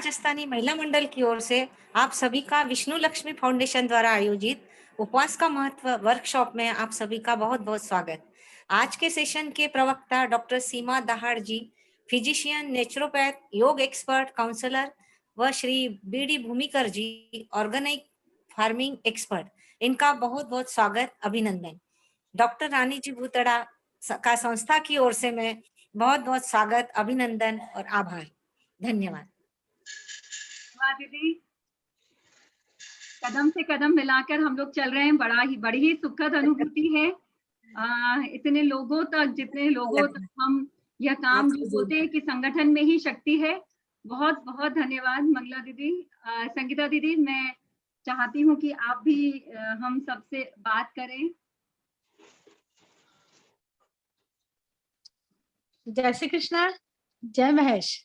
राजस्थानी महिला मंडल की ओर से आप सभी का विष्णु लक्ष्मी फाउंडेशन द्वारा आयोजित उपवास का महत्व वर्कशॉप में आप सभी का बहुत बहुत स्वागत। आज के सेशन के प्रवक्ता डॉक्टर सीमा दहाड़ जी, फिजिशियन, नेचुरोपैथ, योग एक्सपर्ट, काउंसलर व श्री बीडी भूमिकर जी, ऑर्गेनिक फार्मिंग एक्सपर्ट, इनका बहुत बहुत स्वागत, अभिनंदन। डॉक्टर रानी जी भूतड़ा का संस्था की ओर से मैं बहुत बहुत स्वागत, अभिनंदन और आभार। धन्यवाद। वाह दीदी, कदम से कदम मिलाकर हम लोग चल रहे हैं। बड़ी ही सुखद अनुभूति है। इतने लोगों तक, जितने लोगों तक हम यह काम जो बोलते हैं कि संगठन में ही शक्ति है। बहुत बहुत धन्यवाद मंगला दीदी। संगीता दीदी, मैं चाहती हूँ कि आप भी हम सबसे बात करें। जय श्री कृष्णा, जय महेश।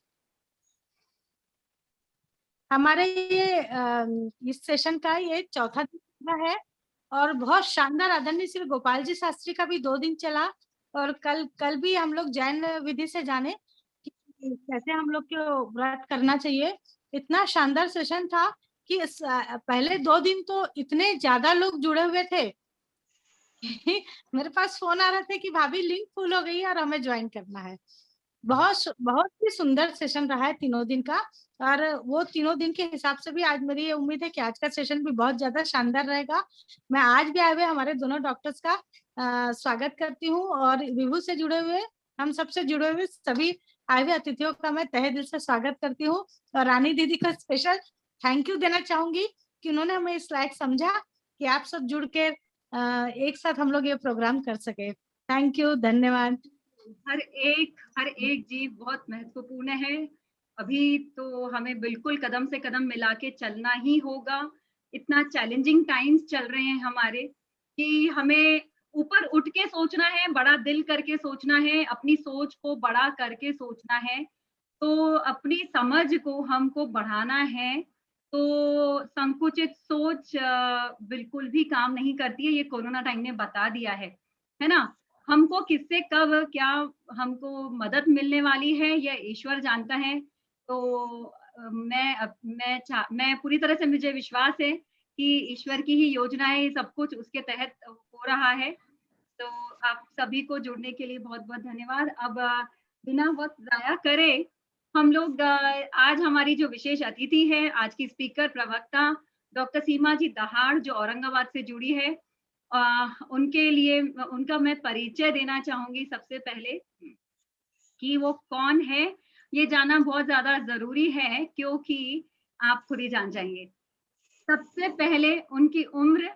हमारे ये इस सेशन का ये चौथा दिन है और बहुत शानदार। आदरणीय श्री गोपाल जी शास्त्री का भी 2 दिन चला और कल भी हम लोग जैन विधि से जाने कि कैसे हम लोग को व्रत करना चाहिए। इतना शानदार सेशन था कि पहले 2 दिन तो इतने ज्यादा लोग जुड़े हुए थे मेरे पास फोन आ रहे थे कि भाभी लिंक फुल हो गई है और हमें ज्वाइन करना है। बहुत ही सुंदर सेशन रहा है तीनों दिन का। और वो तीनों दिन के हिसाब से भी आज मेरी ये उम्मीद है कि आज का सेशन भी बहुत ज्यादा शानदार रहेगा। मैं आज भी आए हुए हमारे दोनों डॉक्टर्स का स्वागत करती हूँ और विभू से जुड़े हुए, हम सबसे जुड़े हुए सभी आए हुए अतिथियों का मैं तहे दिल से स्वागत करती हूँ। और रानी दीदी का स्पेशल थैंक यू देना चाहूंगी कि उन्होंने हमें इस लायक समझा कि आप सब जुड़ के एक साथ हम लोग ये प्रोग्राम कर सके। थैंक यू, धन्यवाद। हर एक जीव बहुत महत्वपूर्ण है। अभी तो हमें बिल्कुल कदम से कदम मिला के चलना ही होगा। इतना चैलेंजिंग टाइम्स चल रहे हैं हमारे कि हमें ऊपर उठ के सोचना है, बड़ा दिल करके सोचना है, अपनी सोच को बड़ा करके सोचना है। तो अपनी समझ को हमको बढ़ाना है। तो संकुचित सोच बिल्कुल भी काम नहीं करती है, ये कोरोना टाइम ने बता दिया है ना। हमको किससे कब क्या हमको मदद मिलने वाली है यह ईश्वर जानता है। तो मैं पूरी तरह से, मुझे विश्वास है कि ईश्वर की ही योजना है, सब कुछ उसके तहत हो रहा है। तो आप सभी को जुड़ने के लिए बहुत बहुत धन्यवाद। अब बिना वक्त जाया करे हम लोग आज हमारी जो विशेष अतिथि है, आज की स्पीकर प्रवक्ता डॉक्टर सीमा जी दहाड़ जो औरंगाबाद से जुड़ी है, उनके लिए उनका मैं परिचय देना चाहूंगी। सबसे पहले कि वो कौन है ये जानना बहुत ज्यादा जरूरी है, क्योंकि आप खुद ही जान जाएंगे। सबसे पहले उनकी उम्र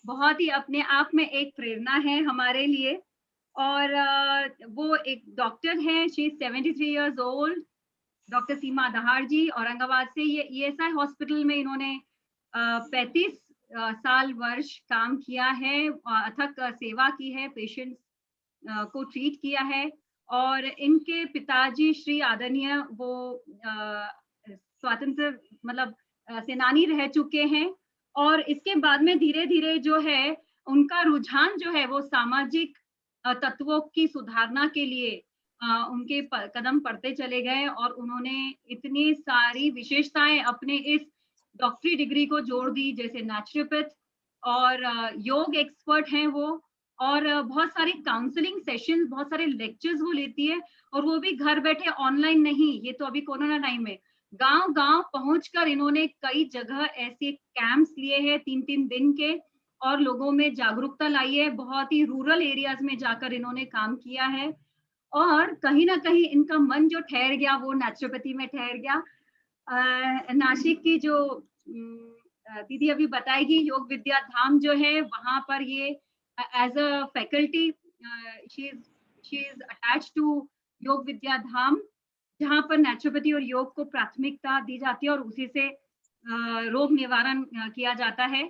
बहुत ही अपने आप में एक प्रेरणा है हमारे लिए। और वो एक डॉक्टर हैं। She is 73 years old. Doctor Seema Dahad ji Aurangabad से, ये ईएसआई हॉस्पिटल में इन्होंने 35 साल वर्ष काम किया है, अथक सेवा की है, पेशेंट्स को ट्रीट किया है। और इनके पिताजी श्री आदरणीय वो स्वतंत्र मतलब सेनानी रह चुके हैं। और इसके बाद में धीरे धीरे जो है उनका रुझान जो है वो सामाजिक तत्वों की सुधारना के लिए उनके कदम पड़ते चले गए। और उन्होंने इतनी सारी विशेषताएं अपने इस डॉक्टरी डिग्री को जोड़ दी, जैसे नेचुरोपैथ और योग एक्सपर्ट हैं वो। और बहुत सारे काउंसलिंग सेशंस, बहुत सारे लेक्चर्स वो लेती है, और वो भी घर बैठे, ऑनलाइन नहीं। ये तो अभी कोरोना टाइम में गांव गांव पहुंचकर इन्होंने कई जगह ऐसे कैंप्स लिए हैं 3-3 दिन के, और लोगों में जागरूकता लाई है। बहुत ही रूरल एरियाज में जाकर इन्होंने काम किया है। और कहीं ना कहीं इनका मन जो ठहर गया वो नेचुरोपैथी में ठहर गया। नासिक की जो दीदी अभी बताएगी, योग विद्या धाम जो है वहां पर ये as a faculty she is attached to Yog Vidya धाम, जहाँ पर नेचुरोपैथी और योग को प्राथमिकता दी जाती है और उसी से रोग निवारण किया जाता है।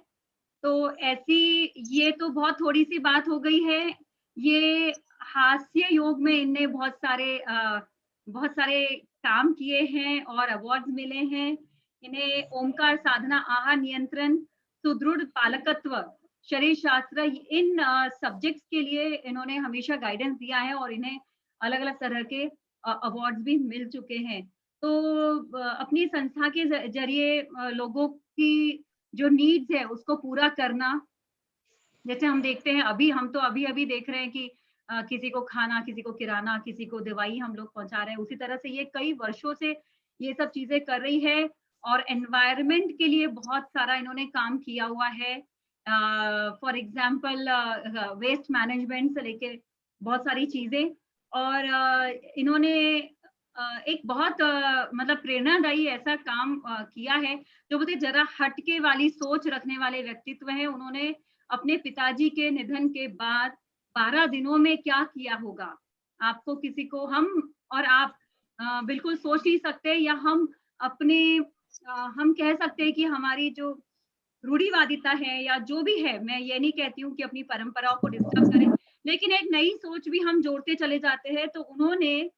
तो ऐसी, ये तो बहुत थोड़ी सी बात हो गई है। ये हास्य योग में इनने बहुत सारे काम किए हैं और अवार्ड्स मिले हैं इन्हें। ओमकार साधना, आहार नियंत्रण, सुदृढ़ पालकत्व, शरीर शास्त्र, इन सब्जेक्ट्स के लिए इन्होंने हमेशा गाइडेंस दिया है और इन्हें अलग अलग तरह के अवार्ड्स भी मिल चुके हैं। तो अपनी संस्था के जरिए लोगों की जो नीड्स है उसको पूरा करना। जैसे हम देखते हैं, हम तो अभी देख रहे हैं कि किसी को खाना, किसी को किराना, किसी को दवाई हम लोग पहुंचा रहे हैं। उसी तरह से ये कई वर्षों से ये सब चीजें कर रही है और एनवायरनमेंट के लिए बहुत सारा इन्होंने काम किया हुआ है। फॉर एग्जांपल वेस्ट मैनेजमेंट से लेके बहुत सारी चीजें। और इन्होंने एक बहुत मतलब प्रेरणादायी ऐसा काम किया है। जो बोलते जरा हटके वाली सोच रखने वाले व्यक्तित्व है। उन्होंने अपने पिताजी के निधन के बाद 12 दिनों में क्या किया होगा, आपको किसी को हम और आप बिल्कुल सोच नहीं सकते। या हम अपने हम कह सकते हैं कि हमारी जो रूढ़िवादिता है या जो भी है, मैं ये नहीं कहती हूँ कि अपनी परंपराओं को डिस्टर्ब करें, लेकिन एक नई सोच भी हम जोड़ते चले जाते हैं। तो उन्होंने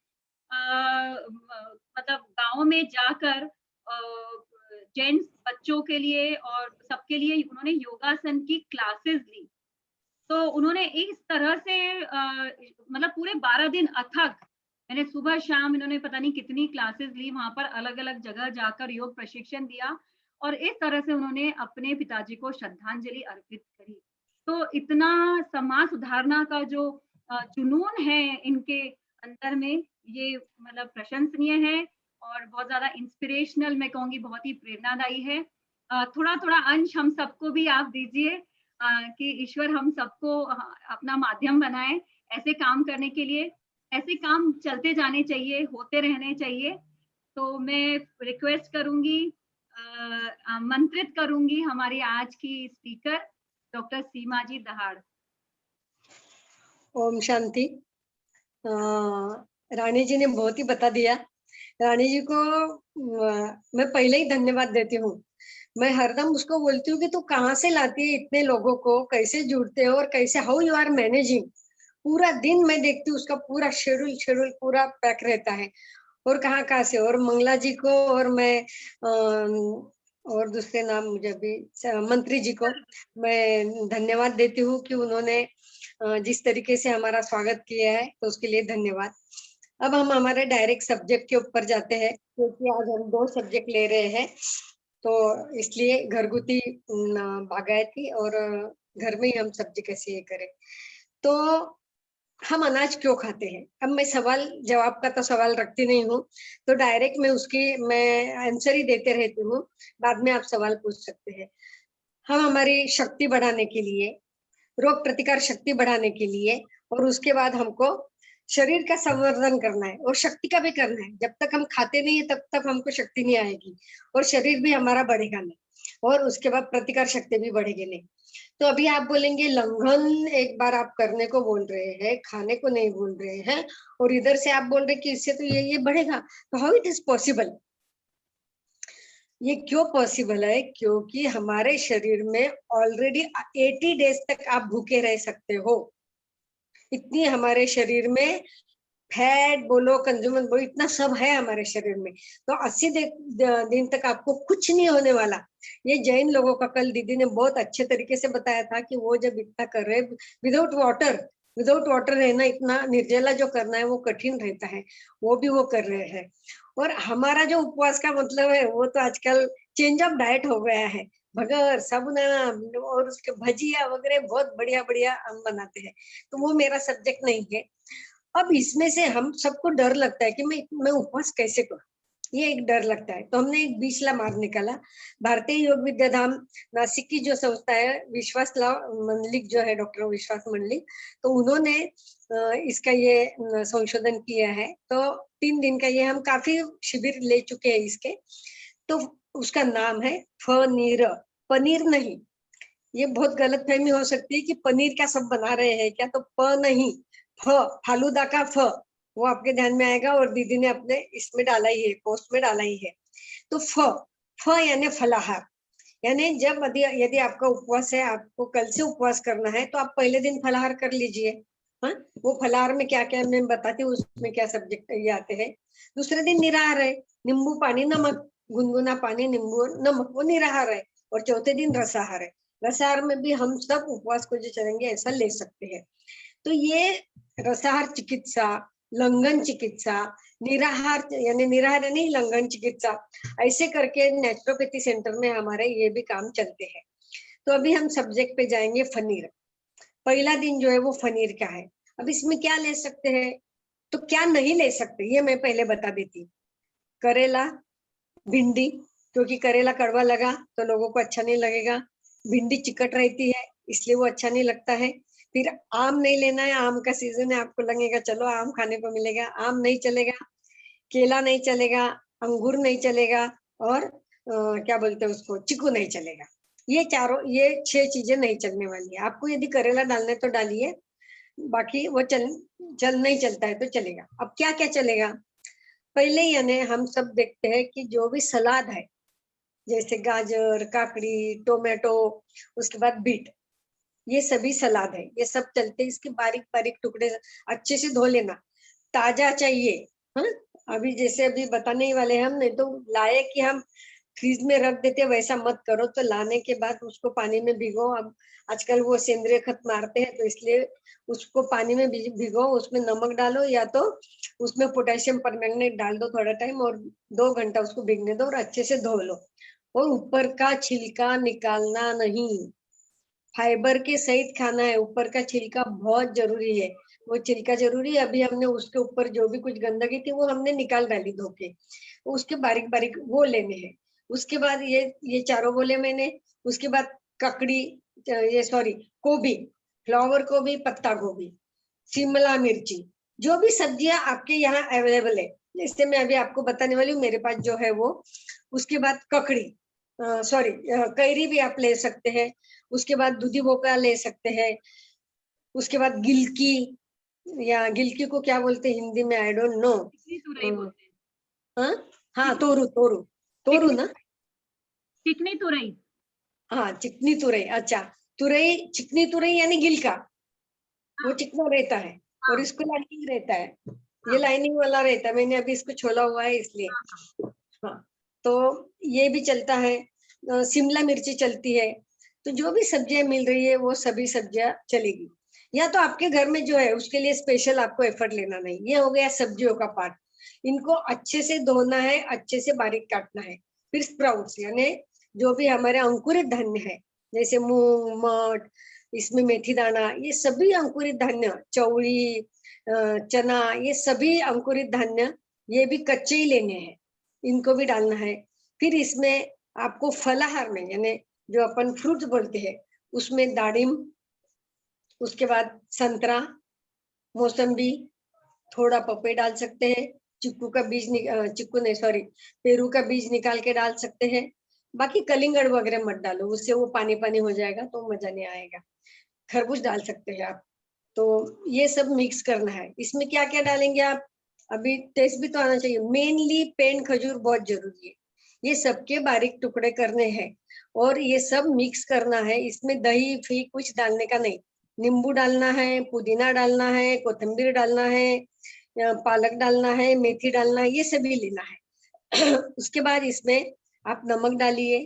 मतलब गाँव में जाकर जेंट्स बच्चों के लिए और सबके लिए उन्होंने योगासन की क्लासेस ली। तो उन्होंने इस तरह से मतलब पूरे 12 दिन अथक, मैंने सुबह शाम इन्होंने पता नहीं कितनी क्लासेस ली, वहां पर अलग-अलग जगह जाकर योग प्रशिक्षण दिया और इस तरह से उन्होंने अपने पिताजी को श्रद्धांजलि अर्पित करी। तो इतना समाज सुधारना का जो जुनून है इनके अंदर में, ये मतलब प्रशंसनीय है और बहुत ज्यादा इंस्पिरेशनल, मैं कहूंगी बहुत ही प्रेरणादायी है। थोड़ा-थोड़ा अंश हम सबको भी आप दीजिए कि ईश्वर हम सबको अपना माध्यम बनाए ऐसे काम करने के लिए। ऐसे काम चलते जाने चाहिए, होते रहने चाहिए। तो मैं रिक्वेस्ट करूंगी, आमंत्रित करूंगी हमारी आज की स्पीकर डॉक्टर सीमा जी दहाड़। ओम शांति। रानी जी ने बहुत ही बता दिया। रानी जी को मैं पहले ही धन्यवाद देती हूँ। मैं हरदम उसको बोलती हूँ कि तू कहाँ से लाती है इतने लोगों को, कैसे जुड़ते हो और कैसे, हाउ यू आर मैनेजिंग। पूरा दिन मैं देखती हूँ उसका पूरा शेड्यूल पूरा पैक रहता है। और कहाँ कहाँ से, और मंगला जी को और मैं और दूसरे नाम मुझे अभी मंत्री जी को मैं धन्यवाद देती हूँ कि उन्होंने जिस तरीके से हमारा स्वागत किया है, तो उसके लिए धन्यवाद। अब हम हमारे डायरेक्ट सब्जेक्ट के ऊपर जाते हैं, क्योंकि आज हम 2 सब्जेक्ट ले रहे हैं, तो इसलिए घरगुती बागायती और घर में ही हम सब्जी कैसे ये करें। तो हम अनाज क्यों खाते हैं? अब मैं सवाल जवाब का तो सवाल रखती नहीं हूँ, तो डायरेक्ट मैं आंसर ही देते रहती हूँ। बाद में आप सवाल पूछ सकते हैं। हम हमारी शक्ति बढ़ाने के लिए, रोग प्रतिकार शक्ति बढ़ाने के लिए, और उसके बाद हमको शरीर का संवर्धन करना है और शक्ति का भी करना है। जब तक हम खाते नहीं है तब तक हमको शक्ति नहीं आएगी और शरीर भी हमारा बढ़ेगा नहीं, और उसके बाद प्रतिकार शक्ति भी बढ़ेगी नहीं। तो अभी आप बोलेंगे लंघन एक बार आप करने को बोल रहे हैं, खाने को नहीं बोल रहे हैं, और इधर से आप बोल रहे कि इससे तो ये बढ़ेगा, तो हाउ इट इज पॉसिबल? ये क्यों पॉसिबल है? क्योंकि हमारे शरीर में ऑलरेडी 80 डेज तक आप भूखे रह सकते हो। इतनी हमारे शरीर में फैट बोलो, कंज्यूमर बोलो, इतना सब है हमारे शरीर में। तो 80 दिन तक आपको कुछ नहीं होने वाला। ये जैन लोगों का कल दीदी ने बहुत अच्छे तरीके से बताया था कि वो जब इतना कर रहे विदाउट वाटर रहना, इतना निर्जला जो करना है वो कठिन रहता है, वो भी वो कर रहे हैं। और हमारा जो उपवास का मतलब है वो तो आजकल चेंज ऑफ डाइट हो गया है। भगर, साबुदाना और उसके भजिया वगैरह बहुत बढ़िया बढ़िया हम बनाते हैं। तो वो मेरा सब्जेक्ट नहीं है। अब इसमें से हम सबको डर लगता है कि मैं उपवास कैसे करूं, ये एक डर लगता है। तो हमने एक बीचला मार्ग निकाला। भारतीय योग विद्याधाम नासिक की जो संस्था है, विश्वास मंडलिक जो है, डॉक्टर विश्वास मंडलिक, तो उन्होंने इसका ये संशोधन किया है। तो 3 दिन का ये हम काफी शिविर ले चुके हैं इसके। तो उसका नाम है फनीर, पनीर नहीं। ये बहुत गलत फहमी हो सकती है कि पनीर का सब बना रहे हैं क्या, तो प नहीं, फ, फालूदा का फ, वो आपके ध्यान में आएगा। और दीदी ने अपने इसमें डाला ही है, पोस्ट में डाला ही है। तो फ यानी फलाहार, यानी जब यदि आपका उपवास है, आपको कल से उपवास करना है, तो आप पहले दिन फलाहार कर लीजिए। हाँ, वो फलाहार में क्या क्या मैं बताती हूँ, उसमें क्या सब्जेक्ट ये आते हैं। दूसरे दिन निराहार है, नींबू पानी नमक, गुनगुना पानी नींबू नमक, वो निराहार है। और चौथे दिन रसाहार है। रसाहार में भी हम सब उपवास को जो चलेंगे ऐसा ले सकते हैं। तो ये रसाहार चिकित्सा, लंघन चिकित्सा, निराहार यानी निराहार यानी लंघन चिकित्सा, ऐसे करके नेचुरोपैथी सेंटर में हमारे ये भी काम चलते हैं। तो अभी हम सब्जेक्ट पे जाएंगे, फनीर। पहला दिन जो है वो फनीर का है। अब इसमें क्या ले सकते हैं तो क्या नहीं ले सकते ये मैं पहले बता देती। करेला, भिंडी, क्योंकि करेला कड़वा लगा तो लोगों को अच्छा नहीं लगेगा। भिंडी चिकट रहती है इसलिए वो अच्छा नहीं लगता है। फिर आम नहीं लेना है, आम का सीजन है, आपको लगेगा चलो आम खाने को मिलेगा, आम नहीं चलेगा। केला नहीं चलेगा, अंगूर नहीं चलेगा, और क्या बोलते हैं उसको, चीकू नहीं चलेगा। ये चारों, ये 6 चीजें नहीं चलने वाली है। आपको यदि करेला डालने तो डालिए, बाकी वो चल नहीं चलता है तो चलेगा। अब क्या क्या चलेगा, पहले यानी हम सब देखते हैं कि जो भी सलाद है, जैसे गाजर, काकड़ी, टोमेटो, उसके बाद बीट, ये सभी सलाद है, ये सब चलते। इसके बारीक बारीक टुकड़े अच्छे से धो लेना, ताजा चाहिए। हाँ, अभी जैसे अभी बताने ही वाले हम, नहीं तो लाए कि हम फ्रीज में रख देते, वैसा मत करो। तो लाने के बाद उसको पानी में भिगो। अब आजकल वो सेंद्रिय खत मारते हैं तो इसलिए उसको पानी में भिगो, उसमें नमक डालो या तो उसमें पोटेशियम परमैंगनेट डाल दो थोड़ा टाइम, और 2 घंटा उसको भीगने दो और अच्छे से धो लो। और ऊपर का छिलका निकालना नहीं, फाइबर के सहित खाना है। ऊपर का छिलका बहुत जरूरी है, वो छिलका जरूरी है। अभी हमने उसके ऊपर जो भी कुछ गंदगी थी वो हमने निकाल डाली धो के, उसके बारीक बारीक वो लेने हैं। उसके बाद ये चारों बोले मैंने। उसके बाद ककड़ी, ये सॉरी, गोभी, फ्लावर गोभी, पत्ता गोभी, शिमला मिर्ची, जो भी सब्जियां आपके यहाँ अवेलेबल है, जैसे मैं अभी आपको बताने वाली हूँ मेरे पास जो है वो। उसके बाद ककड़ी, सॉरी, कैरी भी आप ले सकते हैं। उसके बाद दूधी भोपळा ले सकते हैं। उसके बाद गिलकी, या गिलकी को क्या बोलते हैं हिंदी में, आई डोंट नो। चिकनी तुरई बोलते हैं। हाँ हाँ, तोरू तोरू तोरू ना, चिकनी तुरई। हाँ चिकनी तुरई। अच्छा, तुरई, चिकनी तुरई यानी गिलका, वो हाँ, चिकना रहता है और हाँ, इसको लाइनिंग रहता है। ये हाँ, लाइनिंग वाला रहता है, मैंने अभी इसको छोला हुआ है इसलिए। हाँ, हाँ, तो ये भी चलता है। शिमला मिर्ची चलती है। तो जो भी सब्जियां मिल रही है वो सभी सब्जियां चलेगी। या तो आपके घर में जो है उसके लिए स्पेशल आपको एफर्ट लेना नहीं। ये हो गया सब्जियों का पार्ट। इनको अच्छे से धोना है, अच्छे से बारीक काटना है। फिर स्प्राउट्स यानी जो भी हमारे अंकुरित धान्य है, जैसे मूंग, मठ, इसमें मेथी दाना, ये सभी अंकुरित धान्य, चौड़ी, चना, ये सभी अंकुरित धान्य, ये भी कच्चे ही लेने हैं, इनको भी डालना है। फिर इसमें आपको फलाहार में यानी जो अपन फ्रूट्स बोलते हैं, उसमें दाडिम, उसके बाद संतरा, मौसम्बी, थोड़ा पपई डाल सकते हैं। चिक्कू का बीज चिक्कू नहीं, सॉरी, पेरू का बीज निकाल के डाल सकते हैं। बाकी कलिंगड़ वगैरह मत डालो, उससे वो पानी पानी हो जाएगा तो मजा नहीं आएगा। खरबूज डाल सकते हैं आप। तो ये सब मिक्स करना है। इसमें क्या क्या डालेंगे आप, अभी टेस्ट भी तो आना चाहिए। मेनली पेन खजूर बहुत जरूरी है। ये सबके बारीक टुकड़े करने हैं और ये सब मिक्स करना है। इसमें दही फी कुछ डालने का नहीं। नींबू डालना है, पुदीना डालना है, कोथिंबीर डालना है, पालक डालना है, मेथी डालना है, ये सभी लेना है। उसके बाद इसमें आप नमक डालिए,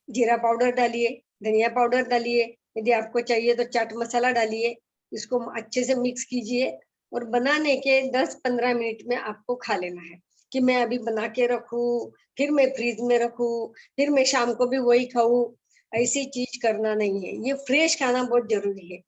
जीरा पाउडर डालिए, धनिया पाउडर डालिए, यदि आपको चाहिए तो चाट मसाला डालिए। इसको अच्छे से मिक्स कीजिए और बनाने के 10-15 मिनट में आपको खा लेना है। कि मैं अभी बना के रखूं, फिर मैं फ्रीज में रखूं, फिर मैं शाम को भी वही खाऊं, ऐसी चीज करना नहीं है। ये फ्रेश खाना बहुत जरूरी है।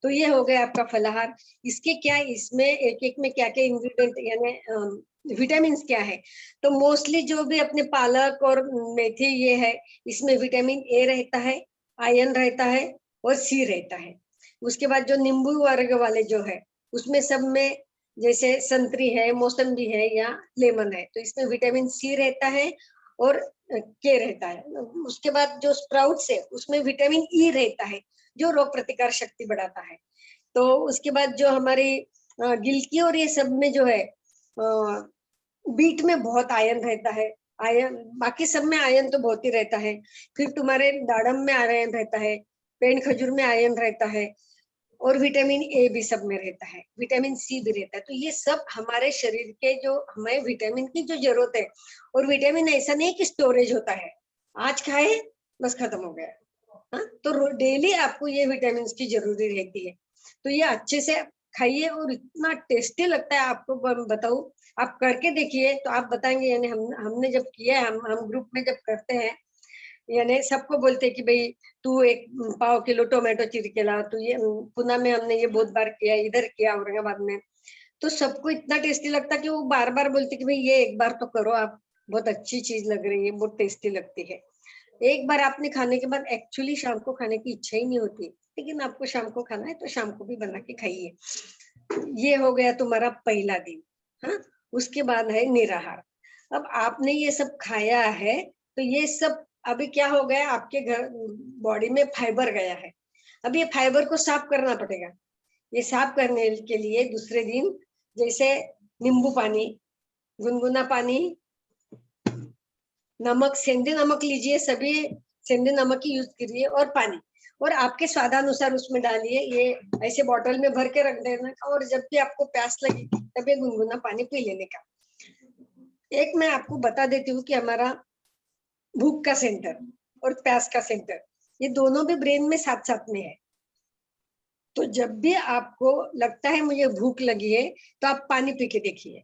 तो ये हो गया आपका फलाहार। इसके क्या, इसमें एक एक में क्या क्या इंग्रेडिएंट यानी विटामिन क्या है, तो मोस्टली जो भी अपने पालक और मेथी ये है, इसमें विटामिन ए रहता है, आयरन रहता है और सी रहता है। उसके बाद जो नींबू वर्ग वाले जो है, उसमें सब में जैसे संतरी है, मौसम्बी है या लेमन है, तो इसमें विटामिन सी रहता है और के रहता है। उसके बाद जो स्प्राउट्स है उसमें विटामिन ई रहता है, जो रोग प्रतिकार शक्ति बढ़ाता है। तो उसके बाद जो हमारी गिलकी और ये सब में जो है, बीट में बहुत आयरन रहता है। आयरन, बाकी सब में आयरन तो बहुत ही रहता है। फिर तुम्हारे दाड़म में आयरन रहता है, पेन खजूर में आयरन रहता है, और विटामिन ए भी सब में रहता है, विटामिन सी भी रहता है। तो ये सब हमारे शरीर के, जो हमें विटामिन की जो जरूरत है। और विटामिन ऐसा नहीं कि स्टोरेज होता है, आज खाए बस खत्म हो गया। हाँ, तो डेली आपको ये विटामिन की जरूरी रहती है। तो ये अच्छे से खाइए और इतना टेस्टी लगता है आपको, बताऊं, आप करके देखिए तो आप बताएंगे, यानी हमने जब किया है, हम ग्रुप में जब करते हैं, यानी सबको बोलते हैं कि भाई तू 1 पाव किलो टोमेटो चीर के ला, तू ये पुणे में हमने ये बहुत बार किया, इधर किया औरंगाबाद में, तो सबको इतना टेस्टी लगता कि वो बार बार बोलते कि भाई ये एक बार तो करो आप, बहुत अच्छी चीज लग रही है, बहुत टेस्टी लगती है। एक बार आपने खाने के बाद एक्चुअली शाम को खाने की इच्छा ही नहीं होती, लेकिन आपको शाम को खाना है तो शाम को भी बना के खाइए। ये हो गया तुम्हारा पहला दिन। हाँ, उसके बाद है निराहार। अब आपने ये सब खाया है तो ये सब अभी क्या हो गया, आपके घर बॉडी में फाइबर गया है। अब ये फाइबर को साफ करना पड़ेगा। ये साफ करने के लिए दूसरे दिन जैसे नींबू पानी, गुनगुना पानी, नमक, सेंधे नमक लीजिए, सभी सेंधे नमक ही यूज करिए, और पानी, और आपके स्वादानुसार उसमें डालिए। ये ऐसे बॉटल में भर के रख देना का, और जब भी आपको प्यास लगे तब ये गुनगुना पानी पी लेने का। एक मैं आपको बता देती हूँ कि हमारा भूख का सेंटर और प्यास का सेंटर, ये दोनों भी ब्रेन में साथ साथ में है। तो जब भी आपको लगता है मुझे भूख लगी है तो आप पानी पी के देखिए,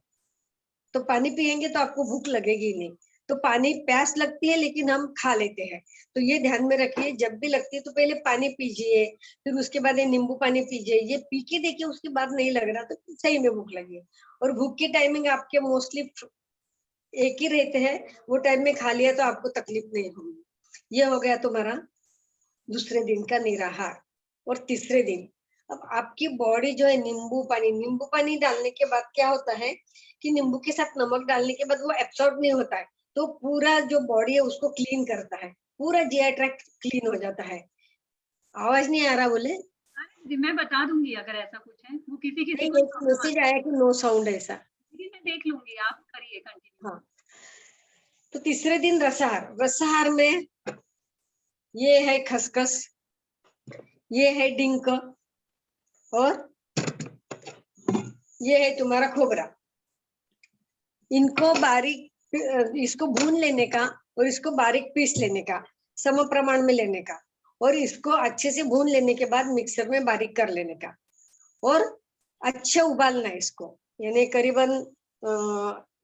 तो पानी पिएंगे तो आपको भूख लगेगी नहीं। तो पानी, प्यास लगती है लेकिन हम खा लेते हैं, तो ये ध्यान में रखिए। जब भी लगती है तो पहले पानी पीजिए, फिर उसके बाद ये नींबू पानी पीजिए, ये पी के देखिए, उसके बाद नहीं लग रहा तो सही में भूख लगी है। और भूख की टाइमिंग आपके मोस्टली एक ही रहते हैं, वो टाइम में खा लिया तो आपको तकलीफ नहीं होगी। ये हो गया तुम्हारा दूसरे दिन का निराहार। और तीसरे दिन अब आपकी बॉडी जो है नींबू पानी डालने के बाद क्या होता है कि नींबू के साथ नमक डालने के बाद वो एब्सॉर्ब नहीं होता है, तो पूरा जो बॉडी है उसको क्लीन करता है, पूरा जीआई ट्रैक्ट क्लीन हो जाता है। आवाज नहीं आ रहा बोले? जी, मैं बता दूंगी अगर ऐसा कुछ है, वो किसी किसी नहीं, को एक मैसेज आया कि नो साउंड ऐसा। मैं देख लूंगी, आप करिए कंटिन्यू। हाँ, तो तीसरे दिन रसाहार। रसाहार में ये है खसखस, ये है डिंक, और ये है तुम्हारा खोबरा। इनको बारीक, इसको भून लेने का और इसको बारीक पीस लेने का, सम प्रमाण में लेने का, और इसको अच्छे से भून लेने के बाद मिक्सर में बारीक कर लेने का, और अच्छा उबालना है इसको, यानी करीबन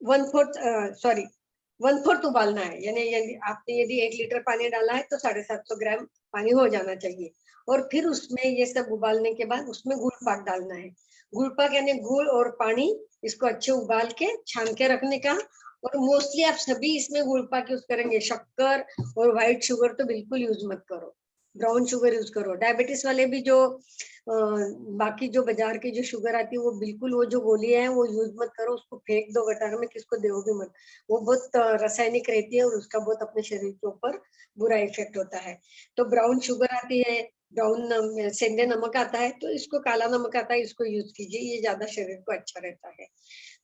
1/4 उबालना है। यानी आपने यदि 1 लीटर पानी डाला है तो 750 ग्राम पानी हो जाना चाहिए। और फिर उसमें ये सब उबालने के बाद उसमें गुड़ पाक डालना है। गुड़ पाक यानी गुड़ और पानी, इसको अच्छे उबाल के छान के रखने का। और मोस्टली आप सभी इसमें गुड़ पाक यूज करेंगे, शक्कर और व्हाइट शुगर तो बिल्कुल यूज मत करो, ब्राउन शुगर यूज करो। डायबिटीज वाले भी जो बाकी जो बाजार की जो शुगर आती है वो बिल्कुल, वो जो गोलियां है वो यूज मत करो, उसको फेंक दो गटार में, किसको दो भी मत। वो बहुत रासायनिक रहती है और उसका बहुत अपने शरीर के ऊपर बुरा इफेक्ट होता है। तो ब्राउन शुगर आती है, ब्राउन सेंधे नमक आता है, तो इसको काला नमक आता है, इसको यूज कीजिए, ये ज्यादा शरीर को अच्छा रहता है।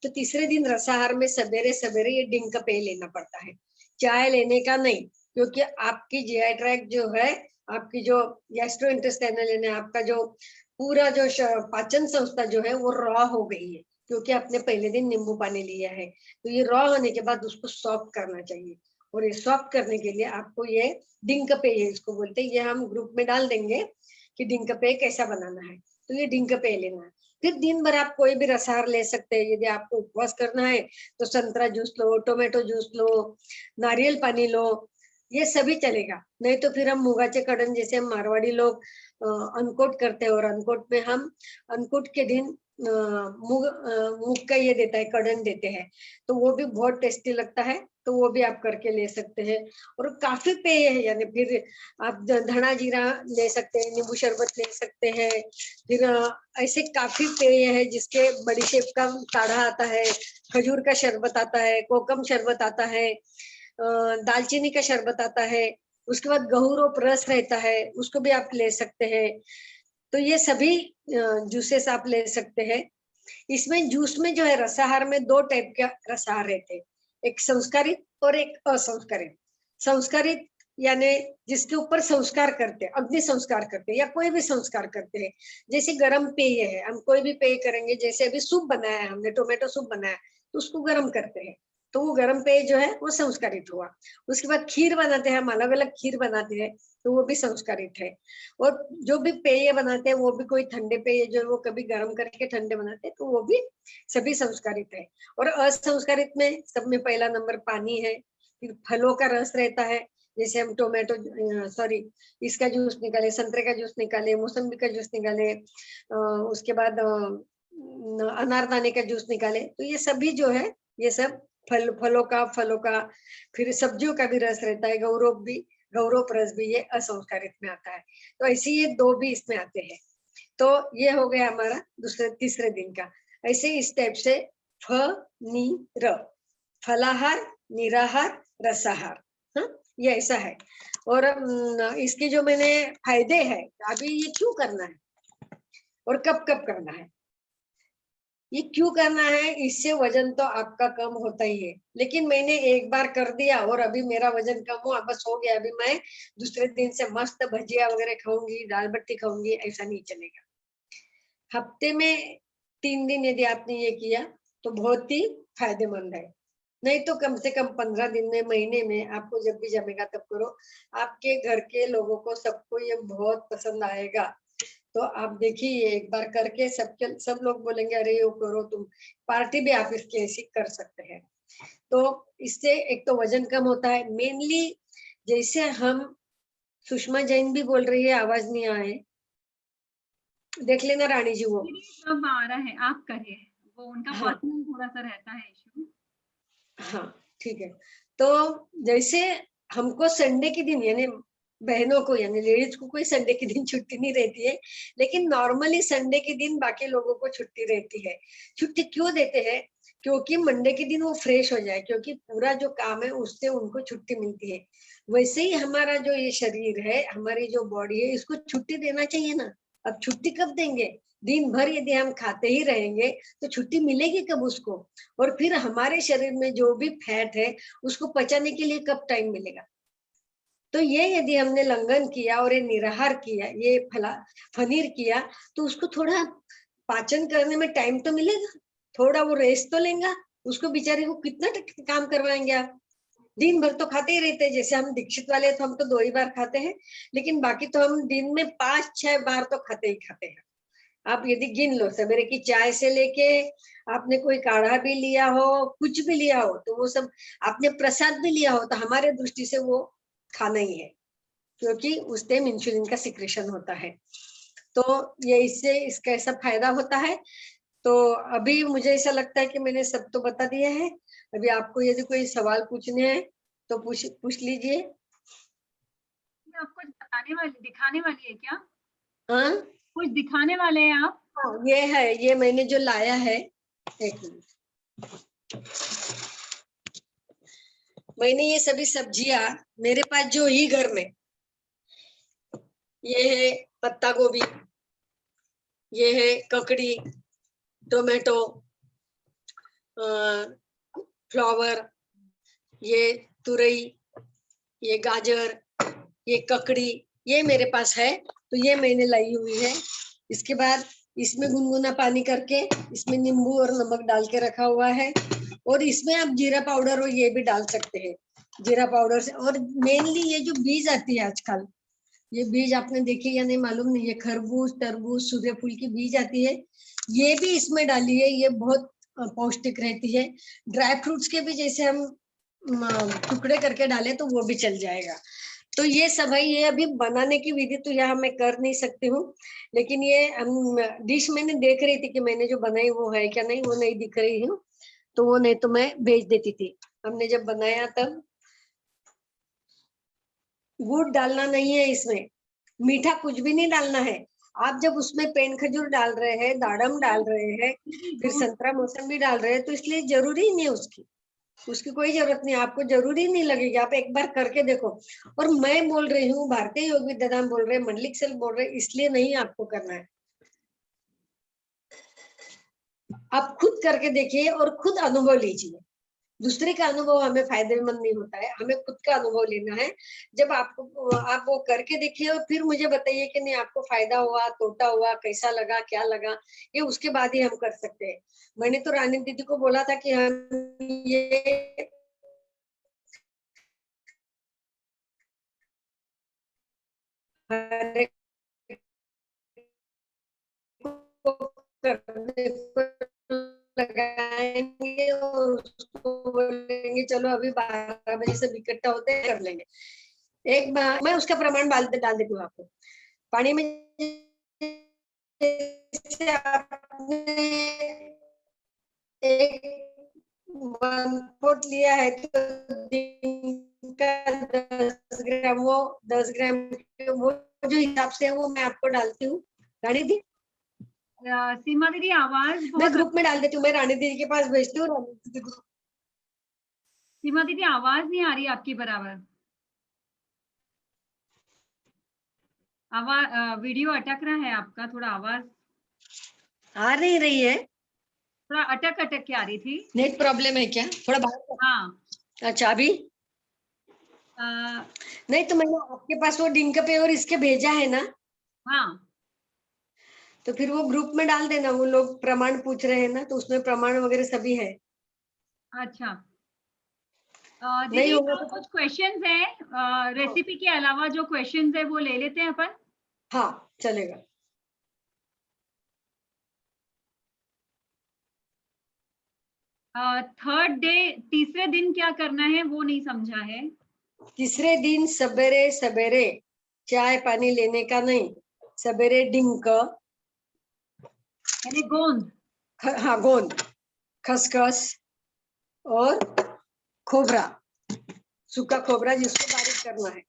तो तीसरे दिन रसाहार में सवेरे सवेरे ये डिंक पे लेना पड़ता है, चाय लेने का नहीं, क्योंकि आपकी जीआई ट्रैक्ट जो है, आपकी जो गैस्ट्रोइंटेस्टाइनल यानी आपका जो पूरा जो पाचन संस्था जो है वो रॉ हो गई है, क्योंकि आपने पहले दिन नींबू पानी लिया है। तो ये रॉ होने के बाद उसको सॉफ्ट करना चाहिए, और ये सॉफ्ट करने के लिए आपको ये डिंक पे, ये इसको बोलते हैं, ये हम ग्रुप में डाल देंगे कि डिंक पे कैसा बनाना है। तो ये डिंक पे लेना है। फिर दिन भर आप कोई भी रसाहार ले सकते हैं। यदि आपको उपवास करना है तो संतरा जूस लो, टोमेटो जूस लो, नारियल पानी लो, ये सभी चलेगा। नहीं तो फिर हम मुगाचे कड़न, जैसे हम मारवाड़ी लोग अनकोट करते हैं, और अनकोट में हम अनकोट के दिन मूंग का ये देता है, कड़न देते हैं, तो वो भी बहुत टेस्टी लगता है, तो वो भी आप करके ले सकते हैं। और काफी पेय है, यानी फिर आप धना जीरा ले सकते हैं, नींबू शरबत ले सकते हैं। फिर ऐसे काफी पेय है, जिसके बड़ी शेप का काढ़ा आता है, खजूर का शरबत आता है, कोकम शरबत आता है, दालचीनी का शरबत आता है, उसके बाद गहुरोप रस रहता है, उसको भी आप ले सकते हैं। तो ये सभी जूसेस आप ले सकते हैं। इसमें जूस में जो है, रसाहार में 2 टाइप के रसाहार रहते हैं, एक संस्कारित और एक असंस्कारित। संस्कारित यानी जिसके ऊपर संस्कार करते हैं, अग्नि संस्कार करते हैं, या कोई भी संस्कार करते हैं। जैसे गर्म पेय है, हम कोई भी पेय करेंगे, जैसे अभी सूप बनाया है हमने, टोमेटो सूप बनाया, तो उसको गर्म करते हैं, तो वो गर्म पेय जो है वो संस्कारित हुआ। उसके बाद खीर बनाते हैं, हम अलग अलग खीर बनाते हैं, तो वो भी संस्कारित है। और जो भी पेय बनाते हैं वो भी कोई ठंडे पेय जो वो कभी गर्म करके ठंडे बनाते हैं, तो वो भी सभी संस्कारित है। और असंस्कारित में सब में पहला नंबर पानी है, फिर फलों का रस रहता है, जैसे हम टोमेटो इसका जूस निकाले, संतरे का जूस निकाले, मौसम्बी का जूस निकाले, उसके बाद अनारदाने का जूस निकाले, तो ये सभी जो है ये सब फलों का, फिर सब्जियों का भी रस रहता है, गौरव रस भी ये असंस्कारित में आता है। तो ऐसे ये 2 भी इसमें आते हैं। तो ये हो गया हमारा तीसरे दिन का। ऐसे इस टाइप से फ नी र, फलाहार, निराहार, रसाहार, हाँ ये ऐसा है। और इसके जो मैंने फायदे हैं, अभी ये क्यों करना है और कब कब करना है, ये क्यों करना है, इससे वजन तो आपका कम होता ही है। लेकिन मैंने एक बार कर दिया और अभी मेरा वजन कम हुआ, बस हो गया, अभी मैं दूसरे दिन से मस्त भजिया वगैरह खाऊंगी, दाल बट्टी खाऊंगी, ऐसा नहीं चलेगा। हफ्ते में 3 दिन यदि आपने ये किया तो बहुत ही फायदेमंद है। नहीं तो कम से कम 15 दिन में, महीने में, आपको जब भी जमेगा तब करो। आपके घर के लोगों को सबको ये बहुत पसंद आएगा। तो आप देखिए एक बार करके सब लोग बोलेंगे अरे ये करो तुम, पार्टी भी आप इसकी ऐसी कर सकते हैं। तो इससे एक तो वजन कम होता है मेनली। जैसे हम, सुषमा जैन भी बोल रही है, आवाज नहीं आए, देख लेना रानी जी वो। सब आ रहा है, आप करिए, वो उनका हाँ। पर्सनल थोड़ा सा रहता है इशू। हाँ ठीक है। तो जैसे हमको संडे के दिन, यानी बहनों को यानी लेडीज को कोई संडे के दिन छुट्टी नहीं रहती है, लेकिन नॉर्मली संडे के दिन बाकी लोगों को छुट्टी रहती है। छुट्टी क्यों देते हैं? क्योंकि मंडे के दिन वो फ्रेश हो जाए, क्योंकि पूरा जो काम है उससे उनको छुट्टी मिलती है। वैसे ही हमारा जो ये शरीर है, हमारी जो बॉडी है, इसको छुट्टी देना चाहिए ना। अब छुट्टी कब देंगे? दिन भर यदि हम खाते ही रहेंगे तो छुट्टी मिलेगी कब उसको? और फिर हमारे शरीर में जो भी फैट है उसको पचाने के लिए कब टाइम मिलेगा? तो ये यदि हमने लंघन किया और ये निराहार किया, ये फनीर किया, तो उसको थोड़ा पाचन करने में टाइम तो मिलेगा, थोड़ा वो रेस्ट तो लेगा। उसको बेचारे को कितना काम करवाएंगे आप? दिन भर तो खाते ही रहते हैं। जैसे हम दीक्षित वाले तो हम तो 2 ही बार खाते हैं, लेकिन बाकी तो हम दिन में 5-6 बार तो खाते ही खाते हैं। आप यदि गिन लो, सवेरे की चाय से लेके आपने कोई काढ़ा भी लिया हो, कुछ भी लिया हो, तो वो सब आपने प्रसाद भी लिया हो, तो हमारे दृष्टि से वो खाना ही है, क्योंकि उस टाइम इंसुलिन का सिक्रेशन होता है। तो ये इससे इसका ऐसा फायदा होता है। तो अभी मुझे ऐसा लगता है कि मैंने सब तो बता दिया है। अभी आपको यदि कोई सवाल पूछने हैं तो पूछ लीजिए। आपको बताने वाली, दिखाने वाली है क्या? हाँ कुछ दिखाने वाले हैं आप? हाँ, ये है, ये मैंने जो लाया है, एक मिनट, मैंने ये सभी सब्जियां मेरे पास जो ही घर में, ये है पत्ता गोभी, ये है ककड़ी, टोमेटो, फ्लावर, ये तुरई, ये गाजर, ये ककड़ी, ये मेरे पास है। तो ये मैंने लाई हुई है। इसके बाद इसमें गुनगुना पानी करके इसमें नींबू और नमक डाल के रखा हुआ है। और इसमें आप जीरा पाउडर और ये भी डाल सकते हैं, जीरा पाउडर से। और मेनली ये जो बीज आती है आजकल, ये बीज आपने देखी या नहीं मालूम नहीं, ये खरबूज, तरबूज, सूर्यफूल की बीज आती है, ये भी इसमें डालिए, ये बहुत पौष्टिक रहती है। ड्राई फ्रूट्स के भी जैसे हम टुकड़े करके डालें तो वो भी चल जाएगा। तो ये सब है। ये अभी बनाने की विधि तो यहाँ मैं कर नहीं सकती हूँ, लेकिन ये डिश मैंने देख रही थी कि मैंने जो बनाई वो है क्या नहीं, वो नहीं दिख रही हूँ, तो वो नहीं तो मैं भेज देती थी। हमने जब बनाया तब गुड़ डालना नहीं है इसमें, मीठा कुछ भी नहीं डालना है। आप जब उसमें पेन खजूर डाल रहे हैं, दाड़म डाल रहे हैं, फिर संतरा मौसम्बी डाल रहे हैं, तो इसलिए जरूरी नहीं है उसकी कोई जरूरत नहीं, आपको जरूरी नहीं लगेगी। आप एक बार करके देखो। और मैं बोल रही हूँ, भारतीय योग विद्याधाम बोल रहे, मंडलिक सेल बोल रहे, इसलिए नहीं आपको करना है। आप खुद करके देखिए और खुद अनुभव लीजिए। दूसरे का अनुभव हमें फायदेमंद नहीं होता है, हमें खुद का अनुभव लेना है। जब आप वो करके देखिए और फिर मुझे बताइए कि नहीं आपको फायदा हुआ, तोटा हुआ, कैसा लगा, क्या लगा, ये उसके बाद ही हम कर सकते हैं। मैंने तो रानी दीदी को बोला था कि हम ये हर एक को करने को लगाएंगे और उसको बोलेंगे चलो अभी 12 बजे सब इकट्ठा होते हैं, कर लेंगे। एक बार मैं उसका प्रमाण डाल देती हूँ आपको। पानी में जैसे आपने एक 1/4 लिया है तो दिन का 10 ग्राम, वो 10 ग्राम वो जो हिसाब से है वो मैं आपको डालती हूँ। रानी दी, सीमा दीदी आवाज मैं बहुत, ग्रुप में डाल देती हूँ, मैं रानी दीदी के पास भेजती हूँ, रानी दीदी ग्रुप। सीमा दीदी आवाज नहीं आ रही आपकी बराबर, आवाज वीडियो अटक रहा है आपका, थोड़ा आवाज आ नहीं रही है, थोड़ा अटक अटक के आ रही थी। नेट प्रॉब्लम है क्या? थोड़ा बाहर। हाँ अच्छा अभी नहीं तो मैंने आपके पास वो लिंक पे और इसके भेजा है ना, हाँ तो फिर वो ग्रुप में डाल देना। वो लोग प्रमाण पूछ रहे हैं ना, तो उसमें प्रमाण वगैरह सभी है। अच्छा। नहीं दीदी होगा तो तो कुछ क्वेश्चंस हैं रेसिपी के अलावा, जो क्वेश्चंस है वो ले लेते हैं अपन। हाँ चलेगा। थर्ड डे, तीसरे दिन क्या करना है वो नहीं समझा है। तीसरे दिन सवेरे सवेरे चाय पानी लेने का नहीं, सवेरे डिंक, यानी गोंद, हाँ गोंद, खसखस और खोबरा, सूखा खोबरा जिसको बारीक करना है।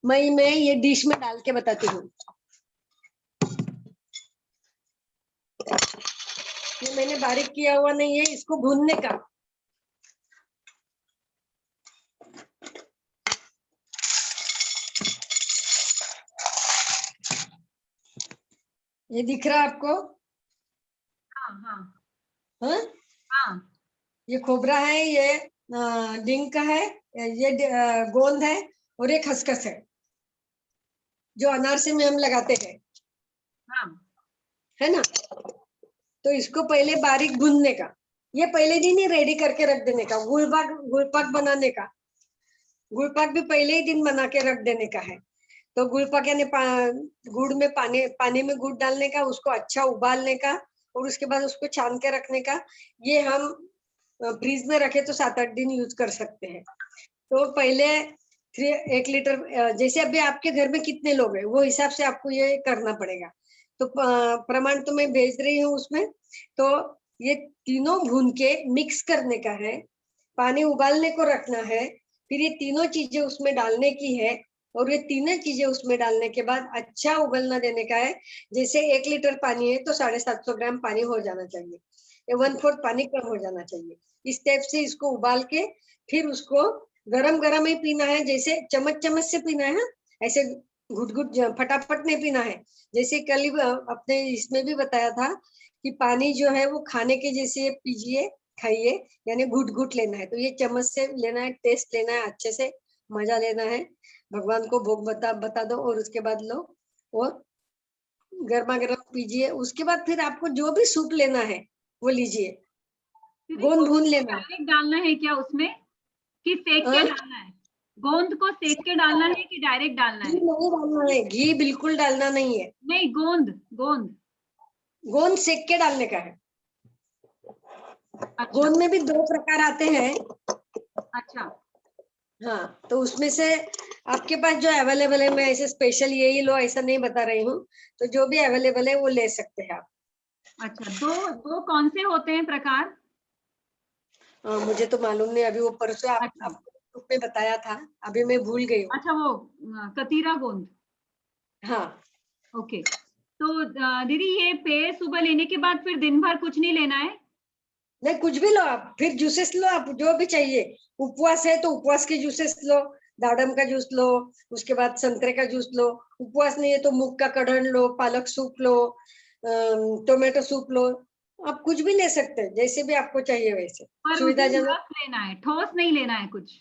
मैं ये डिश में डाल के बताती हूँ। ये मैंने बारीक किया हुआ नहीं है, इसको भूनने का। ये दिख रहा है आपको? हाँ हाँ हाँ हाँ ये खोबरा है, ये डिंक है, ये गोंद है और ये खसखस है जो अनारसे में हम लगाते हैं, हाँ। है ना। तो इसको पहले बारीक भूनने का, ये पहले दिन ही रेडी करके रख देने का। गुड़ पाक बनाने का, गुड़ पाक भी पहले ही दिन बना के रख देने का है। तो गुड़ पाक यानी गुड़ में पानी में गुड़ डालने का, उसको अच्छा उबालने का और उसके बाद उसको छान के रखने का। ये हम फ्रीज में रखे तो 7-8 दिन यूज कर सकते हैं। तो पहले 1 लीटर, जैसे अभी आपके घर में कितने लोग हैं वो हिसाब से आपको ये करना पड़ेगा। तो प्रमाण तो मैं भेज रही हूँ उसमें। तो ये तीनों भून के मिक्स करने का है, पानी उबालने को रखना है, फिर ये तीनों चीजें उसमें डालने की है और ये तीनों चीजें उसमें डालने के बाद अच्छा उबलना देने का है। जैसे 1 लीटर पानी है तो 750 ग्राम पानी हो जाना चाहिए, या 1/4 पानी कम हो जाना चाहिए। इस टाइप से इसको उबाल के फिर उसको गरम गरम ही पीना है, जैसे चम्मच चम्मच से पीना है ना, ऐसे घुट घुट फटाफट नहीं पीना है। जैसे कल ही अपने इसमें भी बताया था कि पानी जो है वो खाने के जैसे पीजिए, खाइए, यानी घुट घुट लेना है। तो ये चम्मच से लेना है, टेस्ट लेना है, अच्छे से मजा लेना है, भगवान को भोग बता दो और उसके बाद लो और गर्मा गर्म पीजिए। उसके बाद फिर आपको जो भी सूप लेना है वो लीजिए, दीदी गोंद गोंद भून को लेना है। डायरेक्ट डालना है क्या उसमें, कि सेक के हाँ? डालना है? गोंद को सेक के डालना है कि डायरेक्ट डालना घी है? नहीं डालना है, घी बिल्कुल डालना नहीं है, नहीं, गोंद गोंद। गोंद सेक के डालने का है। अच्छा गोंद में भी 2 प्रकार आते हैं। अच्छा। हाँ तो उसमें से आपके पास जो अवेलेबल है, मैं ऐसे स्पेशल यही लो ऐसा नहीं बता रही हूँ, तो जो भी अवेलेबल है वो ले सकते हैं आप। अच्छा, दो दो कौन से होते हैं प्रकार? मुझे तो मालूम नहीं, अभी वो परसों अच्छा आपको ग्रुप में बताया था, अभी मैं भूल गई हूँ। अच्छा, वो कतीरा गोंद। हाँ ओके। तो दीदी ये पेय सुबह लेने के बाद फिर दिन भर कुछ नहीं लेना है? नहीं कुछ भी लो आप, फिर जूसेस लो आप जो भी चाहिए। उपवास है तो उपवास के जूसेस लो, दाडम का जूस लो, उसके बाद संतरे का जूस लो। उपवास नहीं है तो मूंग का कढ़न लो, पालक सूप लो, टोमेटो सूप लो, आप कुछ भी ले सकते हैं, जैसे भी आपको चाहिए वैसे पर उस दिन सुविधाजनक। रस लेना है, ठोस नहीं लेना है कुछ।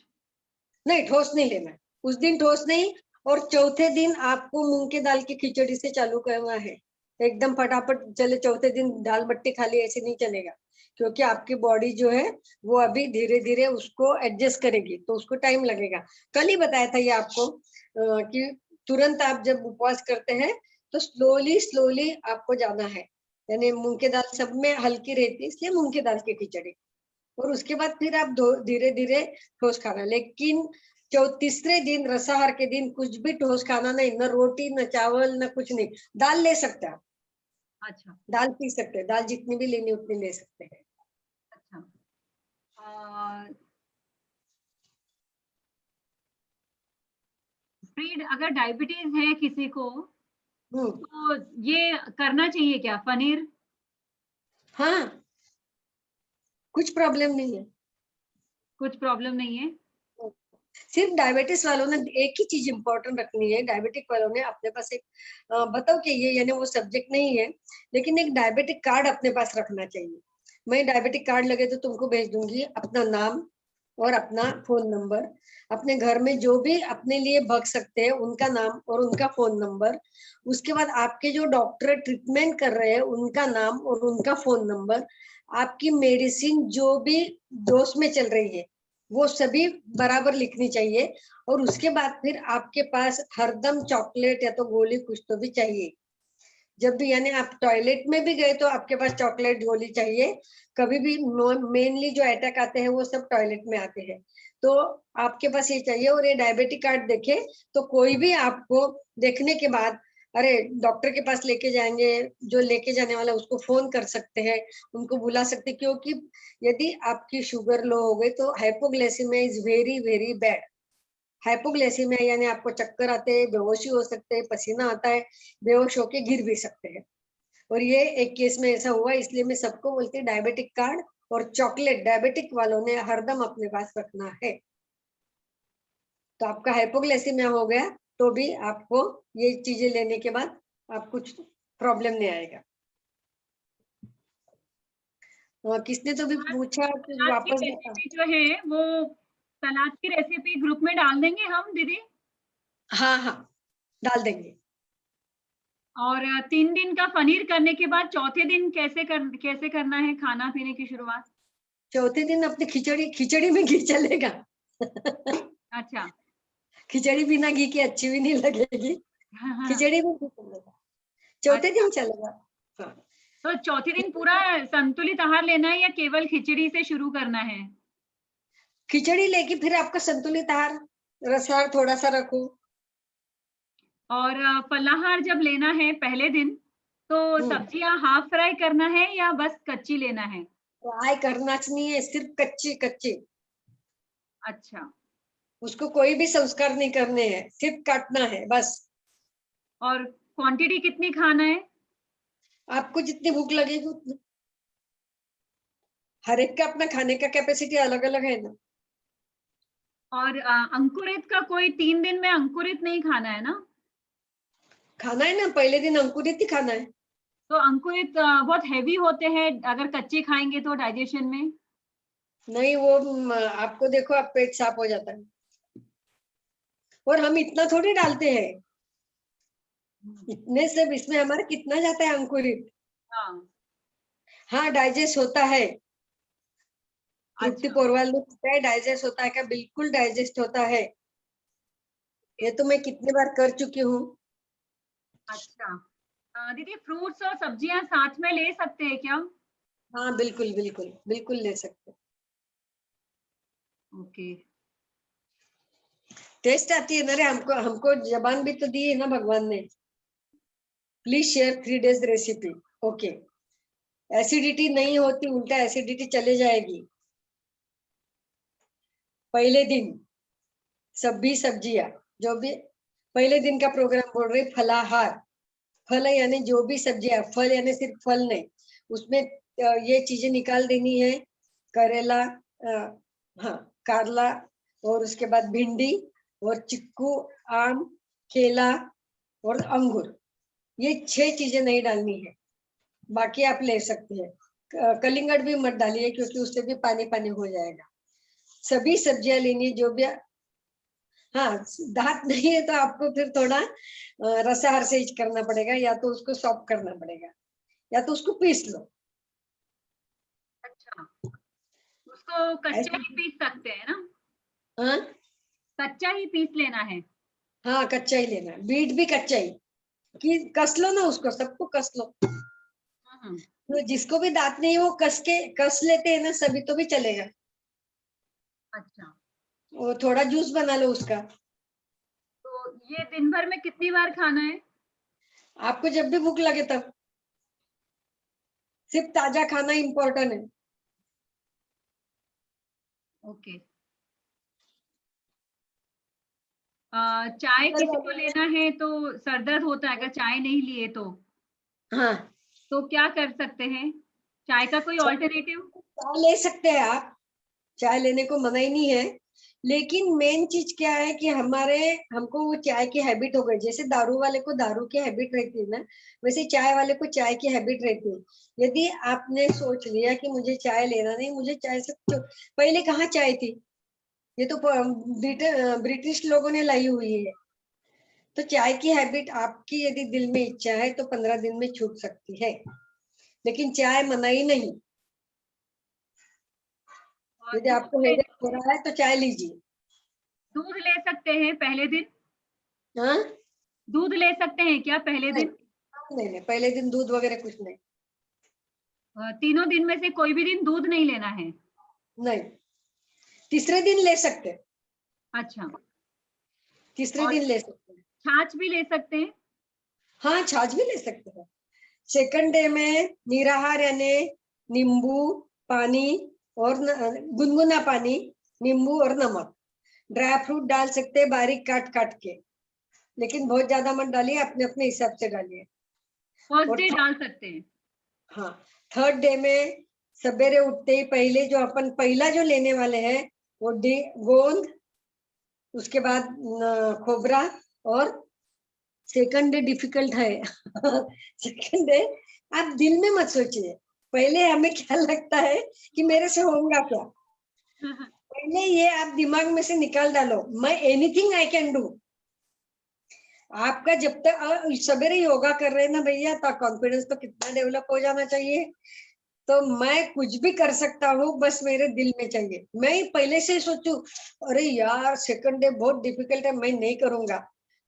नहीं, ठोस नहीं लेना है उस दिन, ठोस नहीं। और चौथे दिन आपको मूंग के दाल की खिचड़ी से चालू करना है, एकदम फटाफट चले। चौथे दिन दाल बट्टी खाली ऐसे नहीं चलेगा, क्योंकि आपकी बॉडी जो है वो अभी धीरे धीरे उसको एडजस्ट करेगी, तो उसको टाइम लगेगा। कल ही बताया था ये आपको कि तुरंत आप जब उपवास करते हैं तो स्लोली स्लोली आपको जाना है, यानी मूंग की दाल सब में हल्की रहती है, इसलिए मूंग की दाल की खिचड़ी। और उसके बाद फिर आप धीरे धीरे ठोस खाना। लेकिन तीसरे दिन रसाहार के दिन कुछ भी ठोस खाना नहीं, न रोटी न चावल न कुछ नहीं। दाल ले सकते हैं आप, अच्छा दाल पी सकते हैं, दाल जितनी भी लेनी उतनी ले सकते हैं। अच्छा। प्रीड, अगर डायबिटीज है किसी को तो ये करना चाहिए क्या, पनीर? हाँ, कुछ प्रॉब्लम नहीं है। कुछ प्रॉब्लम नहीं है। सिर्फ डायबिटीज वालों ने एक ही चीज इंपॉर्टेंट रखनी है, डायबिटिक वालों ने अपने पास एक बताओ कि ये यानी वो सब्जेक्ट नहीं है, लेकिन एक डायबिटिक कार्ड अपने पास रखना चाहिए। मैं डायबिटिक कार्ड लगे तो तुमको भेज दूंगी, अपना नाम और अपना फोन नंबर, अपने घर में जो भी अपने लिए भग सकते हैं उनका नाम और उनका फोन नंबर, उसके बाद आपके जो डॉक्टर ट्रीटमेंट कर रहे हैं उनका नाम और उनका फोन नंबर, आपकी मेडिसिन जो भी डोज में चल रही है वो सभी बराबर लिखनी चाहिए। और उसके बाद फिर आपके पास हरदम चॉकलेट या तो गोली कुछ तो भी चाहिए। जब भी यानी आप टॉयलेट में भी गए तो आपके पास चॉकलेट गोली चाहिए। कभी भी मेनली जो अटैक आते हैं वो सब टॉयलेट में आते हैं, तो आपके पास ये चाहिए। और ये डायबिटिक कार्ड देखे तो कोई भी आपको देखने के बाद अरे डॉक्टर के पास लेके जाएंगे, जो लेके जाने वाला उसको फोन कर सकते हैं, उनको बुला सकते हैं, क्योंकि यदि आपकी शुगर लो हो गई तो hypoglycaemia is very very bad. Hypoglycaemia यानी आपको चक्कर आते हैं, बेहोशी हो सकते हैं, पसीना आता है, बेहोश होके गिर भी सकते हैं। और ये एक केस में ऐसा हुआ, इसलिए मैं सबको बोलती हूँ डायबिटिक कार्ड और चॉकलेट डायबिटिक वालों ने हरदम अपने पास रखना है। तो आपका हाइपोग्लाइसेमिया हो गया तो भी आपको ये चीजें लेने के बाद आप कुछ प्रॉब्लम नहीं आएगा। किसने तो भी पूछा कि सलाद की वापस बता। रेसिपी जो है वो, सलाद की रेसिपी ग्रुप में डाल देंगे हम दीदी। हाँ हाँ, डाल देंगे। और 3 दिन का पनीर करने के बाद चौथे दिन कैसे करना है खाना पीने की शुरुआत? चौथे दिन अपनी खिचड़ी में घी चलेगा। अच्छा। खिचड़ी बिना घी के अच्छी भी नहीं लगेगी, खिचड़ी में घी चलेगा, चौथे अच्छा, दिन चलेगा। हाँ, तो चौथे दिन पूरा संतुलित आहार लेना है या केवल खिचड़ी से शुरू करना है? खिचड़ी लेके फिर आपका संतुलित आहार, रसाहार थोड़ा सा रखो। और फलाहार जब लेना है पहले दिन, तो हम्म, सब्जियां हाफ फ्राई करना है या बस कच्ची लेना है? फ्राई करना नहीं है, सिर्फ कच्ची कच्ची, अच्छा। उसको कोई भी संस्कार नहीं करने हैं, सिर्फ काटना है बस। और क्वांटिटी कितनी खाना है? आपको जितनी भूख लगेगी उतनी, हर एक का अपना खाने का कैपेसिटी अलग अलग है ना। और अंकुरित का कोई 3 दिन में अंकुरित नहीं खाना है ना? खाना है ना, पहले दिन अंकुरित ही खाना है। तो अंकुरित बहुत हैवी होते हैं, अगर कच्चे खाएंगे तो डाइजेशन में। नहीं वो आपको देखो आप पेट साफ हो जाता है, और हम इतना थोड़ी डालते हैं, इतने सब इसमें हमारा कितना जाता है अंकुरित। हाँ। हाँ, डाइजेस्ट होता है, तृप्ति अच्छा। पोरवाल ने पूछा है डाइजेस्ट होता है क्या, बिल्कुल डाइजेस्ट होता है, ये तो मैं कितने बार कर चुकी हूँ। अच्छा। दीदी, फ्रूट्स और सब्जियां साथ में ले सकते हैं क्या? हाँ बिल्कुल बिल्कुल बिल्कुल ले सकते हैं। ओके। टेस्ट आती है ना रे, हमको हमको जबान भी तो दी है ना भगवान ने। Please share 3 days recipe. Okay, acidity नहीं होती, उल्टा एसिडिटी चले जाएगी। पहले दिन सभी सब्जियां, जो भी पहले दिन का प्रोग्राम बोल रही, फलाहार, फल यानी जो भी सब्जियां, फल यानी सिर्फ फल नहीं, उसमें ये चीजें निकाल देनी है। करेला, हाँ कारला, और उसके बाद भिंडी और चिक्कू, आम, केला और अंगूर, ये 6 चीजें नहीं डालनी है। बाकी आप ले सकते हैं। कलिंगड़ भी मत डालिए क्योंकि उससे भी पानी पानी हो जाएगा। सभी सब्जियां लेनी जो भी। हाँ, दांत नहीं है तो आपको फिर थोड़ा रसाहार से ही करना पड़ेगा, या तो उसको सॉफ्ट करना पड़ेगा, या तो उसको पीस लो। अच्छा, उसको कच्चा ऐसे ही पीस सकते हैं ना? हाँ कच्चा ही पीस लेना है? हाँ, कच्चा ही लेना है, बीट भी कच्चा ही। कि कस लो ना उसको, सबको कस लो। हम्म, तो जिसको भी दांत नहीं है वो कस लेते हैं ना सभी, तो भी चलेगा। अच्छा, वो थोड़ा जूस बना लो उसका। तो ये दिन भर में कितनी बार खाना है? आपको जब भी भूख लगे तब। सिर्फ ताजा खाना इम्पोर्टेंट है। ओके। चाय किसी को लेना है तो सरदर्द होता है, अगर चाय नहीं लिए हाँ, तो क्या कर सकते हैं? चाय का कोई ऑल्टरनेटिव? चाय ले सकते हैं आप, चाय लेने को मना ही नहीं है। लेकिन मेन चीज क्या है कि हमको वो चाय की हैबिट हो गई। जैसे दारू वाले को दारू की हैबिट रहती है ना, वैसे चाय वाले को चाय की हैबिट रहती है। यदि आपने सोच लिया कि मुझे चाय लेना नहीं, मुझे चाय से पहले कहाँ चाय थी? ये तो ब्रिटिश लोगों ने लाई हुई है। तो चाय की हैबिट आपकी यदि दिल में इच्छा है तो 15 दिन में छूट सकती है, लेकिन चाय मनाही नहीं। और यदि आपको हेडेक हो रहा है तो चाय लीजिए। दूध ले सकते हैं पहले दिन? हाँ, दूध ले सकते हैं क्या पहले नहीं दिन? नहीं नहीं, पहले दिन दूध वगैरह कुछ नहीं। तीनों दिन में से कोई भी दिन दूध नहीं लेना है? नहीं, तीसरे दिन ले सकते हैं। अच्छा, तीसरे और दिन ले सकते हैं। छाछ भी ले सकते हैं? हाँ, छाछ भी ले सकते हैं। सेकंड डे में निराहार यानी नींबू पानी और गुनगुना पानी, नींबू और नमक। ड्राई फ्रूट डाल सकते हैं बारीक काट काट के, लेकिन बहुत ज्यादा मत डालिए, अपने अपने हिसाब से डालिए। फर्स्ट और डे डाल सकते हैं? हाँ, थर्ड डे में सवेरे उठते ही पहले जो अपन पहला जो लेने वाले हैं वो गोंद, उसके बाद खोबरा, और सेकंड डे डिफिकल्ट है। सेकंड डे आप दिल में मत सोचिए, पहले हमें क्या लगता है कि मेरे से होगा क्या, पहले ये आप दिमाग में से निकाल डालो, मैं एनीथिंग आई कैन डू। आपका जब तक सवेरे योगा कर रहे हैं ना भैया, तो कॉन्फिडेंस तो कितना डेवलप हो जाना चाहिए। तो मैं कुछ भी कर सकता हूँ, बस मेरे दिल में चाहिए। मैं पहले से सोचू अरे यार सेकंड डे बहुत डिफिकल्ट है, मैं नहीं करूंगा,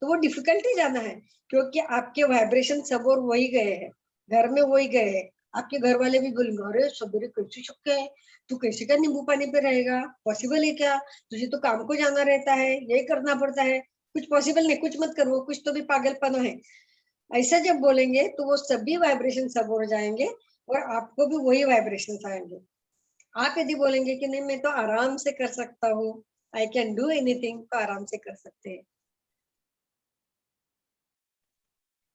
तो वो डिफिकल्ट ही जाना है, क्योंकि आपके वाइब्रेशन सब और वही गए हैं, घर में वही गए हैं। आपके घर वाले भी बोलेंगे अरे सवेरे कैसे शक्य है, तू कैसे का नींबू पानी पे रहेगा, पॉसिबल है क्या, तुझे तो काम को जाना रहता है, यही करना पड़ता है, कुछ पॉसिबल नहीं, कुछ मत करो, कुछ तो भी पागलपन है। ऐसा जब बोलेंगे तो वो सभी वाइब्रेशन सब हो जाएंगे और आपको भी वही वाइब्रेशन आएंगे। आप यदि बोलेंगे कि नहीं मैं तो आराम से कर सकता हूँ, आई कैन डू एनीथिंग, तो आराम से कर सकते हैं।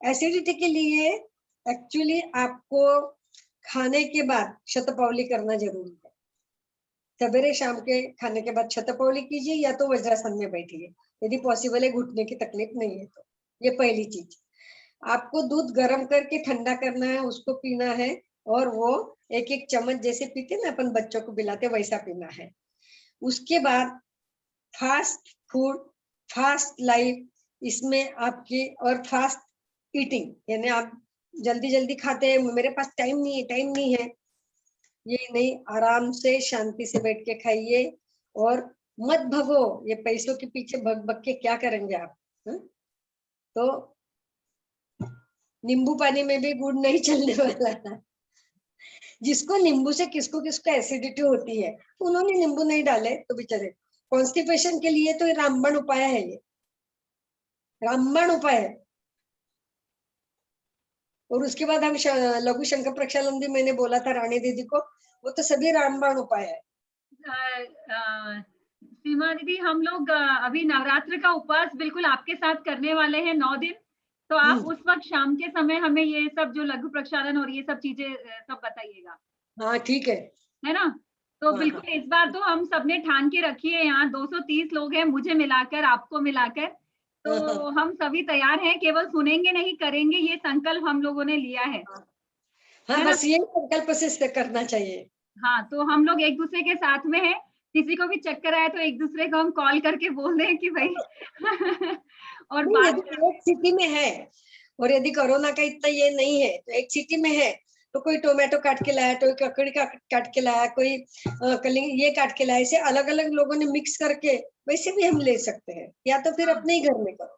एसिडिटी के लिए एक्चुअली आपको खाने के बाद शतपावली करना जरूरी है। सवेरे शाम के खाने के बाद शतपावली कीजिए, या तो वज्रासन में बैठिए, यदि पॉसिबल है, घुटने की तकलीफ नहीं है तो। ये पहली चीज। आपको दूध गर्म करके ठंडा करना है, उसको पीना है, और वो एक एक चम्मच जैसे पीते ना अपन बच्चों को पिलाते वैसा पीना है। उसके बाद फास्ट फूड, फास्ट लाइफ, इसमें आपकी, और फास्ट ईटिंग यानी आप जल्दी जल्दी खाते हैं, मेरे पास टाइम नहीं है, टाइम नहीं है, ये नहीं, आराम से शांति से बैठ के खाइए। और मत भगो, ये पैसों के पीछे भग भग के क्या करेंगे आप। तो नींबू पानी में भी गुड़ नहीं चलने वाला है। जिसको नींबू से किसको किसको एसिडिटी होती है, तो उन्होंने नींबू नहीं डाले तो बेचारे। कॉन्स्टिपेशन के लिए तो ये रामबाण उपाय है, ये रामबाण उपाय है। और उसके बाद हम लघु शंकर प्रक्षालन भी मैंने बोला था रानी दीदी को, वो तो सभी रामबाण उपाय है। सीमा दीदी, हम लोग अभी नवरात्र का उपवास बिल्कुल आपके साथ करने वाले हैं 9 दिन, तो आप उस वक्त शाम के समय हमें ये सब जो लघु प्रक्षालन और ये सब चीजें सब बताइएगा। हाँ ठीक है ना? तो हाँ, बिल्कुल हाँ। इस बार तो हम सबने ठान के रखी है, यहाँ 230 लोग हैं, मुझे मिलाकर आपको मिलाकर, तो हम सभी तैयार हैं, केवल सुनेंगे नहीं करेंगे, ये संकल्प हम लोगों ने लिया है। हाँ, है ना? बस यही संकल्प से करना चाहिए। हाँ, तो हम लोग एक दूसरे के साथ में हैं। किसी को भी चक्कर आए तो एक दूसरे को हम कॉल करके बोल दें कि भाई और नहीं, बात यदि एक सिटी में है और यदि कोरोना का इतना ये नहीं है, तो एक सिटी में है तो कोई टोमेटो काट के लाया, कोई ककड़ी का काट के लाया, कोई कलिंग ये काट के लाया, ऐसे अलग अलग लोगों ने मिक्स करके वैसे भी हम ले सकते हैं, या तो फिर अपने ही घर में करो।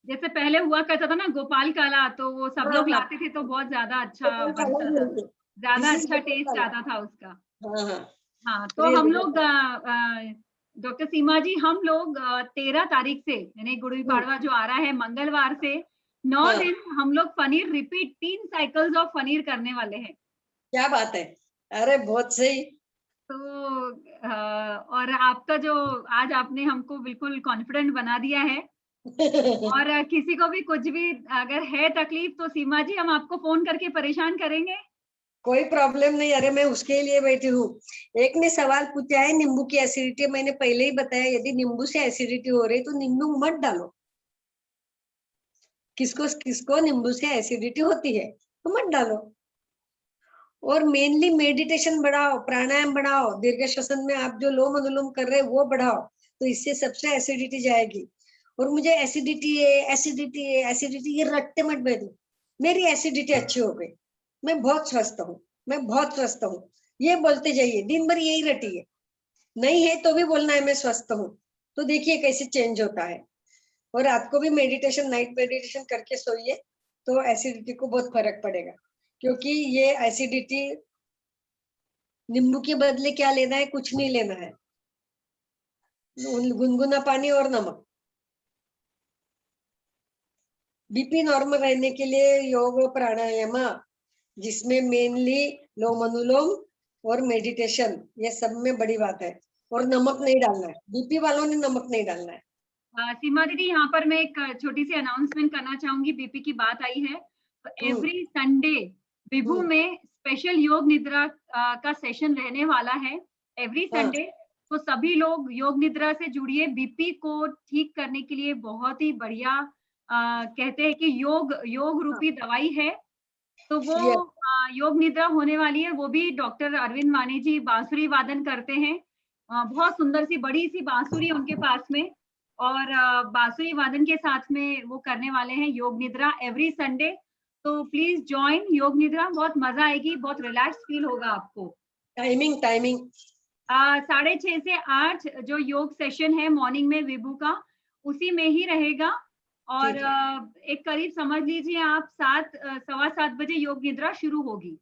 जैसे पहले हुआ करता था ना गोपाल काला, तो वो सब हाँ लोग हाँ, लाते थे तो बहुत ज्यादा तो अच्छा कोई खाना बनता ही था, नहीं है। ज्यादा दिस इज अच्छा गोपाल टेस्ट काला। आता था उसका। हाँ हाँ, हाँ, तो रियल हम लोग गोपाल। डॉक्टर सीमा जी, हम लोग 13 तारीख से यानी गुड़ी पाड़वा जो आ रहा है मंगलवार से 9 हाँ, दिन हम लोग paneer repeat 3 cycles of paneer करने वाले हैं। क्या बात है, अरे बहुत सही। तो और आपका जो आज आपने हमको बिल्कुल कॉन्फिडेंट बना दिया है। और किसी को भी कुछ भी अगर है तकलीफ तो सीमा जी हम आपको फोन करके परेशान करेंगे। कोई प्रॉब्लम नहीं, अरे मैं उसके लिए बैठी हूँ। एक ने सवाल पूछा है नींबू की एसिडिटी, मैंने पहले ही बताया यदि नींबू से एसिडिटी हो रही तो नींबू मत डालो। किसको किसको नींबू से एसिडिटी होती है तो मत डालो। और मेनली मेडिटेशन बढ़ाओ, प्राणायाम बढ़ाओ, दीर्घ श्वसन में आप जो लोम अनुलोम कर रहे हैं वो बढ़ाओ, तो इससे सबसे एसिडिटी जाएगी। और मुझे एसिडिटी है, एसिडिटी है, एसिडिटी, ये रटते मत बैठो। मेरी एसिडिटी अच्छी हो गई, मैं बहुत स्वस्थ हूँ, मैं बहुत स्वस्थ हूँ, ये बोलते जाइए, दिन भर यही रटिए। नहीं है तो भी बोलना है मैं स्वस्थ हूँ, तो देखिए कैसे चेंज होता है। और रात को भी मेडिटेशन, नाइट मेडिटेशन करके सोइए, तो एसिडिटी को बहुत फर्क पड़ेगा। क्योंकि ये एसिडिटी नींबू के बदले क्या लेना है, कुछ नहीं लेना है, गुनगुना पानी और नमक। बीपी नॉर्मल रहने के लिए योग प्राणायाम, जिसमें मेनली लोम अनुलोम और मेडिटेशन, ये सब में बड़ी बात है। और नमक नहीं डालना है, बीपी वालों ने नमक नहीं डालना है। सीमा दीदी, यहाँ पर मैं एक छोटी सी अनाउंसमेंट करना चाहूंगी, बीपी की बात आई है तो एवरी संडे विभू में स्पेशल योग निद्रा का सेशन रहने वाला है एवरी हाँ संडे। तो सभी लोग योग निद्रा से जुड़िए, बीपी को ठीक करने के लिए बहुत ही बढ़िया कहते हैं कि योग रूपी दवाई है। तो वो ये योग निद्रा होने वाली है, वो भी डॉक्टर अरविंद वानी जी बांसुरी वादन करते हैं। बहुत सुंदर सी बड़ी सी बांसुरी उनके पास में, और बांसुरी वादन के साथ में वो करने वाले हैं योग निद्रा एवरी संडे। तो प्लीज ज्वाइन योग निद्रा, बहुत मजा आएगी, बहुत रिलैक्स फील होगा आपको। टाइमिंग टाइमिंग 6:30 से 8 जो योग सेशन है मॉर्निंग में विभू का, उसी में ही रहेगा। और ठीक है। एक करीब समझ लीजिए आप 7 सवा 7 बजे योग निद्रा शुरू होगी,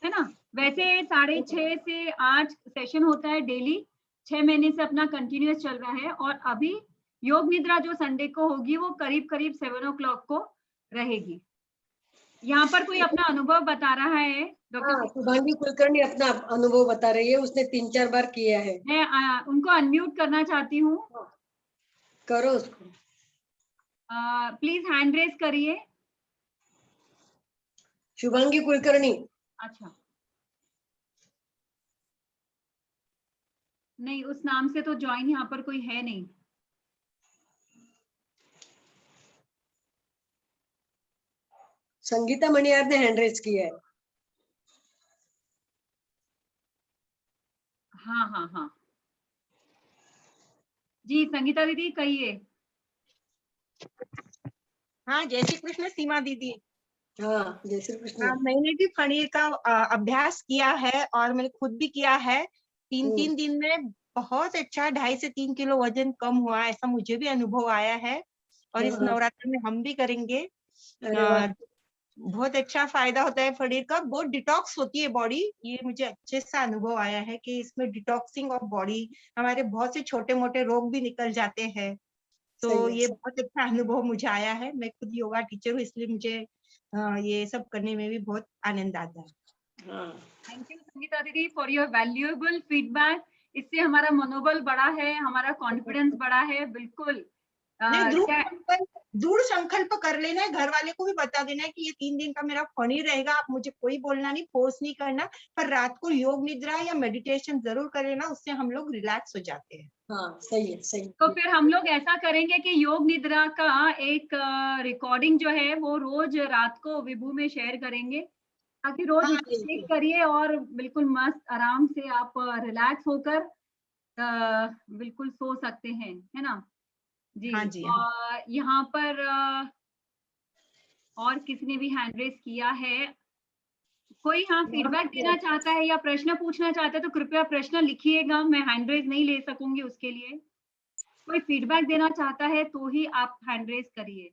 है ना? वैसे 6:30 से 8 सेशन होता है डेली, 6 महीने से अपना कंटिन्यूअस चल रहा है। और अभी योग निद्रा जो संडे को होगी वो करीब करीब 7 o'clock को रहेगी। यहाँ पर कोई अपना अनुभव बता रहा है डॉक्टर? हाँ, शुभांगी कुलकर्णी अपना अनुभव बता रही है, उसने 3-4 बार किया है। मैं उनको अनम्यूट करना चाहती हूँ। करो उसको। प्लीज हैंड रेज करिए। शुभांगी कुलकर्णी। अच्छा, नहीं उस नाम से तो ज्वाइन यहाँ पर कोई है नहीं। संगीता मणियार ने हैंड रेज किया है। हाँ हाँ हाँ जी, संगीता दीदी कहिए। हाँ, जय श्री कृष्ण सीमा दीदी। हाँ, जय श्री कृष्ण। मैंने भी पनीर का अभ्यास किया है और मैंने खुद भी किया है। 3 दिन में बहुत अच्छा 2.5 से 3 किलो वजन कम हुआ, ऐसा मुझे भी अनुभव आया है। और इस नवरात्र में हम भी करेंगे। अरे वाह, बहुत अच्छा फायदा होता है पनीर का, बहुत डिटॉक्स होती है बॉडी। ये मुझे अच्छे से अनुभव आया है कि इसमें डिटॉक्सिंग ऑफ बॉडी, हमारे बहुत से छोटे मोटे रोग भी निकल जाते हैं। तो सही है, ये बहुत अच्छा अनुभव मुझे आया है। मैं खुद योगा टीचर हूँ, इसलिए मुझे ये सब करने में भी बहुत आनंद आता है। हाँ। थैंक यू संगीता दीदी फॉर योर वैल्यूएबल फीडबैक। इससे हमारा मनोबल बढ़ा है, हमारा कॉन्फिडेंस बढ़ा है। बिल्कुल नहीं, क्या दृढ़ संकल्प कर लेना है, घर वाले को भी बता देना है कि ये 3 दिन का मेरा फनी रहेगा। आप मुझे कोई बोलना नहीं, फोर्स नहीं करना, पर रात को योग निद्रा या मेडिटेशन जरूर कर लेना, उससे हम लोग रिलैक्स हो जाते हैं। हाँ, सही है, सही। तो फिर हम लोग ऐसा करेंगे कि योग निद्रा का एक रिकॉर्डिंग जो है वो रोज रात को विभू में शेयर करेंगे। ताकि रोज हाँ, इसे बिल्कुल। चेक करिए और बिल्कुल मस्त आराम से आप रिलैक्स होकर बिल्कुल सो सकते हैं, है ना? जी। हाँ जी, हाँ। यहाँ पर और किसी ने भी हैंड रेज किया है? कोई हाँ फीडबैक देना चाहता है या प्रश्न पूछना चाहता है तो कृपया प्रश्न लिखिएगा, मैं हैंड रेज नहीं ले सकूंगी उसके लिए। कोई फीडबैक देना चाहता है तो ही आप हैंड रेज करिए।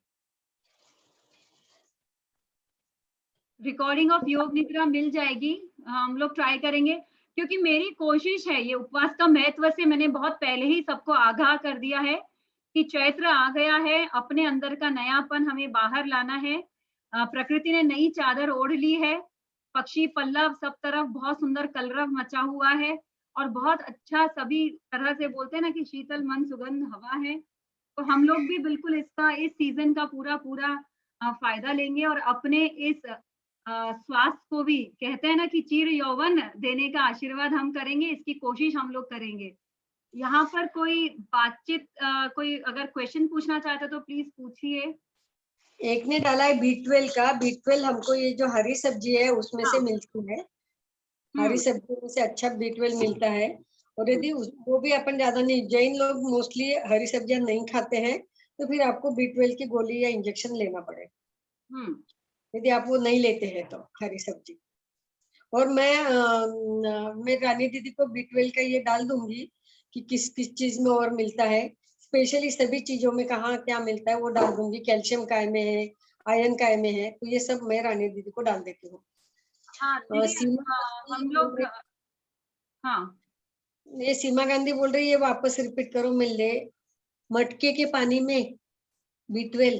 रिकॉर्डिंग ऑफ योग निद्रा मिल जाएगी, हम लोग ट्राई करेंगे, क्योंकि मेरी कोशिश है, ये उपवास का महत्व से मैंने बहुत पहले ही सबको आगाह कर दिया है कि चैत्र आ गया है, अपने अंदर का नयापन हमें बाहर लाना है। प्रकृति ने नई चादर ओढ़ ली है, पक्षी पल्लव सब तरफ बहुत सुंदर कलरव मचा हुआ है और बहुत अच्छा सभी तरह से बोलते हैं ना कि शीतल मन सुगंध हवा है। तो हम लोग भी बिल्कुल इसका इस सीजन का पूरा पूरा फायदा लेंगे और अपने इस स्वास्थ्य को भी कहते हैं ना कि चिर यौवन देने का आशीर्वाद हम करेंगे, इसकी कोशिश हम लोग करेंगे। यहाँ पर कोई बातचीत कोई अगर क्वेश्चन पूछना चाहते तो प्लीज पूछिए। एक ने डाला है B12 का। B12 हमको ये जो हरी सब्जी है उसमें से हाँ। मिलती है। हरी सब्जियों में से अच्छा B12 मिलता है। और यदि वो भी अपन ज्यादा नहीं, जैन लोग मोस्टली हरी सब्जियां नहीं खाते हैं, तो फिर आपको B12 की गोली या इंजेक्शन लेना पड़ेगा, हम्म। यदि आप वो नहीं लेते हैं तो हरी सब्जी। और मैं रानी दीदी को B12 का ये डाल दूंगी कि किस किस चीज में और मिलता है, स्पेशली सभी चीजों में कहाँ क्या मिलता है वो डाल दूंगी। कैल्शियम काय में है, आयरन काय में है, तो ये सब मैं रानी दीदी को डाल देती हूँ। हाँ दीदी, सीमा हम बोल लोग रही, हाँ ये सीमा गांधी बोल रही है, वापस रिपीट करो। मिल ले मटके के पानी में B12।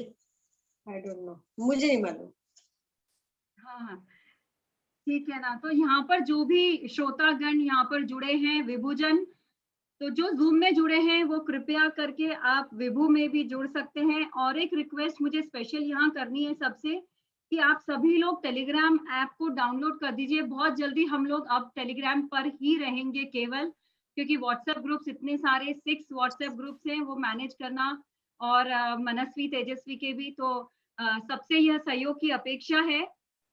आई डोंट नो, मुझे नहीं मालूम। हाँ हाँ ठीक है ना। तो यहाँ पर जो भी श्रोतागण यहाँ पर जुड़े हैं, विभुजन, तो जो जूम में जुड़े हैं वो कृपया करके आप विभू में भी जुड़ सकते हैं। और एक रिक्वेस्ट मुझे स्पेशल यहाँ करनी है सबसे कि आप सभी लोग टेलीग्राम ऐप को डाउनलोड कर दीजिए। बहुत जल्दी हम लोग अब टेलीग्राम पर ही रहेंगे केवल, क्योंकि व्हाट्सएप ग्रुप्स इतने सारे 6 व्हाट्सएप ग्रुप्स हैं, वो मैनेज करना और मनस्वी तेजस्वी के भी, तो सबसे यह सहयोग की अपेक्षा है।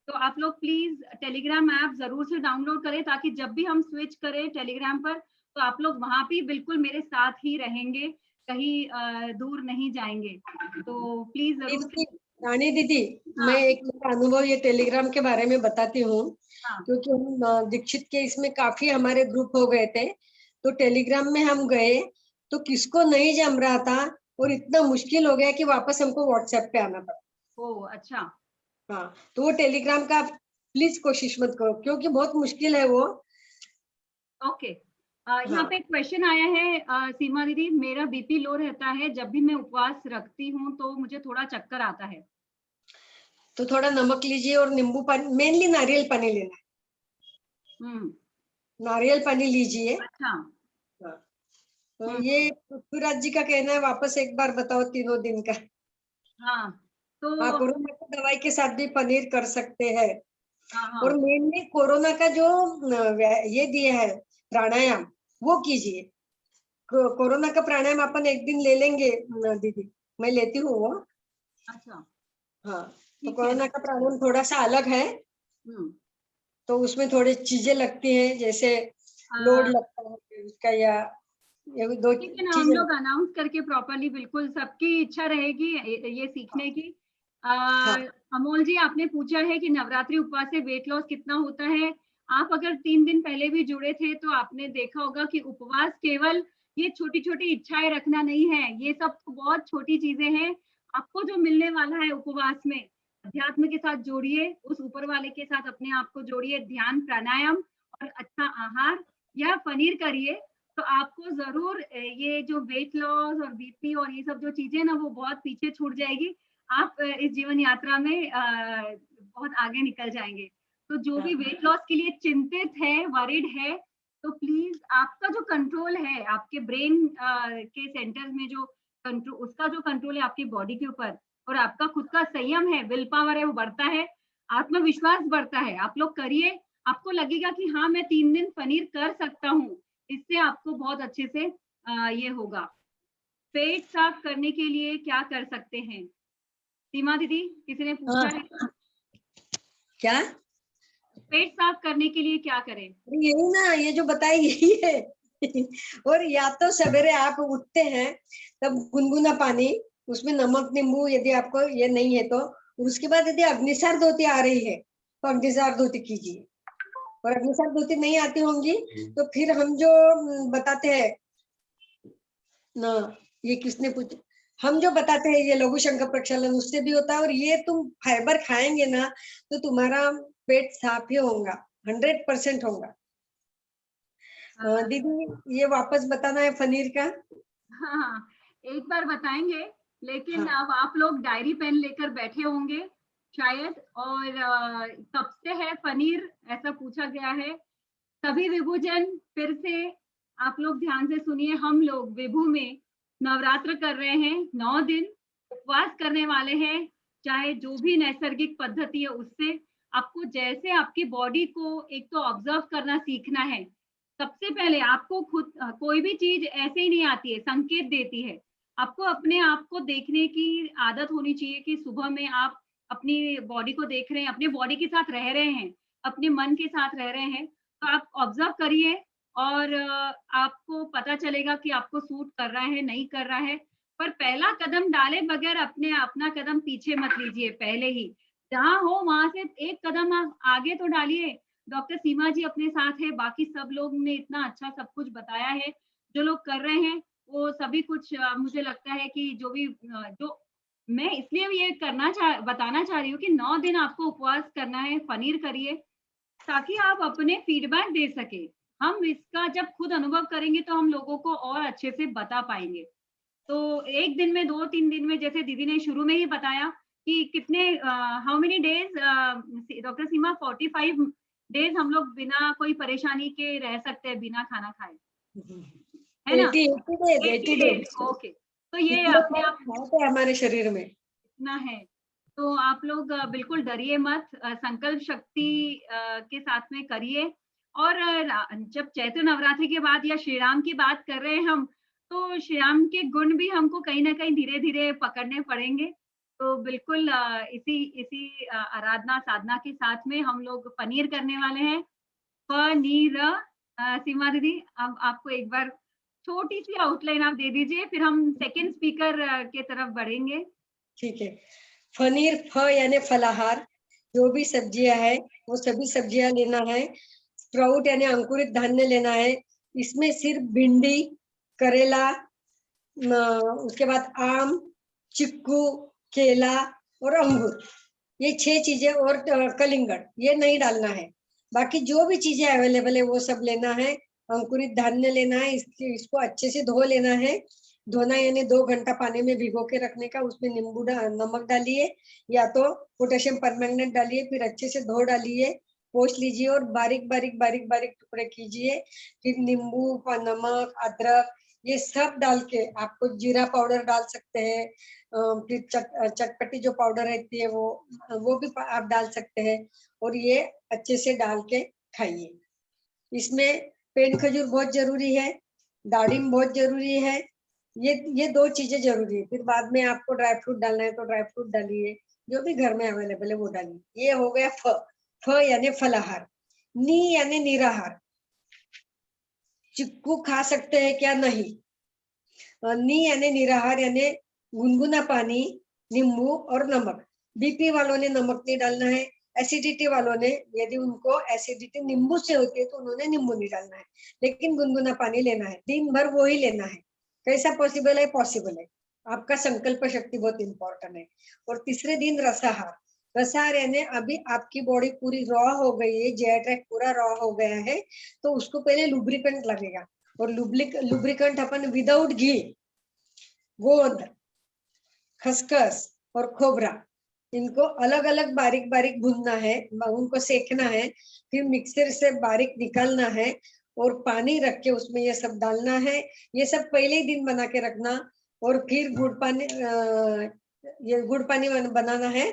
तो आप लोग प्लीज टेलीग्राम ऐप जरूर से डाउनलोड करें ताकि जब भी हम स्विच करें टेलीग्राम पर तो आप लोग वहां भी बिल्कुल मेरे साथ ही रहेंगे, कहीं दूर नहीं जाएंगे। तो प्लीज जरूर से। रानी दीदी, मैं हाँ एक मेरा अनुभव ये टेलीग्राम के बारे में बताती हूँ। हाँ क्योंकि हम दीक्षित के इसमें काफी हमारे ग्रुप हो गए थे, तो टेलीग्राम में हम गए तो किसको नहीं जम रहा था, और इतना मुश्किल हो गया कि वापस हमको व्हाट्सएप पे आना पड़ा। ओ अच्छा। हाँ, तो वो टेलीग्राम का प्लीज कोशिश मत करो, क्योंकि बहुत मुश्किल है वो। ओके। यहाँ हाँ, पे एक क्वेश्चन आया है, सीमा दीदी, मेरा बीपी लो रहता है, जब भी मैं उपवास रखती हूँ तो मुझे थोड़ा चक्कर आता है। तो थोड़ा नमक लीजिए और नींबू पानी, मेनली नारियल पानी लेना हम्म। है। नारियल पानी लीजिए। अच्छा। हाँ, तो हम्म। ये पृथ्वीराज जी का कहना है, वापस एक बार बताओ 3 दिन का। हाँ हाँ, तो कोरोना की दवाई के साथ भी पनीर कर सकते हैं। हाँ और हाँ मेनली कोरोना का जो ये दिया है प्राणायाम, वो कीजिए। कोरोना का प्राणायाम अपन एक दिन ले लेंगे दीदी, मैं लेती हूँ वो। अच्छा हाँ, तो ठीक है कोरोना ना। का प्राणायाम थोड़ा सा अलग है, हम्म। तो उसमें थोड़ी चीजें लगती हैं, जैसे लोड अ, लगता है उसका, या ये दो ठीक है ना, हम चीजें लोग अनाउंस करके प्रॉपरली, बिल्कुल सबकी इच्छा रहेगी ये सीखने की। हाँ, अमोल जी, आपने पूछा है कि नवरात्रि उपवास से वेट लॉस कितना होता है। आप अगर 3 दिन पहले भी जुड़े थे तो आपने देखा होगा कि उपवास केवल ये छोटी छोटी इच्छाएं रखना नहीं है, ये सब तो बहुत छोटी चीजें हैं। आपको जो मिलने वाला है उपवास में, अध्यात्म के साथ जोड़िए, उस ऊपर वाले के साथ अपने आप को जोड़िए, ध्यान, प्राणायाम और अच्छा आहार या पनीर करिए, तो आपको जरूर ये जो वेट लॉस और बीपी और ये सब जो चीजें ना वो बहुत पीछे छूट जाएगी। आप इस जीवन यात्रा में बहुत आगे निकल जाएंगे। तो जो भी हाँ, वेट लॉस के लिए चिंतित है, वरिड है, तो प्लीज आपका जो कंट्रोल है आपके ब्रेन के सेंटर में, जो कंट्रोल, उसका जो कंट्रोल है आपकी बॉडी के ऊपर, और आपका खुद का संयम है, विल पावर है, वो बढ़ता है, आत्मविश्वास बढ़ता है। आप लोग करिए, आपको लगेगा कि हाँ मैं 3 दिन पनीर कर सकता हूँ। इससे आपको बहुत अच्छे से ये होगा। पेट साफ करने के लिए क्या कर सकते हैं? सीमा दीदी, किसी ने पूछा हाँ, है? क्या? पेट साफ करने के लिए क्या करें? यही ना, ये जो बताई यही है। और या तो सवेरे आप उठते हैं तब गुनगुना पानी, उसमें नमक नींबू, यदि आपको ये नहीं है तो, उसके बाद यदि अग्निसार धोती आ रही है तो अग्निसार धोती कीजिए, और अग्निसार धोती नहीं आती होंगी तो फिर हम जो बताते हैं ना, ये किसने पूछा, हम जो बताते हैं ये लघु शंख प्रक्षालन, उससे भी होता है। और ये तुम फाइबर खाएंगे ना तो तुम्हारा पेट साफ ही होगा, 100% होगा। दीदी ये वापस बताना है पनीर का। हाँ, एक बार बताएंगे, लेकिन हाँ। अब आप लोग डायरी पेन लेकर बैठे होंगे शायद, और कब से है पनीर ऐसा पूछा गया है। सभी विभुजन फिर से आप लोग ध्यान से सुनिए, हम लोग विभु में नवरात्र कर रहे हैं, 9 दिन उपवास करने वाले हैं। चाहे जो भी नैसर्गिक पद्धति है उससे, आपको जैसे आपकी बॉडी को एक तो ऑब्जर्व करना सीखना है। सबसे पहले आपको खुद कोई भी चीज ऐसे ही नहीं आती है, संकेत देती है। आपको अपने आप को देखने की आदत होनी चाहिए कि सुबह में आप अपनी बॉडी को देख रहे हैं, अपने बॉडी के साथ रह रहे हैं, अपने मन के साथ रह रहे हैं, तो आप ऑब्जर्व करिए और आपको पता चलेगा कि आपको सूट कर रहा है, नहीं कर रहा है। पर पहला कदम डाले बगैर अपना कदम पीछे मत लीजिए, पहले ही जहाँ हो वहां से एक कदम आप आगे तो डालिए। डॉक्टर सीमा जी अपने साथ है, बाकी सब लोग ने इतना अच्छा सब कुछ बताया है, जो लोग कर रहे हैं वो सभी कुछ मुझे लगता है कि जो भी जो मैं इसलिए ये बताना चाह रही हूँ कि 9 दिन आपको उपवास करना है, पनीर करिए ताकि आप अपने फीडबैक दे सके। हम इसका जब खुद अनुभव करेंगे तो हम लोगों को और अच्छे से बता पाएंगे। तो एक दिन में 2-3 दिन में, जैसे दीदी ने शुरू में ही बताया कि कितने how many days doctor Seema 45 days हम लोग बिना कोई परेशानी के रह सकते हैं बिना खाना खाए, है ना? 80 डेज, 80 80 डेज, डेज ओके। तो ये इतने अपने आप फैट है हमारे शरीर में। इतना है। तो आप लोग बिल्कुल डरिए मत, संकल्प शक्ति के साथ में करिए। और जब चैत्र नवरात्रि के बाद या श्री राम की बात कर रहे हैं हम, तो श्री राम के गुण भी हमको कहीं ना कहीं धीरे धीरे पकड़ने पड़ेंगे। तो बिल्कुल इसी इसी आराधना साधना के साथ में हम लोग पनीर करने वाले हैं। पनीर, सीमा दीदी अब आपको एक बार छोटी सी आउटलाइन आप दे दीजिए, फिर हम सेकंड स्पीकर के तरफ बढ़ेंगे। ठीक है। पनीर, फ यानी फलाहार, जो भी सब्जियां है वो सभी सब्जियां लेना है। स्प्राउट यानी अंकुरित धान्य लेना है। इसमें सिर्फ भिंडी, करेला, उसके बाद आम, चिक्कू, केला और अंगूर, ये 6 चीजें, और कलिंगड़, ये नहीं डालना है। बाकी जो भी चीजें अवेलेबल है वो सब लेना है। अंकुरित धान्य लेना है, इसको अच्छे से धो लेना है। धोना यानी 2 घंटा पानी में भिगो के रखने का, उसमें नमक डालिए या तो पोटेशियम परमैंगनेट डालिए, फिर अच्छे से धो डालिए, पोंछ लीजिए और बारीक बारीक बारीक बारीक टुकड़े कीजिए। फिर नींबू, नमक, अदरक, ये सब डाल के, आपको जीरा पाउडर डाल सकते हैं, फिर चटपटी जो पाउडर रहती है वो भी आप डाल सकते हैं, और ये अच्छे से डाल के खाइए। इसमें पेन खजूर बहुत जरूरी है, दाड़िम बहुत जरूरी है, ये 2 चीजें जरूरी है। फिर बाद में आपको ड्राई फ्रूट डालना है तो ड्राई फ्रूट डालिए, जो भी घर में अवेलेबल है वो डालिए। ये हो गया फ यानी फलाहार। नी यानी निराहार, चिक्कू खा सकते हैं क्या? नहीं। नी यानी निराहार यानी गुनगुना पानी, नींबू और नमक। बीपी वालों ने नमक नहीं डालना है। एसिडिटी वालों ने, यदि उनको एसिडिटी नींबू से होती है तो उन्होंने नींबू नहीं डालना है, लेकिन गुनगुना पानी लेना है, दिन भर वो ही लेना है। कैसा पॉसिबल है? पॉसिबल है। आपका संकल्प शक्ति बहुत इंपॉर्टेंट है। और तीसरे दिन रसाहार। रसाहार यानी अभी आपकी बॉडी पूरी रॉ हो गई है, जीआई ट्रैक्ट पूरा रॉ हो गया है, तो उसको पहले लुब्रिकेंट लगेगा। और लुब्रिकेंट अपन विदाउट घी, गोंद, खसखस और खोबरा, इनको अलग अलग बारीक बारीक भूनना है, उनको सेकना है, फिर मिक्सर से बारीक निकालना है, और पानी रख के उसमें ये सब डालना है। ये सब पहले ही दिन बना के रखना। और फिर ये गुड़ पानी बनाना है।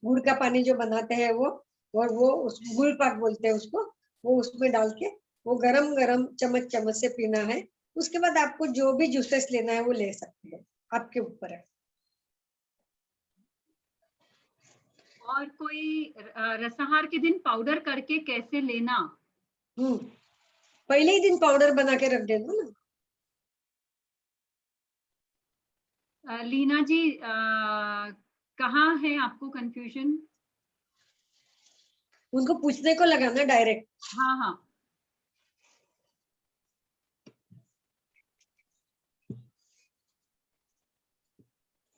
गुड़ का पानी जो बनाते हैं वो, और वो उस गुड़ पाक बोलते हैं उसको, वो उसमें डाल के वो गरम गरम चम्मच चम्मच से पीना है। उसके बाद आपको जो भी जूसेस लेना है वो ले सकते हैं, आपके ऊपर है। और कोई रसाहार के दिन पाउडर करके कैसे लेना? पहले ही दिन पाउडर बना के रख देना ना। लीना जी, कहाँ है आपको कंफ्यूजन? उनको पूछने को लगा ना डायरेक्ट। हाँ हाँ,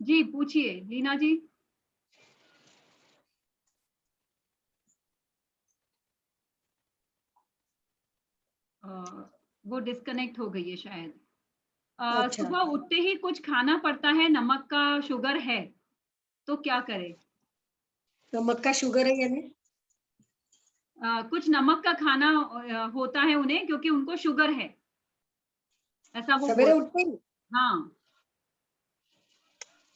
जी पूछिए लीना जी। वो डिस्कनेक्ट हो गई है शायद। अच्छा। सुबह उठते ही कुछ खाना पड़ता है, नमक का शुगर है, तो क्या करें? नमक का शुगर है यानी? कुछ नमक का खाना होता है उन्हें, क्योंकि उनको शुगर है, ऐसा वो सवेरे बोल। उठते ही हाँ,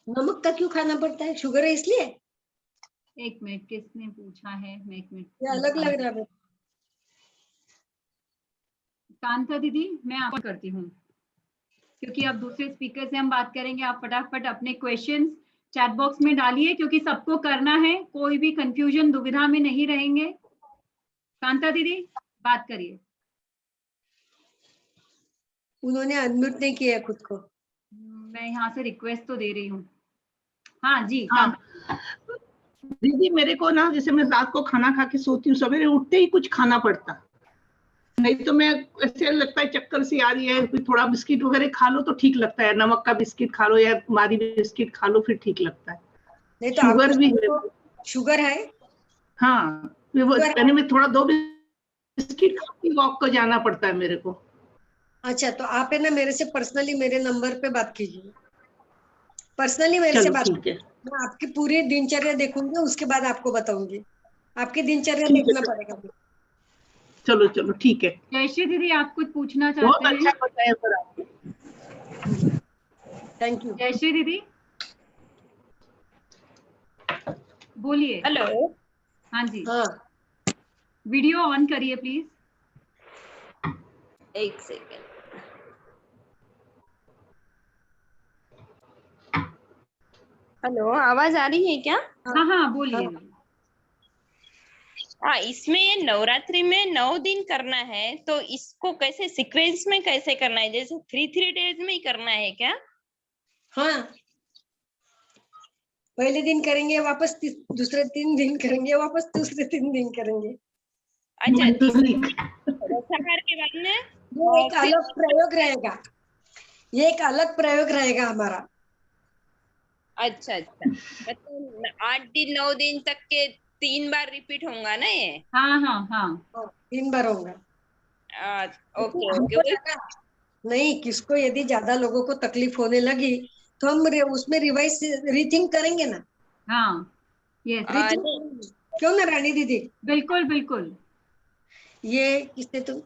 नमक का क्यों खाना पड़ता है? शुगर है इसलिए? एक मिनट, किसने पूछा है? मैं एक ये अलग मिनट, लग रहा है। कांता दीदी मैं आपको करती हूँ, क्योंकि अब दूसरे स्पीकर से हम बात करेंगे। आप फटाफट अपने क्वेश्चंस चैट बॉक्स में डालिए, क्योंकि सबको करना है, कोई भी कंफ्यूजन दुविधा में नहीं रहेंगे। कांता दीदी बात करिए। उन्होंने अनम्यूट नहीं किया है खुद को। मैं यहाँ से रिक्वेस्ट तो दे रही हूँ। हाँ जी, हाँ। कांता। दीदी मेरे को ना, जैसे मैं रात को खाना खा के सोती हूँ, सवेरे उठते ही कुछ खाना पड़ता, नहीं तो मैं ऐसे लगता है चक्कर सी आ रही है, कोई थोड़ा बिस्किट वगैरह खा लो तो ठीक लगता है, नमक का बिस्किट खा लो या मारी बिस्किट खा लो फिर ठीक लगता है। नहीं तो शुगर भी है। शुगर है? हाँ, यानी मैं थोड़ा 2 बिस्किट खा के वॉक को जाना पड़ता है मेरे को। अच्छा, तो आप है ना मेरे से पर्सनली मेरे नंबर पे बात कीजिए, पर्सनली मेरे से चलो बात ठीक है, कीजिए। मैं आपकी पूरी दिनचर्या देखूंगी, उसके बाद आपको बताऊंगी। आपकी दिनचर्या ठीक है, देखना पड़ेगा मुझे। चलो चलो ठीक है। जयश्री दीदी आप कुछ पूछना बहुत चाहते अच्छा हैं? बताया सर आपने। Thank you. जयश्री दीदी बोलिए। हेलो। हाँ जी, हाँ, वीडियो ऑन करिए प्लीज। एक सेकेंड। हेलो, आवाज आ रही है क्या? हाँ हाँ बोलिए। हाँ। हाँ, इसमें ये नवरात्रि में 9 दिन करना है, तो इसको कैसे सीक्वेंस में कैसे करना है? जैसे 3 डेज में ही करना है क्या? हाँ, पहले दिन करेंगे वापस दूसरे 3 दिन करेंगे वापस दूसरे 3 दिन करेंगे। अच्छा, तीसरे रसाहार के बाद में ये एक फिर अलग प्रयोग रहेगा, ये एक अलग प्रयोग रहेगा हमारा। अच्छा अच्छा, मतलब 8 दिन 9 दिन तक के 3 बार रिपीट होगा ना ये? हाँ हाँ हाँ, 3 बार होगा। Okay okay. हमको लगा नहीं, किसको यदि ज्यादा लोगों को तकलीफ होने लगी तो हम उसमें रिवाइज रीथिंक करेंगे ना। हाँ यस, रीथिंक क्यों ना रानी दीदी? बिल्कुल बिल्कुल। ये किसने तुम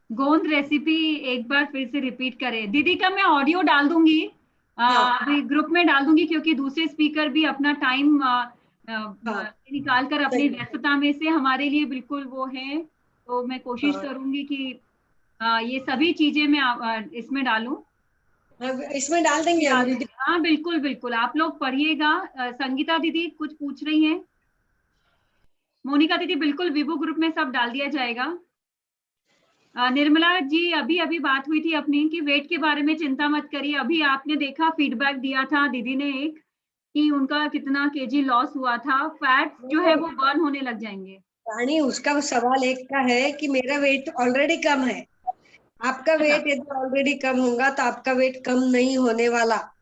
गोंद रेसिपी एक बार फिर से रिपीट करें। दीदी का मैं ऑडियो डाल दूंगी, हाँ। अभी ग्रुप में डाल दूंगी, क्योंकि दूसरे स्पीकर भी अपना टाइम हाँ, निकाल कर अपनी सही। व्यस्तता में से हमारे लिए बिल्कुल वो है। तो मैं कोशिश हाँ, करूंगी कि ये सभी चीजें मैं इसमें डालूं। इसमें डाल देंगे हम वीडियो। हाँ बिल्कुल बिल्कुल, आप लोग पढ़िएगा। संगीता दीदी कुछ पूछ रही हैं? मोनिका दीदी बिल्कुल विभू ग्रुप में सब डाल दिया जाएगा। निर्मला जी अभी अभी बात हुई थी अपनी कि वेट के बारे में चिंता मत करिए। अभी आपने देखा फीडबैक दिया था दीदी ने एक, कि उनका कितना केजी लॉस हुआ था। फैट जो है वो बर्न होने लग जाएंगे। रानी, उसका सवाल एक का है कि मेरा वेट ऑलरेडी कम है, आपका अच्छा, वेट यदि ऑलरेडी कम होगा तो आपका वेट कम नहीं होने वाला।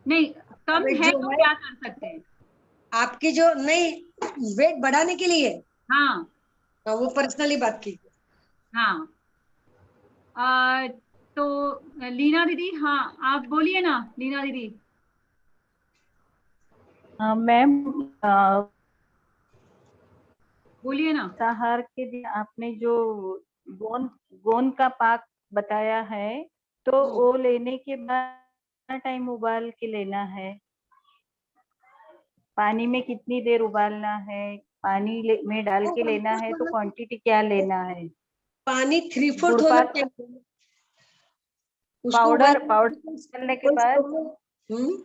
नहीं कम वेट है जो तो है क्या कर सकते हैं? आपकी जो नहीं, वेट बढ़ाने के लिए हाँ वो पर्सनली बात की। हाँ। तो लीना दीदी, हाँ आप बोलिए ना लीना दीदी। मैम, बोलिए ना। शाकाहार के दिन आपने जो गोंद गोंद का पाक बताया है, तो वो लेने के बाद कितना टाइम उबाल के लेना है? पानी में कितनी देर उबालना है? में डाल के लेना है तो क्वांटिटी क्या लेना है? पानी 3/4 गुड़ होना पाक चाहिए उसको पाउडर डालने के बाद हम्म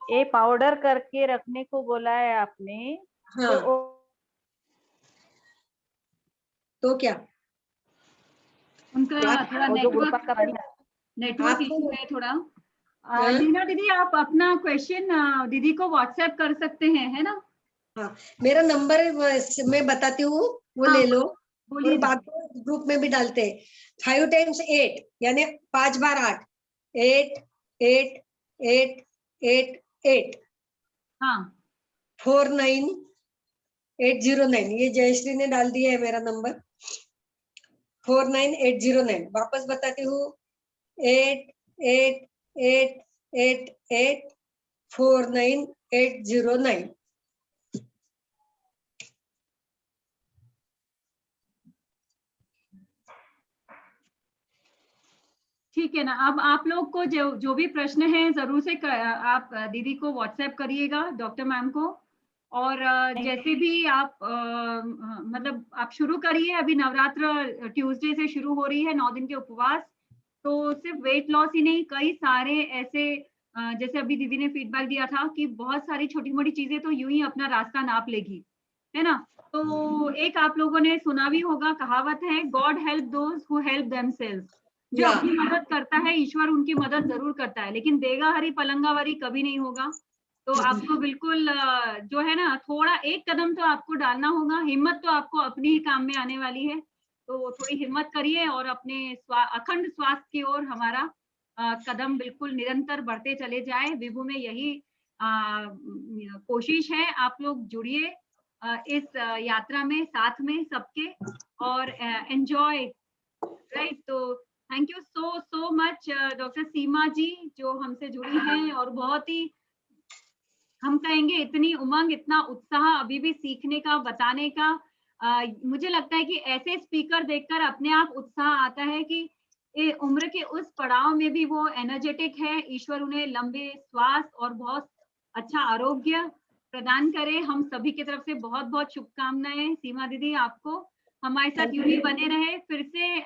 ये पाउडर करके रखने को बोला है आपने। हाँ तो क्या उनका आप थोड़ा वो जो गुड़ पाक का पानी नेटवर्क आपको इशू है थोड़ा। हाँ? लीना दीदी, आप अपना क्वेश्चन दीदी को व्हाट्सएप कर सकते हैं, है ना? हाँ मेरा नंबर मैं बताती हूँ, वो हाँ, ले लो बोलिए और दीदी। बात ग्रुप में भी डालते हैं। 5 times 8 यानी 5 बार 8, 8 8 8 8 8 हाँ 49809। ये जयश्री ने डाल दिया है मेरा नंबर 49809। वापस बताती हूँ 88884809। ठीक है ना। अब आप लोग को जो भी प्रश्न है जरूर से आप दीदी को व्हाट्सएप करिएगा, डॉक्टर मैम को। और जैसे भी आप मतलब आप शुरू करिए। अभी नवरात्र ट्यूसडे से शुरू हो रही है, 9 दिन के उपवास। तो सिर्फ वेट लॉस ही नहीं, कई सारे ऐसे जैसे अभी दीदी ने फीडबैक दिया था कि बहुत सारी छोटी मोटी चीजें तो यूं ही अपना रास्ता नाप लेगी, है ना? तो एक आप लोगों ने सुना भी होगा, कहावत है, God help those who help themselves. जो या अपनी मदद करता है, ईश्वर उनकी मदद जरूर करता है, लेकिन देगा हरी पलंगावरी कभी नहीं होगा। तो आपको बिल्कुल जो है ना, थोड़ा एक कदम तो आपको डालना होगा। हिम्मत तो आपको अपनी ही काम में आने वाली है। तो थोड़ी हिम्मत करिए और अपने अखंड स्वास्थ्य की ओर हमारा कदम बिल्कुल निरंतर बढ़ते चले जाए। विभू में यही कोशिश है। आप लोग जुड़िए इस यात्रा में, साथ में सबके, और एंजॉय, राइट? तो thank you so much doctor Seema ji, जो हमसे जुड़ी हैं, और बहुत ही, हम कहेंगे, इतनी उमंग, इतना उत्साह अभी भी सीखने का, बताने का। मुझे लगता है कि ऐसे स्पीकर देखकर अपने आप उत्साह आता है कि उम्र के उस पड़ाव में भी वो एनर्जेटिक है। ईश्वर उन्हें लंबे स्वास्थ्य और बहुत अच्छा आरोग्य प्रदान करे। हम सभी की तरफ से बहुत बहुत शुभकामनाएं सीमा दीदी आपको। हमारे साथ यूं ही बने रहे। फिर से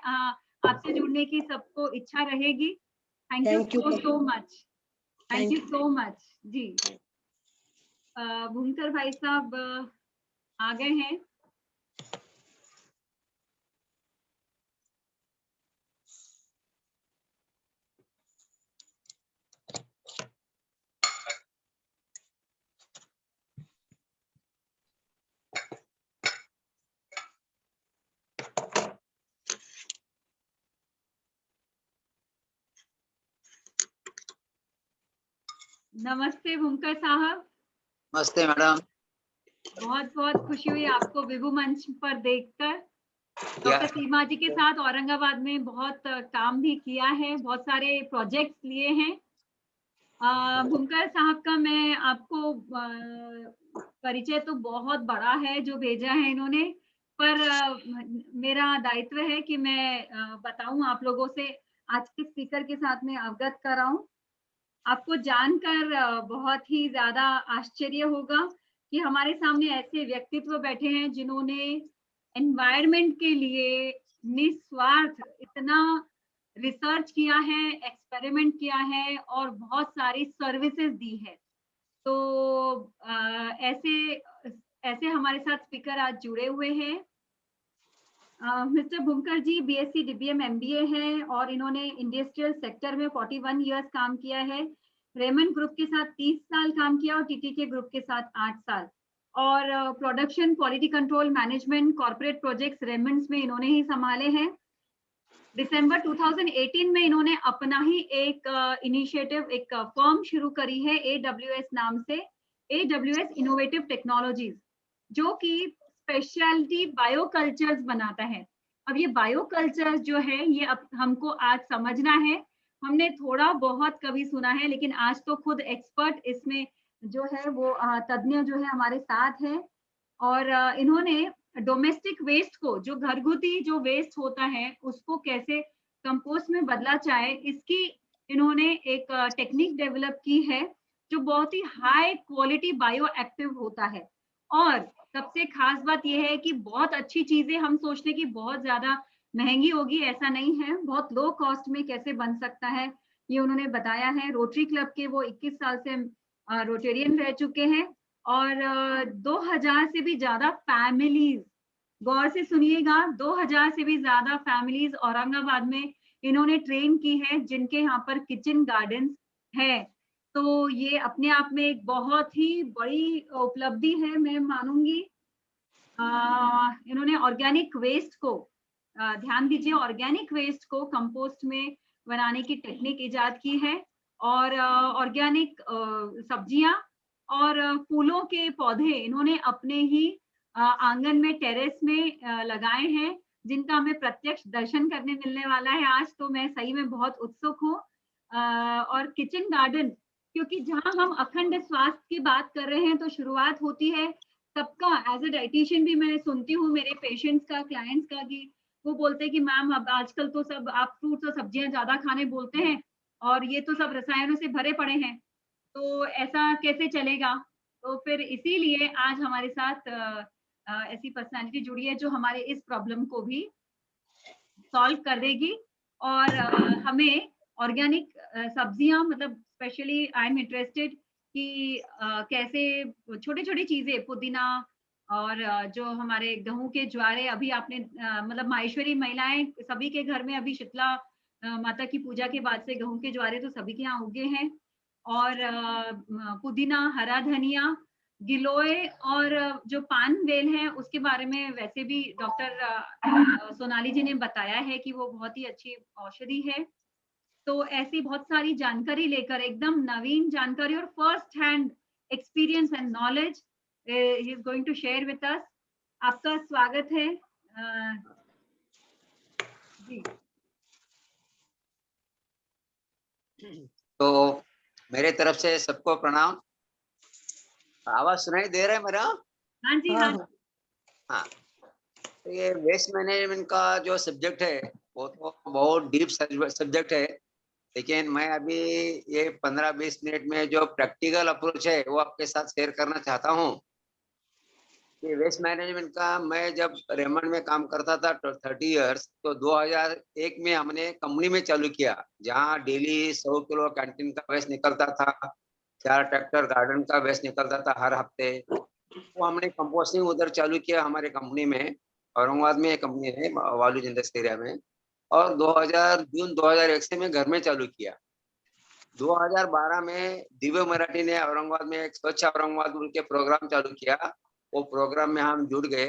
आपसे जुड़ने की सबको इच्छा रहेगी। Thank you so much. Thank you so much जी। भूमकर भाई साहब आ गए हैं। नमस्ते भूमकर साहब। नमस्ते मैडम। बहुत बहुत खुशी हुई आपको विभू मंच पर देखकर। डॉक्टर सीमा जी के साथ औरंगाबाद में बहुत काम भी किया है, बहुत सारे प्रोजेक्ट्स लिए हैं। भूमकर साहब का मैं आपको परिचय तो बहुत बड़ा है जो भेजा है इन्होंने, पर मेरा दायित्व है कि मैं बताऊं आप लोगों से, आज के स्पीकर के साथ में अवगत कराऊं। आपको जानकर बहुत ही ज्यादा आश्चर्य होगा कि हमारे सामने ऐसे व्यक्तित्व बैठे हैं जिन्होंने एनवायरनमेंट के लिए निस्वार्थ इतना रिसर्च किया है, एक्सपेरिमेंट किया है, और बहुत सारी सर्विसेज दी है। तो ऐसे ऐसे हमारे साथ स्पीकर आज जुड़े हुए हैं। मिस्टर भूमकर जी बीएससी डीबीएम एमबीए है, और इन्होंने इंडस्ट्रियल सेक्टर में 41 इयर्स काम किया है। रेमन ग्रुप के साथ 30 साल काम किया, और टीटीके ग्रुप के साथ 8 साल। और production, quality control, management, corporate projects Raymond's में इन्होंने ही संभाले हैं। दिसंबर 2018 में इन्होंने अपना ही एक इनिशिएटिव, एक फर्म शुरू करी है AWS नाम से, AWS इनोवेटिव टेक्नोलॉजीज, जो कि स्पेशलिटी बायोकल्चर्स बनाता है। अब ये बायोकल्चर्स जो है, ये अब हमको आज समझना है। हमने थोड़ा बहुत कभी सुना है, लेकिन आज तो खुद एक्सपर्ट इसमें जो है वो तज्ञ जो है हमारे साथ है। और इन्होंने डोमेस्टिक वेस्ट को, जो घरगुती जो वेस्ट होता है, उसको कैसे कंपोस्ट में बदला जाए, इसकी इन्होंने एक टेक्निक डेवलप की है, जो बहुत ही हाई क्वालिटी बायो एक्टिव होता है। और सबसे खास बात यह है कि बहुत अच्छी चीजें, हम सोचते कि बहुत ज्यादा महंगी होगी, ऐसा नहीं है। बहुत लो कॉस्ट में कैसे बन सकता है, ये उन्होंने बताया है। रोटरी क्लब के वो 21 साल से रोटेरियन रह चुके हैं और 2000 से भी ज्यादा फैमिलीज, गौर से सुनिएगा, 2000 से भी ज्यादा फैमिलीज औरंगाबाद में इन्होंने ट्रेन की है, जिनके यहाँ पर किचन गार्डन है। तो ये अपने आप में एक बहुत ही बड़ी उपलब्धि है, मैं मानूंगी। इन्होंने ऑर्गेनिक वेस्ट को, ध्यान दीजिए, ऑर्गेनिक वेस्ट को कंपोस्ट में बनाने की टेक्निक इजाद की है और ऑर्गेनिक सब्जियां और फूलों के पौधे इन्होंने अपने ही आंगन में, टेरेस में लगाए हैं, जिनका हमें प्रत्यक्ष दर्शन करने मिलने वाला है आज। तो मैं सही में बहुत उत्सुक हूँ। और किचन गार्डन, क्योंकि जहां हम अखंड स्वास्थ्य की बात कर रहे हैं तो शुरुआत होती है सबका। एज ए डाइटिशियन भी मैं सुनती हूँ मेरे पेशेंट्स का, क्लाइंट्स का, कि वो बोलते हैं कि मैम अब आजकल तो सब आप फ्रूट्स और सब्जियां ज्यादा खाने बोलते हैं और ये तो सब रसायनों से भरे पड़े हैं, तो ऐसा कैसे चलेगा। तो फिर इसीलिए आज हमारे साथ ऐसी पर्सनालिटी जुड़ी है जो हमारे इस प्रॉब्लम को भी सॉल्व कर देगी और हमें ऑर्गेनिक सब्जियां, मतलब स्पेशली आई एम इंटरेस्टेड कि कैसे छोटी छोटी चीजें, पुदीना और जो हमारे गेहूं के ज्वारे, अभी आपने मतलब माहेश्वरी महिलाएं सभी के घर में, अभी शीतला माता की पूजा के बाद से गेहूं के ज्वारे तो सभी के यहाँ उगे हैं। और पुदीना, हरा धनिया, गिलोय और जो पान वेल है उसके बारे में वैसे भी डॉक्टर सोनाली जी ने बताया है कि वो बहुत ही अच्छी औषधि है। तो ऐसी बहुत सारी जानकारी लेकर, एकदम नवीन जानकारी और first hand experience and knowledge ही is going to share with us. आपका स्वागत है जी। तो मेरे तरफ से सबको प्रणाम। आवाज सुनाई दे रहा है मेरा? हाँ जी, हाँ। हाँ, तो ये वेस्ट मैनेजमेंट का जो सब्जेक्ट है वो तो बहुत डीप सब्जेक्ट है, लेकिन मैं अभी ये 15-20 मिनट में जो प्रैक्टिकल अप्रोच है वो आपके साथ शेयर करना चाहता हूँ। ये वेस्ट मैनेजमेंट का, मैं जब रेमंड में काम करता था 30 इयर्स, तो 2001 में हमने कंपनी में चालू किया, जहाँ डेली 100 किलो कैंटीन का वेस्ट निकलता था, 4 ट्रैक्टर गार्डन का वेस्ट निकलता था हर हफ्ते। वो हमने कंपोस्टिंग उधर चालू किया हमारे कंपनी में, औरंगाबाद में एक कंपनी है वालूज इंडस्ट्री एरिया में। और जून 2001 से मैं घर में चालू किया। 2012 में दिव्य मराठी ने औरंगाबाद में एक स्वच्छ औरंगाबाद के प्रोग्राम चालू किया। वो प्रोग्राम में हम जुड़ गए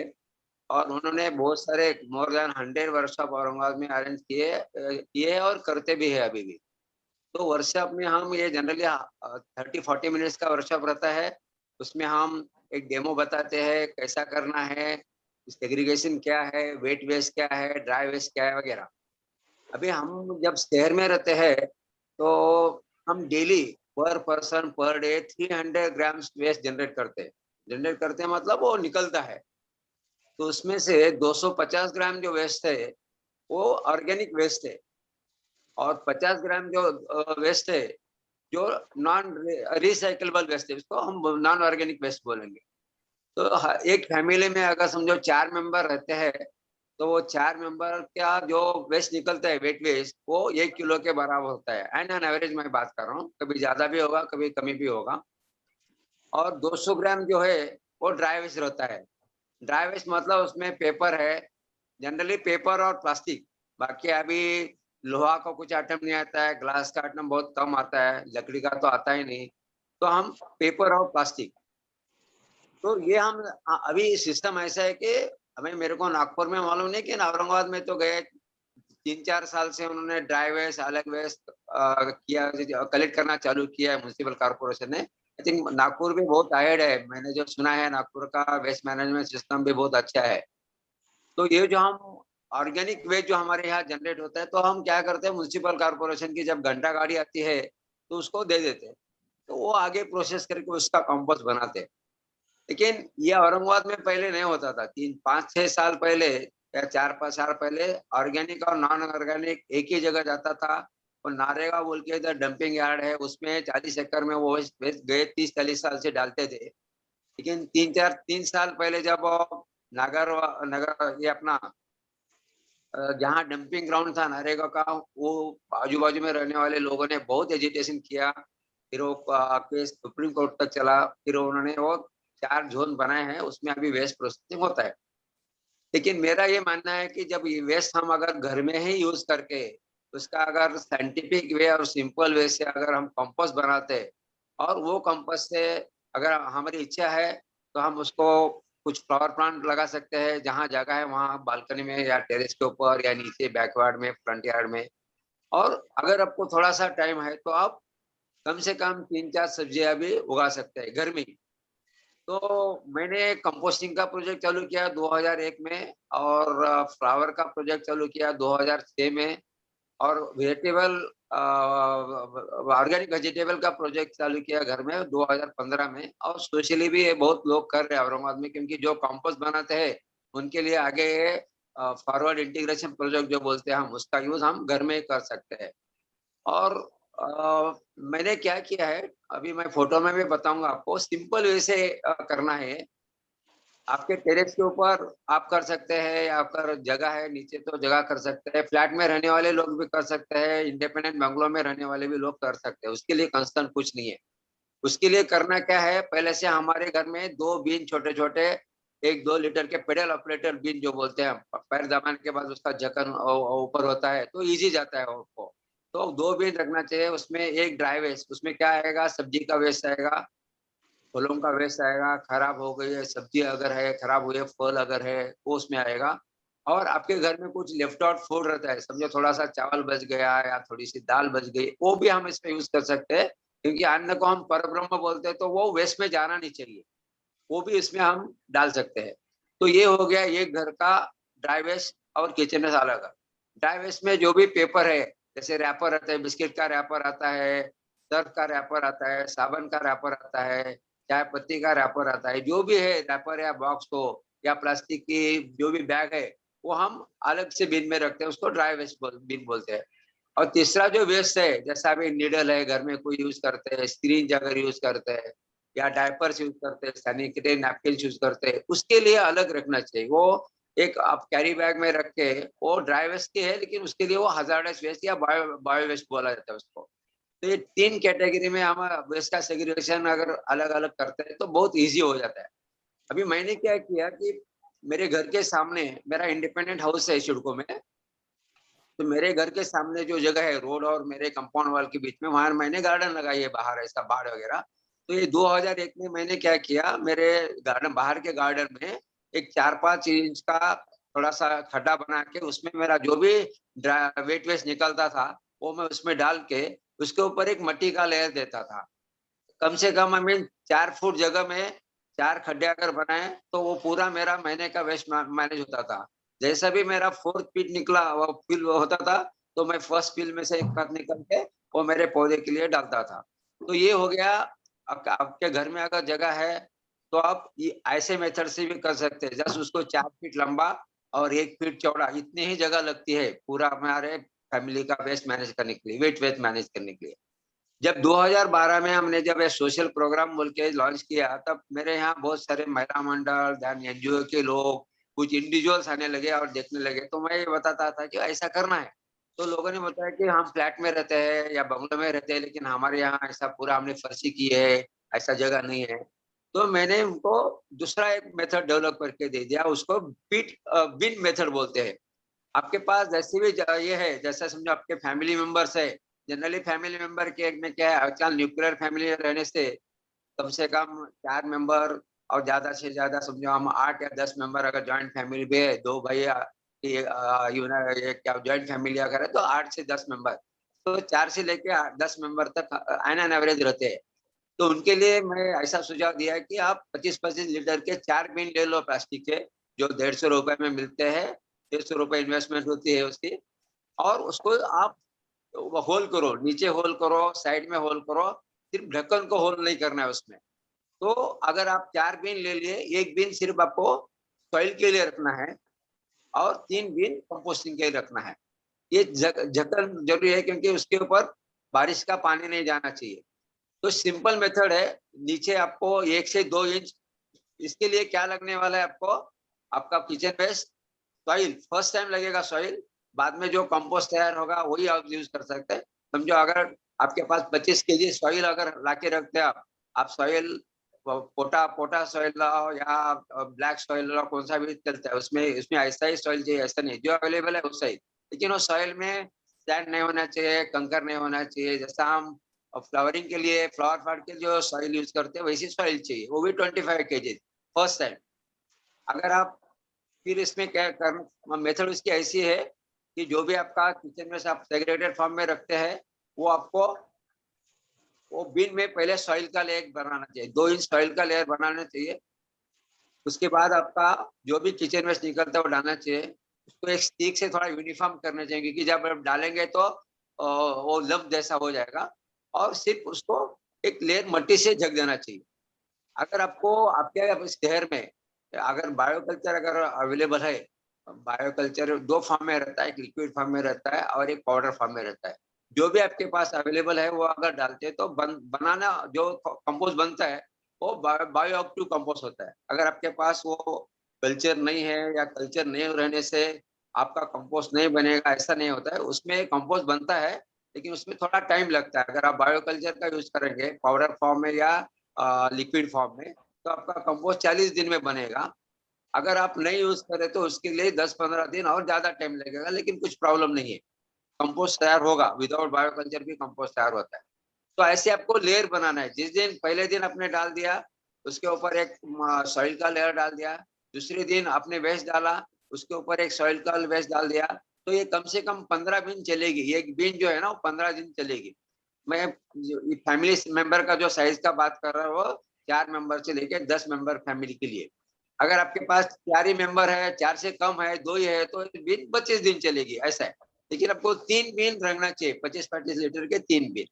और उन्होंने बहुत सारे मोर देन 100 वर्कशॉप औरंगाबाद में अरेंज किए और करते भी है अभी भी। तो वर्कशॉप में हम ये जनरली 30-40 मिनट्स का वर्कशॉप रहता है। उसमें हम एक डेमो बताते हैं कैसा करना है, सेग्रीगेशन क्या है, वेट वेस्ट क्या है, ड्राई वेस्ट क्या है वगैरह। अभी हम जब शहर में रहते हैं तो हम डेली पर person per day 300 grams waste generate करते हैं, मतलब वो निकलता है। तो उसमें से 250 ग्राम जो वेस्ट है वो ऑर्गेनिक वेस्ट है और 50 ग्राम जो वेस्ट है जो नॉन रिसाइकलेबल वेस्ट है, उसको हम नॉन ऑर्गेनिक वेस्ट बोलेंगे। तो एक फैमिली में अगर समझो 4 मेंबर रहते हैं तो वो 4 मेंबर का जो वेस्ट निकलता है, वेट वेस्ट, वो 1 किलो के बराबर होता है। एंड ऑन एवरेज मैं बात कर रहा हूँ, कभी ज्यादा भी होगा कभी कमी भी होगा। और 200 ग्राम जो है वो ड्राई वेस्ट रहता है। ड्राई वेस्ट मतलब उसमें पेपर है, जनरली पेपर और प्लास्टिक। बाकी अभी लोहा का कुछ आइटम नहीं आता है, ग्लास का आइटम बहुत कम आता है, लकड़ी का तो आता ही नहीं। तो हम पेपर और प्लास्टिक, तो ये हम अभी सिस्टम ऐसा है कि हमें, मेरे को नागपुर में मालूम नहीं कि औरंगाबाद में तो गए 3-4 साल से उन्होंने ड्राई वेस्ट, अलग वेस्ट किया, कलेक्ट करना चालू किया है म्युनिसिपल कॉर्पोरेशन ने। आई थिंक नागपुर भी बहुत अहेड है, मैंने जो सुना है नागपुर का वेस्ट मैनेजमेंट सिस्टम भी बहुत अच्छा है। तो ये जो हम ऑर्गेनिक वेस्ट जो हमारे यहाँ जनरेट होता है, तो हम क्या करते हैं, म्युनिसिपल कॉर्पोरेशन की जब घंटा गाड़ी आती है तो उसको दे देते हैं, तो वो आगे प्रोसेस करके उसका कंपोस्ट बनाते हैं। लेकिन ये औरंगाबाद में पहले नहीं होता था। 3-5-6 साल पहले या 4-5 साल पहले ऑर्गेनिक और नॉन ऑर्गेनिक एक ही जगह जाता था। और नारेगा बोल के इधर डंपिंग यार्ड है, उसमें 40 एकड़ में वो गए 30-40 साल से डालते थे। लेकिन 3 साल पहले जब नगर ये अपना जहाँ डंपिंग ग्राउंड था नरेगा का, वो आजू बाजू में रहने वाले लोगों ने बहुत एजिटेशन किया फिर वो केस सुप्रीम कोर्ट तक चला, फिर उन्होंने वो 4 जोन बनाए हैं, उसमें अभी वेस्ट प्रोसेसिंग होता है। लेकिन मेरा ये मानना है कि जब ये वेस्ट हम अगर घर में ही यूज करके उसका अगर साइंटिफिक वे और सिंपल वे से अगर हम कंपोस्ट बनाते और वो कंपोस्ट से अगर हमारी इच्छा है तो हम उसको कुछ फ्लावर प्लांट लगा सकते हैं, जहाँ जगह है वहाँ बालकनी में या टेरेस के ऊपर या नीचे बैकयार्ड में, फ्रंट यार्ड में। और अगर आपको थोड़ा सा टाइम है तो आप कम से कम 3-4 सब्जियां भी उगा सकते हैं घर में। तो मैंने कंपोस्टिंग का प्रोजेक्ट चालू किया 2001 में, और फ्लावर का प्रोजेक्ट चालू किया 2006 में, और वेजिटेबल ऑर्गेनिक वेजिटेबल का प्रोजेक्ट चालू किया घर में 2015 में। और सोशली भी ये बहुत लोग कर रहे हैं औरंगाबाद में, क्योंकि जो कंपोस्ट बनाते हैं उनके लिए आगे फॉरवर्ड इंटीग्रेशन प्रोजेक्ट जो बोलते हैं हम, उसका यूज हम घर में कर सकते हैं। और मैंने क्या किया है, अभी मैं फोटो में भी बताऊंगा आपको, सिंपल वे से करना है। आपके टेरेस के ऊपर आप कर सकते हैं, या आपका जगह है नीचे तो जगह कर सकते हैं, फ्लैट में रहने वाले लोग भी कर सकते हैं, इंडिपेंडेंट बंगलों में रहने वाले भी लोग कर सकते हैं, उसके लिए कंसर्न कुछ नहीं है। उसके लिए करना क्या है, पहले से हमारे घर में 2 बीन छोटे छोटे, 1-2 लीटर के पेडल ऑपरेटर बीन जो बोलते हैं, पैर दबाने के बाद उसका ढक्कन ऊपर होता है तो इजी जाता है आपको। तो 2 बीन रखना चाहिए, उसमें एक ड्राई वेस्ट, उसमें क्या आएगा, सब्जी का वेस्ट आएगा, फलों का वेस्ट आएगा, खराब हो गई है सब्जी अगर है, खराब हुई है फल अगर है वो उसमें आएगा। और आपके घर में कुछ लेफ्ट आउट फूड रहता है, समझो थोड़ा सा चावल बच गया या थोड़ी सी दाल बच गई, वो भी हम इसमें यूज कर सकते हैं, क्योंकि अन्न को हम परब्रह्म बोलते हैं, तो वो वेस्ट में जाना नहीं चाहिए, वो भी इसमें हम डाल सकते हैं। तो ये हो गया ये घर का ड्राई वेस्ट और किचन वेस्ट अलग। ड्राई वेस्ट में जो भी पेपर है, जैसे रैपर आता है, बिस्किट का रैपर आता है, सर्फ का रैपर आता है, साबुन का रैपर आता है, चाय पत्ती का रैपर आता है, जो भी है रैपर या बॉक्स हो या प्लास्टिक की जो भी बैग है, वो हम अलग से बिन में रखते हैं, उसको ड्राई वेस्ट बिन बोलते हैं। और तीसरा जो वेस्ट है, जैसा अभी नीडल है घर में कोई यूज करते हैं, स्क्रीन अगर यूज करते हैं, या डायपर्स यूज करते हैं, सैनिटरी नैपकिन यूज करते हैं, उसके लिए अलग रखना चाहिए। वो एक आप कैरी बैग में रख के, वो ड्राई वेस्ट की है, लेकिन उसके लिए वो हजार्डस वेस्ट या बायो वेस्ट बोला जाता है उसको। तो ये 3 कैटेगरी में हम वेस्ट का सेग्रीगेशन अगर अलग अलग करते हैं तो बहुत ईजी हो जाता है। अभी मैंने क्या किया कि मेरे घर के सामने मेरा इंडिपेंडेंट हाउस है सिडको में, तो मेरे घर के सामने जो जगह है रोड और मेरे कंपाउंड वॉल के बीच में, वहां मैंने गार्डन लगाई है बाहर, ऐसा बाड़ वगैरह। तो ये 2001 में मैंने क्या किया, मेरे गार्डन बाहर के गार्डन में एक 4-5 इंच का थोड़ा सा खड्डा बना के, उसमें मेरा जो भी वेट वेस्ट निकलता था वो मैं उसमें डाल के उसके ऊपर एक मिट्टी का लेयर देता था। कम से कम 4 फुट जगह में 4 खड्डे अगर बनाए तो वो पूरा मेरा महीने का वेस्ट मैनेज होता था। जैसा भी मेरा 4th फीट निकला वो फिल होता था, तो मैं फर्स्ट फील में से एक कट निकल के वो मेरे पौधे के लिए डालता था। तो ये हो गया। आपके घर में अगर जगह है तो आप ये ऐसे मेथड से भी कर सकते हैं, जस्ट उसको 4 फीट लंबा और 1 फीट चौड़ा, इतनी ही जगह लगती है पूरा हमारे फैमिली का वेस्ट मैनेज करने के लिए, वेट वेस्ट मैनेज करने के लिए। जब 2012 में हमने जब ये सोशल प्रोग्राम बोल के लॉन्च किया, तब मेरे यहाँ बहुत सारे महिला मंडल, दैन एनजीओ के लोग, कुछ इंडिविजुअल्स आने लगे और देखने लगे। तो मैं ये बताता था कि ऐसा करना है, तो लोगों ने बताया कि हम फ्लैट में रहते हैं या बंगलों में रहते हैं, लेकिन हमारे यहाँ ऐसा पूरा हमने फर्शी की है, ऐसा जगह नहीं है। तो मैंने उनको दूसरा एक मेथड डेवलप करके दे दिया, उसको बिन मेथड बोलते हैं। आपके पास जैसे भी ये है, जैसा समझो आपके फैमिली मेंबर्स है, जनरली फैमिली मेंबर के में क्या है, आजकल न्यूक्लियर फैमिली रहने से कम से कम 4 मेंबर और ज्यादा से ज्यादा समझो हम 8 या 10 मेंबर अगर जॉइंट फैमिली भी है, 2 भैया ये क्या जॉइंट फैमिली अगर है तो 8 से 10 मेंबर, तो 4 से लेके 10 मेंबर तक एन एवरेज रहते हैं। तो उनके लिए मैं ऐसा सुझाव दिया कि आप 25-25 लीटर के 4 बिन ले लो प्लास्टिक के, जो 150 रुपए में मिलते हैं, 150 रुपए इन्वेस्टमेंट होती है उसकी। और उसको आप होल करो, नीचे होल करो, साइड में होल करो, सिर्फ ढक्कन को होल नहीं करना है उसमें। तो अगर आप 4 बिन ले लिए, 1 बिन सिर्फ आपको सॉइल के लिए रखना है और 3 बिन कंपोस्टिंग के लिए रखना है। ये ढक्कन जरूरी है, क्योंकि उसके ऊपर बारिश का पानी नहीं जाना चाहिए। तो सिंपल मेथड है, नीचे आपको 1 से 2 इंच, इसके लिए क्या लगने वाला है आपको, आपका kitchen waste soil, first time लगेगा सॉइल, बाद में जो कंपोस्ट तैयार होगा वही आप यूज कर सकते हैं। समझो अगर आपके पास 25 केजी सॉइल अगर लाके रखते हैं आप सॉइल पोटा सॉइल लाओ या ब्लैक सॉइल लाओ, कौन सा भी चलता है, उसमें ऐसा ही सॉइल चाहिए, ऐसा नहीं, जो अवेलेबल है उससे ही। लेकिन वो सॉइल में सैंड नहीं होना चाहिए, कंकर नहीं होना चाहिए। जैसा हम फ्लावरिंग के लिए, फ्लावर पॉट के जो सॉइल यूज करते हैं वैसी सॉइल चाहिए, वो भी 25 केजी फर्स्ट टाइम। अगर आप फिर इसमें क्या करना, मेथड उसकी ऐसी है कि जो भी आपका किचन में से आप सेग्रेगेटेड फॉर्म में रखते हैं, वो आपको वो बिन में पहले सॉइल का लेयर बनाना चाहिए, 2 इंच सॉइल का लेयर बनाना चाहिए। उसके बाद आपका जो भी किचन वेस्ट निकलता है वो डालना चाहिए। उसको एक स्टिक से थोड़ा यूनिफॉर्म करना चाहिए, क्योंकि जब आप डालेंगे तो वो लम्प जैसा हो जाएगा, और सिर्फ उसको एक लेयर मट्टी से ढक देना चाहिए। अगर आपको आपके शहर में अगर बायोकल्चर अगर अवेलेबल है, बायोकल्चर 2 फॉर्म में रहता है, एक लिक्विड फॉर्म में रहता है और एक पाउडर फॉर्म में रहता है। जो भी आपके पास अवेलेबल है वो अगर डालते हैं तो बनाना जो कंपोस्ट बनता है वो बायो एक्टिव कंपोस्ट होता है। अगर आपके पास वो कल्चर नहीं है या कल्चर नहीं रहने से आपका कंपोस्ट नहीं बनेगा, ऐसा नहीं होता है। उसमें कंपोस्ट बनता है, लेकिन उसमें थोड़ा टाइम लगता है। अगर आप बायोकल्चर का यूज करेंगे पाउडर फॉर्म में या लिक्विड फॉर्म में, तो आपका कंपोस्ट 40 दिन में बनेगा। अगर आप नहीं यूज करें तो उसके लिए 10-15 दिन और ज्यादा टाइम लगेगा, लेकिन कुछ प्रॉब्लम नहीं है, कंपोस्ट तैयार होगा। विदाउट बायोकल्चर भी कंपोस्ट तैयार होता है। तो ऐसे आपको लेयर बनाना है। जिस दिन पहले दिन आपने डाल दिया, उसके ऊपर एक सॉइल का लेयर डाल दिया। दूसरे दिन आपने वेस्ट डाला, उसके ऊपर एक सॉइल का वेस्ट डाल दिया। तो ये कम से कम 15 दिन चलेगी। ये एक बीन जो है ना वो 15 दिन चलेगी। मैं फैमिली मेंबर का जो साइज का बात कर रहा हूँ, वो 4 मेंबर से लेके 10 मेंबर फैमिली के लिए। अगर आपके पास 4 ही मेंबर है, 4 से कम है, 2 ही है, तो बीन 25 दिन चलेगी, ऐसा है। लेकिन आपको 3 बीन रखना चाहिए, 25-25 लीटर के 3 बीन।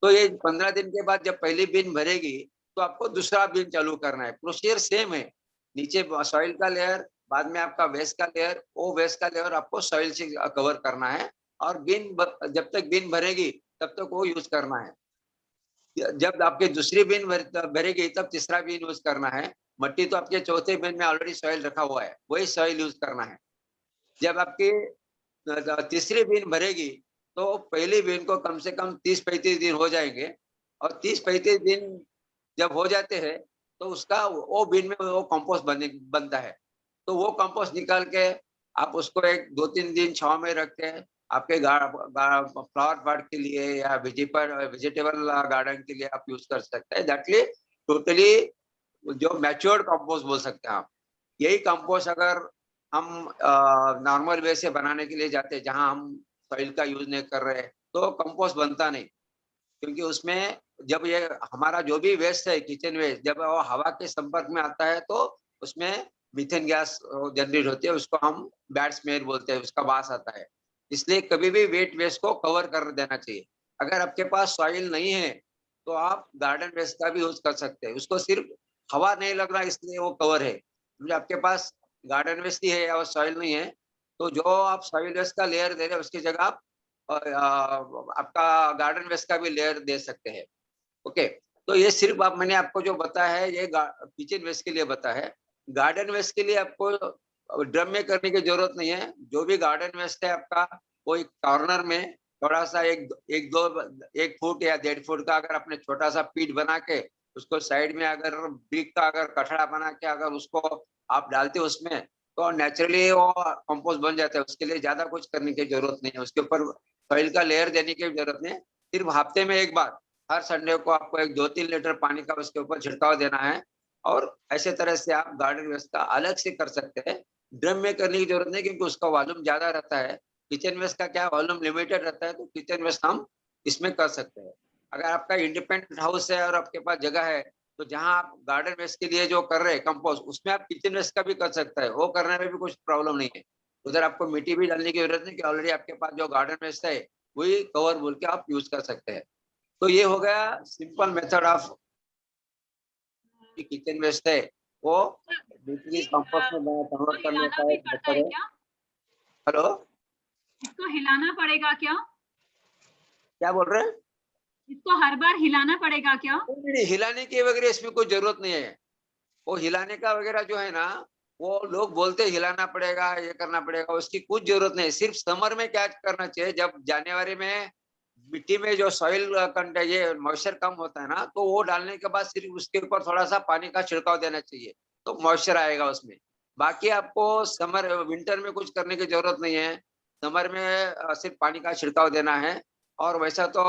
तो ये 15 दिन के बाद जब पहली बीन भरेगी तो आपको दूसरा बीन चालू करना है। प्रोसीजर सेम है, नीचे सॉइल का लेयर, बाद में आपका वेस्ट का लेयर, वो वेस्ट का लेयर आपको सॉइल से कवर करना है, और बीन जब तक बीन भरेगी तब तक वो यूज करना है। जब आपके दूसरी बीन भरेगी तब तीसरा बीन यूज करना है। मट्टी तो आपके चौथे बीन में ऑलरेडी सॉइल रखा हुआ है, वही सॉइल यूज करना है। जब आपकी तीसरी बीन भरेगी तो पहली बीन को कम से कम 30-35 दिन हो जाएंगे, और 30-35 दिन जब हो जाते हैं तो उसका वो बीन में वो कंपोस्ट बनता है। तो वो कंपोस्ट निकाल के आप उसको एक 2-3 दिन छांव में रखते हैं, आपके फ्लावर पॉट के लिए या वेजिटेबल गार्डन के लिए आप यूज कर सकते हैं। दैटली टोटली जो मैच्योर्ड कंपोस्ट बोल सकते हैं आप। यही कंपोस्ट अगर हम नॉर्मल वे से बनाने के लिए जाते हैं, जहां हम सॉइल का यूज नहीं कर रहे, तो कंपोस्ट बनता नहीं। क्योंकि उसमें जब ये हमारा जो भी वेस्ट है, किचन वेस्ट, जब वो हवा के संपर्क में आता है तो उसमें मीथेन गैस जनरेट होती है, उसको हम बैड स्मेल बोलते हैं, उसका वास आता है। इसलिए कभी भी वेट वेस्ट को कवर कर देना चाहिए। अगर आपके पास सॉइल नहीं है तो आप गार्डन वेस्ट का भी यूज कर सकते हैं। उसको सिर्फ हवा नहीं लग रहा इसलिए वो कवर है। मतलब आपके पास गार्डन वेस्ट ही है या सॉइल नहीं है, तो जो आप सॉइल वेस्ट का लेयर दे रहे हैं उसकी जगह आप आपका गार्डन वेस्ट का भी लेयर दे सकते हैं। ओके, तो ये सिर्फ मैंने आपको जो बताया है ये किचन वेस्ट के लिए बताया है। गार्डन वेस्ट के लिए आपको ड्रम में करने की जरूरत नहीं है। जो भी गार्डन वेस्ट है आपका, वो एक कॉर्नर में थोड़ा सा 1 फुट या 1.5 फुट का अगर आपने छोटा सा पीट बना के उसको साइड में अगर ब्रिक का अगर कठड़ा बना के अगर उसको आप डालते हो उसमें, तो नेचुरली वो कंपोस्ट बन जाता है। उसके लिए ज्यादा कुछ करने की जरूरत नहीं है, उसके ऊपर सॉइल का लेयर देने की जरूरत नहीं है। सिर्फ हफ्ते में एक बार, हर संडे को आपको 2-3 लीटर पानी का उसके ऊपर छिड़काव देना है। और ऐसे तरह से आप गार्डन वेस्ट का अलग से कर सकते हैं। ड्रम में करने की जरूरत नहीं, क्योंकि उसका वॉल्यूम ज्यादा रहता है। किचन वेस्ट का क्या वॉल्यूम लिमिटेड रहता है, तो किचन वेस्ट हम इसमें कर सकते हैं। अगर आपका इंडिपेंडेंट हाउस है और आपके पास जगह है, तो जहां आप गार्डन वेस्ट के लिए जो कर रहे हैं कंपोस्ट, उसमें आप किचन वेस्ट का भी कर सकते हैं। वो करने में भी कुछ प्रॉब्लम नहीं है। उधर आपको मिट्टी भी डालने की जरूरत नहीं, कि ऑलरेडी आपके पास जो गार्डन वेस्ट है वही कवर बोल के आप यूज कर सकते हैं। तो ये हो गया simple method of kitchen waste है वो कंपोस्ट में कन्वर्ट करने का एक मेथड है। हेलो, इसको हिलाना पड़ेगा क्या? क्या बोल रहे हैं? इसको हर बार हिलाना पड़ेगा क्या? नहीं, हिलाने की वगैरह इसमें कोई जरूरत नहीं है। वो हिलाने का वगैरह जो है ना, वो लोग बोलते हिलाना पड़ेगा, ये करना पड़ेगा, उसकी कुछ जरूरत नहीं। सिर्फ समर में क्या करना चाहिए, जब जनवरी में मिट्टी में जो सॉइल कंटेंट ये मॉइस्चर कम होता है ना, तो वो डालने के बाद सिर्फ उसके ऊपर थोड़ा सा पानी का छिड़काव देना चाहिए, तो मॉइस्चर आएगा उसमें। बाकी आपको समर विंटर में कुछ करने की जरूरत नहीं है। समर में सिर्फ पानी का छिड़काव देना है। और वैसा तो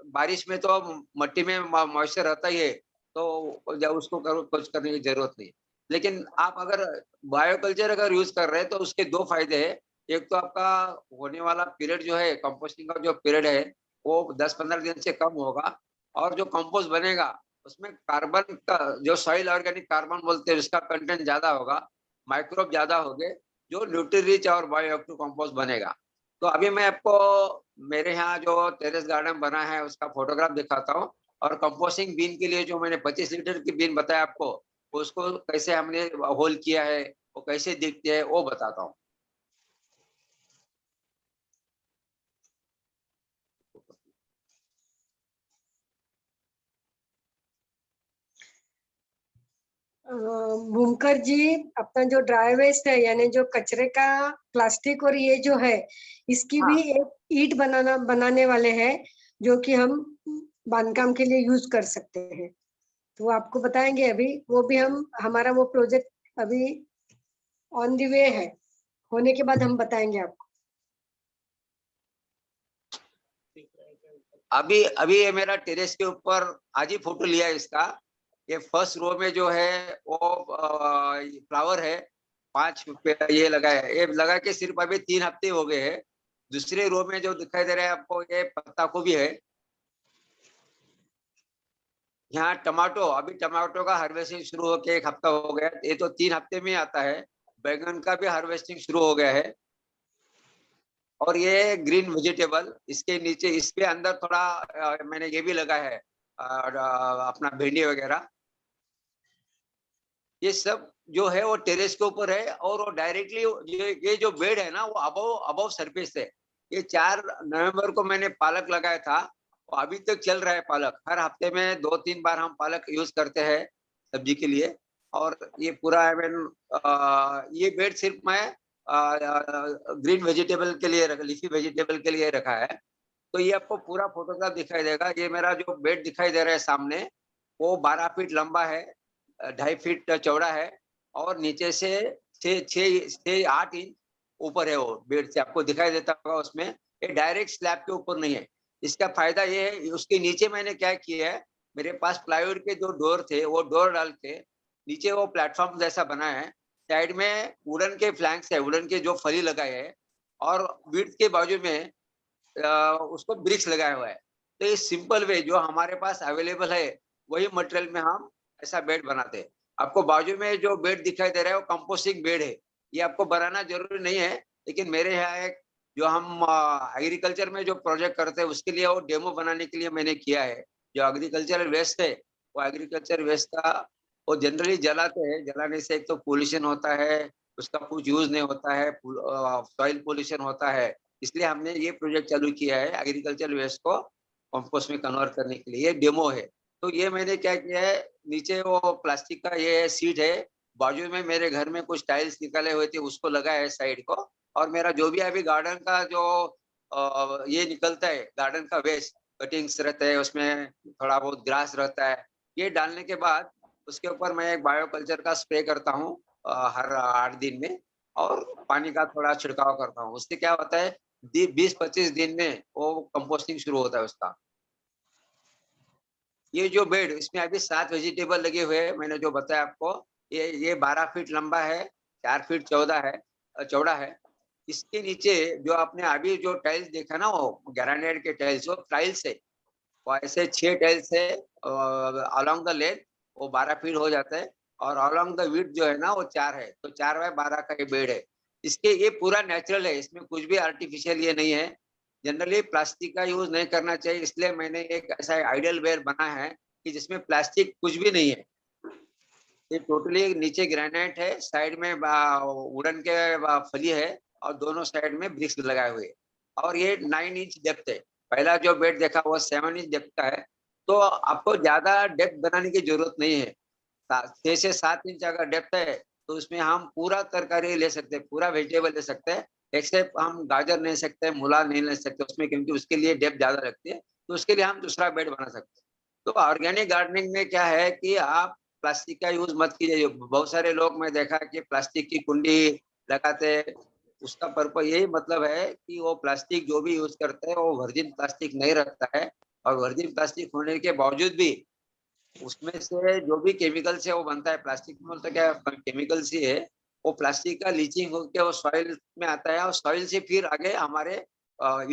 बारिश में तो मट्टी में मॉइस्चर रहता ही है, तो जब उसको कुछ करने की जरूरत नहीं। लेकिन आप अगर बायोकल्चर अगर यूज कर रहे हैं तो उसके दो फायदे हैं। एक तो आपका होने वाला पीरियड जो है, कंपोस्टिंग का जो पीरियड है वो 10-15 दिन से कम होगा। और जो कंपोस्ट बनेगा उसमें कार्बन का जो सॉइल ऑर्गेनिक कार्बन बोलते हैं उसका कंटेंट ज्यादा होगा, माइक्रोब ज्यादा होंगे, जो न्यूट्री रिच और बायोएक्टिव कंपोस्ट बनेगा। तो अभी मैं आपको मेरे यहाँ जो टेरेस गार्डन बना है उसका फोटोग्राफ दिखाता हूँ। और कंपोस्टिंग बीन के लिए जो मैंने 25 लीटर की बीन बताया आपको, उसको कैसे हमने होल किया है, वो कैसे दिखते हैं वो बताता हूँ। भूमकर जी, अपना जो ड्राई वेस्ट है यानी जो कचरे का प्लास्टिक और ये जो है, इसकी हाँ। भी एक ईट बनाने वाले हैं जो कि हम बांधकाम के लिए यूज कर सकते हैं। तो वो आपको बताएंगे अभी। वो भी हमारा वो प्रोजेक्ट अभी ऑन द वे है, होने के बाद हम बताएंगे आपको। अभी अभी ये मेरा टेरेस के ऊपर आज ही फोटो लिया है इसका। ये फर्स्ट रो में जो है वो फ्लावर है, 5 ये लगा है। ये लगा के सिर्फ अभी 3 हफ्ते हो गए हैं। दूसरे रो में जो दिखाई दे रहा है आपको, ये पत्ता गोभी है। यहाँ टमाटो, अभी टमाटो का हार्वेस्टिंग शुरू होके 1 हफ्ता हो गया, ये तो 3 हफ्ते में आता है। बैगन का भी हार्वेस्टिंग शुरू हो गया है। और ये ग्रीन वेजिटेबल, इसके नीचे इसके अंदर थोड़ा मैंने ये भी लगा है अपना भिंडी वगैरह। ये सब जो है वो टेरेस के ऊपर है। और वो डायरेक्टली ये जो बेड है ना वो अबव सरफेस है। ये 4 नवंबर को मैंने पालक लगाया था, और अभी तक चल रहा है पालक। हर हफ्ते में 2-3 बार हम पालक यूज करते हैं सब्जी के लिए। और ये पूरा ये बेड सिर्फ मैं ग्रीन वेजिटेबल के लिए लीफी वेजिटेबल के लिए रखा है। तो ये आपको पूरा फोटोग्राफ दिखाई देगा। ये मेरा जो बेड दिखाई दे रहा है सामने, वो 12 फीट लंबा है, 2.5 फीट चौड़ा है, और नीचे से 6-8 इंच ऊपर है वो बेड से, आपको दिखाई देता होगा उसमें। ये डायरेक्ट स्लैब के ऊपर नहीं है। इसका फायदा ये है, उसके नीचे मैंने क्या किया है, मेरे पास प्लाईवुड के जो डोर थे वो डोर डाल के नीचे वो प्लेटफॉर्म जैसा बना है। साइड में वुडन के फ्लैंक्स है, वुडन के जो फली लगाए है, और विड्थ के बाजू में उसको ब्रिक्स लगाया हुआ है। तो ये सिंपल वे जो हमारे पास अवेलेबल है वही मटेरियल में हम ऐसा बेड बनाते हैं। आपको बाजू में जो बेड दिखाई दे रहा है वो कंपोस्टिंग बेड है। ये आपको बनाना जरूरी नहीं है, लेकिन मेरे यहाँ एक जो हम एग्रीकल्चर में जो प्रोजेक्ट करते हैं उसके लिए वो डेमो बनाने के लिए मैंने किया है। जो एग्रीकल्चरल वेस्ट है वो एग्रीकल्चर वेस्ट का वो जनरली जलाते हैं। जलाने से एक तो पोल्यूशन होता है, उसका कुछ यूज नहीं होता है, सॉइल पोल्यूशन होता है। इसलिए हमने ये प्रोजेक्ट चालू किया है एग्रीकल्चर वेस्ट को कंपोस्ट में कन्वर्ट करने के लिए। ये डेमो है। तो ये मैंने क्या किया है, नीचे वो प्लास्टिक का ये सीट है, बाजू में मेरे घर में कुछ टाइल्स निकाले हुए थे उसको लगाया है साइड को। और मेरा जो भी अभी गार्डन का जो ये निकलता है गार्डन का वेस्ट, कटिंग्स रहता है उसमें, थोड़ा बहुत ग्रास रहता है, ये डालने के बाद उसके ऊपर मैं एक बायोकल्चर का स्प्रे करता हूँ हर 8 दिन में। और पानी का थोड़ा छिड़काव करता हूँ। उससे क्या होता है 20-25 दिन में वो कंपोस्टिंग शुरू होता है उसका। ये जो बेड, इसमें अभी 7 वेजिटेबल लगे हुए हैं। मैंने जो बताया आपको, ये 12 फीट लंबा है, 4 फीट चौड़ा है। इसके नीचे जो आपने अभी जो टाइल्स देखा ना, वो ग्रेनाइट के टाइल्स, वो टाइल्स है। वो ऐसे 6 टाइल्स है अलोंग द लेंथ, वो 12 फीट हो जाता है। और अलोंग द विड्थ जो है ना वो 4 है, तो 4x12 का ये बेड है। इसके ये पूरा नेचुरल है, इसमें कुछ भी आर्टिफिशियल ये नहीं है। जनरली प्लास्टिक का यूज नहीं करना चाहिए, इसलिए मैंने एक ऐसा आइडियल वेयर बना है कि जिसमें प्लास्टिक कुछ भी नहीं है। ये टोटली नीचे ग्रेनाइट है, साइड में वुडन के फली है, और दोनों साइड में ब्रिक्स लगाए हुए। और ये 9 इंच डेप्थ है। पहला जो बेड देखा वो 7 इंच डेप्थ का है। तो आपको ज्यादा डेप्थ बनाने की जरूरत नहीं है। 6 से 7 इंच अगर डेप्थ है तो उसमें हम पूरा तरकारी ले सकते हैं, पूरा वेजिटेबल ले सकते हैं। एक्सेप्ट हम गाजर नहीं सकते, मूला नहीं ले सकते उसमें, क्योंकि उसके लिए डेप्थ ज्यादा लगती है, तो उसके लिए हम दूसरा बेड बना सकते हैं। तो ऑर्गेनिक गार्डनिंग में क्या है कि आप प्लास्टिक का यूज मत कीजिए। बहुत सारे लोग मैं देखा कि प्लास्टिक की कुंडी लगाते हैं, उसका पर्पज यही मतलब है कि वो प्लास्टिक जो भी यूज करते हैं वो वर्जिन प्लास्टिक नहीं रखता है, और वर्जिन प्लास्टिक होने के बावजूद भी उसमें से जो भी केमिकल्स है वो बनता है। प्लास्टिक में तो क्या केमिकल्स ही है, वो प्लास्टिक का लीचिंग होकर वो सॉइल में आता है, और सॉइल से फिर आगे हमारे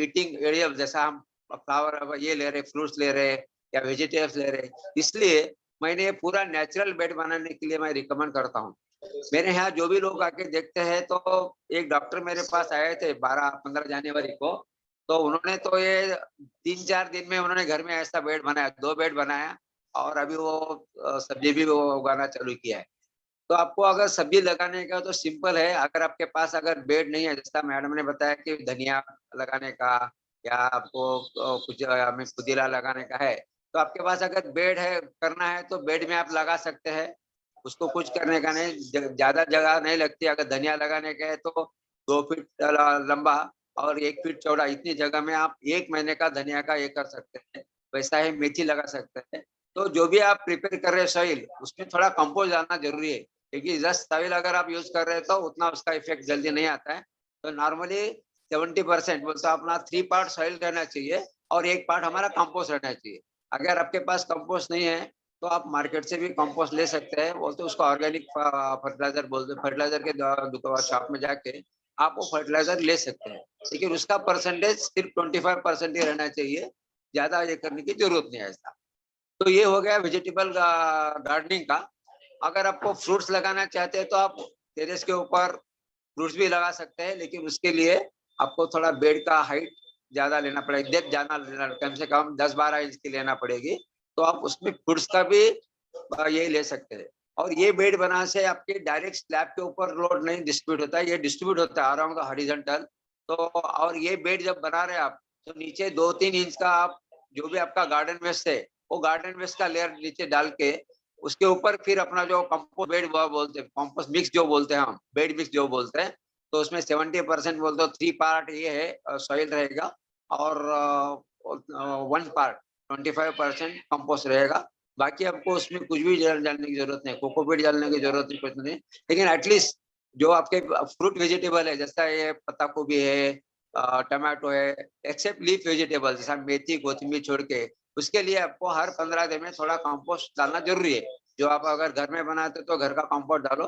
ईटिंग एरिया, जैसा हम फ्लावर ये ले रहे, फ्रूट्स ले रहे या वेजिटेबल्स ले रहे, इसलिए मैंने ये पूरा नेचुरल बेड बनाने के लिए मैं रिकमेंड करता हूँ। मेरे यहाँ जो भी लोग आके देखते हैं, तो एक डॉक्टर मेरे पास आए थे 12-15 जनवरी को, तो उन्होंने तो ये 3-4 दिन में उन्होंने घर में ऐसा बेड बनाया, 2 बेड बनाया, और अभी वो सब्जी भी वो उगाना चालू किया है। तो आपको अगर सब्जी लगाने का तो सिंपल है, अगर आपके पास अगर बेड नहीं है, जैसा मैडम ने बताया कि धनिया लगाने का या आपको कुछ हमें पुदीना लगाने का है, तो आपके पास अगर बेड है करना है तो बेड में आप लगा सकते हैं, उसको कुछ करने का नहीं, ज्यादा जगह नहीं लगती। अगर धनिया लगाने का है तो 2 फीट लंबा और 1 फीट चौड़ा, इतनी जगह में आप 1 महीने का धनिया का ये कर सकते हैं। वैसा ही मेथी लगा सकते हैं। तो जो भी आप प्रिपेयर कर रहे हैं सॉइल, उसमें थोड़ा कंपोस्ट डालना जरूरी है, क्योंकि जस्ट सॉइल अगर आप यूज कर रहे हैं तो उतना उसका इफेक्ट जल्दी नहीं आता है। तो नॉर्मली 70% बोलते अपना 3 पार्ट सॉइल रहना चाहिए और 1 पार्ट हमारा कंपोस्ट रहना चाहिए। अगर आपके पास कंपोस्ट नहीं है तो आप मार्केट से भी कंपोस्ट ले सकते हैं, बोलते उसको ऑर्गेनिक फर्टिलाइजर बोलते हैं। फर्टिलाइजर के दुकान शॉप में जाके आप वो फर्टिलाइजर ले सकते हैं, लेकिन उसका परसेंटेज सिर्फ 25% ही रहना चाहिए, ज्यादा ये करने की जरूरत नहीं है ऐसा। तो ये हो गया वेजिटेबल गार्डनिंग का। अगर आपको फ्रूट्स लगाना चाहते हैं तो आप टेरेस के ऊपर फ्रूट्स भी लगा सकते हैं, लेकिन उसके लिए आपको थोड़ा बेड का हाइट ज्यादा लेना पड़ेगा, डेप्थ ज्यादा लेना, कम से कम 10-12 इंच की लेना पड़ेगी। तो आप उसमें फ्रूट्स का भी ये ले सकते हैं। और ये बेड बनाने से आपके डायरेक्ट स्लैब के ऊपर लोड नहीं डिस्ट्रीब्यूट होता है, ये डिस्ट्रीब्यूट होता है अराउंड हॉरिजॉन्टल। तो और ये बेड जब बना रहे आप, तो नीचे 2-3 इंच का आप जो भी आपका गार्डन वेस्ट है, वो गार्डन वेस्ट का लेयर नीचे डाल के उसके ऊपर फिर अपना जो कंपोस्ट बेड बोलते हैं, कंपोस्ट मिक्स जो बोलते हैं हम, बेड मिक्स जो बोलते हैं, तो उसमें 70% बोलते हो 3 पार्ट ये है सॉइल रहेगा, और 1 पार्ट 25% कंपोस्ट रहेगा। बाकी आपको उसमें कुछ भी डालने की जरूरत नहीं, कोकोपीट डालने की जरूरत नहीं, कुछ नहीं। लेकिन एटलीस्ट जो आपके फ्रूट वेजिटेबल है, जैसा ये पत्ता गोभी है, टमाटो है, एक्सेप्ट लीफ वेजिटेबल जैसा मेथी कोथिंबीर छोड़ के, उसके लिए आपको हर 15 दिन में थोड़ा कंपोस्ट डालना जरूरी है। जो आप अगर घर में बनाते तो घर का कंपोस्ट डालो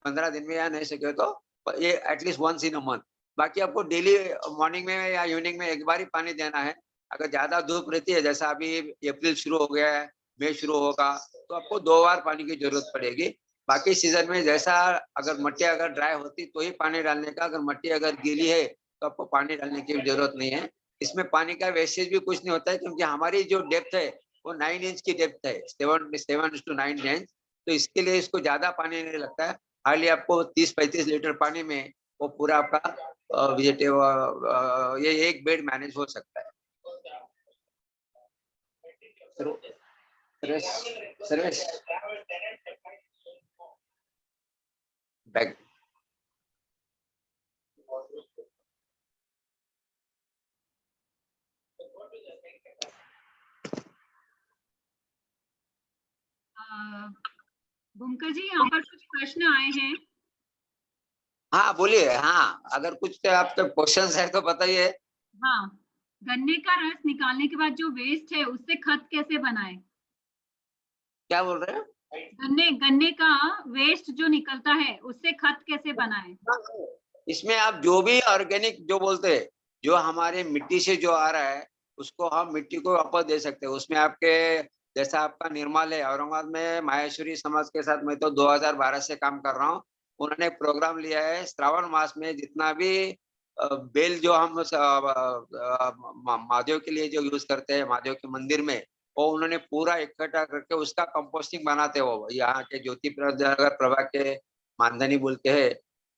15 दिन में, या नहीं सके तो ये at least once in a month. बाकी आपको डेली मॉर्निंग में या इवनिंग में एक बार ही पानी देना है। अगर ज्यादा धूप रहती है, जैसा अभी अप्रैल शुरू हो गया है, मई शुरू होगा, तो आपको 2 बार पानी की जरूरत पड़ेगी। बाकी सीजन में जैसा अगर मिट्टी अगर ड्राई होती तो ही पानी डालने का, अगर मिट्टी अगर गीली है तो आपको पानी डालने की जरूरत नहीं है। इसमें पानी का वेस्टेज भी कुछ नहीं होता है, क्योंकि हमारी जो डेप्थ है वो 9 इंच की डेप्थ है, 7 to 9 इंच। तो इसके लिए इसको ज्यादा पानी नहीं लगता है, हार्डली आपको 30-35 लीटर पानी में वो पूरा आपका वेजिटेबल ये एक बेड मैनेज हो सकता है। सर्वेश बैग भूमकर जी, यहाँ पर कुछ प्रश्न आए हैं। हाँ बोलिए। हाँ, अगर कुछ आपके क्वेश्चंस है तो बताइए। हाँ, गन्ने का रस निकालने के बाद जो वेस्ट है उससे खत कैसे बनाए? क्या बोल रहे हैं? गन्ने का वेस्ट जो निकलता है उससे खत कैसे बनाए? इसमें आप जो भी ऑर्गेनिक जो बोलते हैं, जो हमारे मिट्टी से जो आ रहा है, उसको हम मिट्टी को वापस दे सकते हैं। उसमें आपके जैसा आपका निर्मल है औरंगाबाद में, माहेश्वरी समाज के साथ मैं तो 2012 से काम कर रहा हूँ। उन्होंने प्रोग्राम लिया है श्रावण मास में, जितना भी बेल जो हम महादेव के लिए जो यूज करते हैं महादेव के मंदिर में, वो उन्होंने पूरा इकट्ठा करके उसका कंपोस्टिंग बनाते हैं। वो यहाँ के ज्योति प्रभा के मानधनी बोल के है,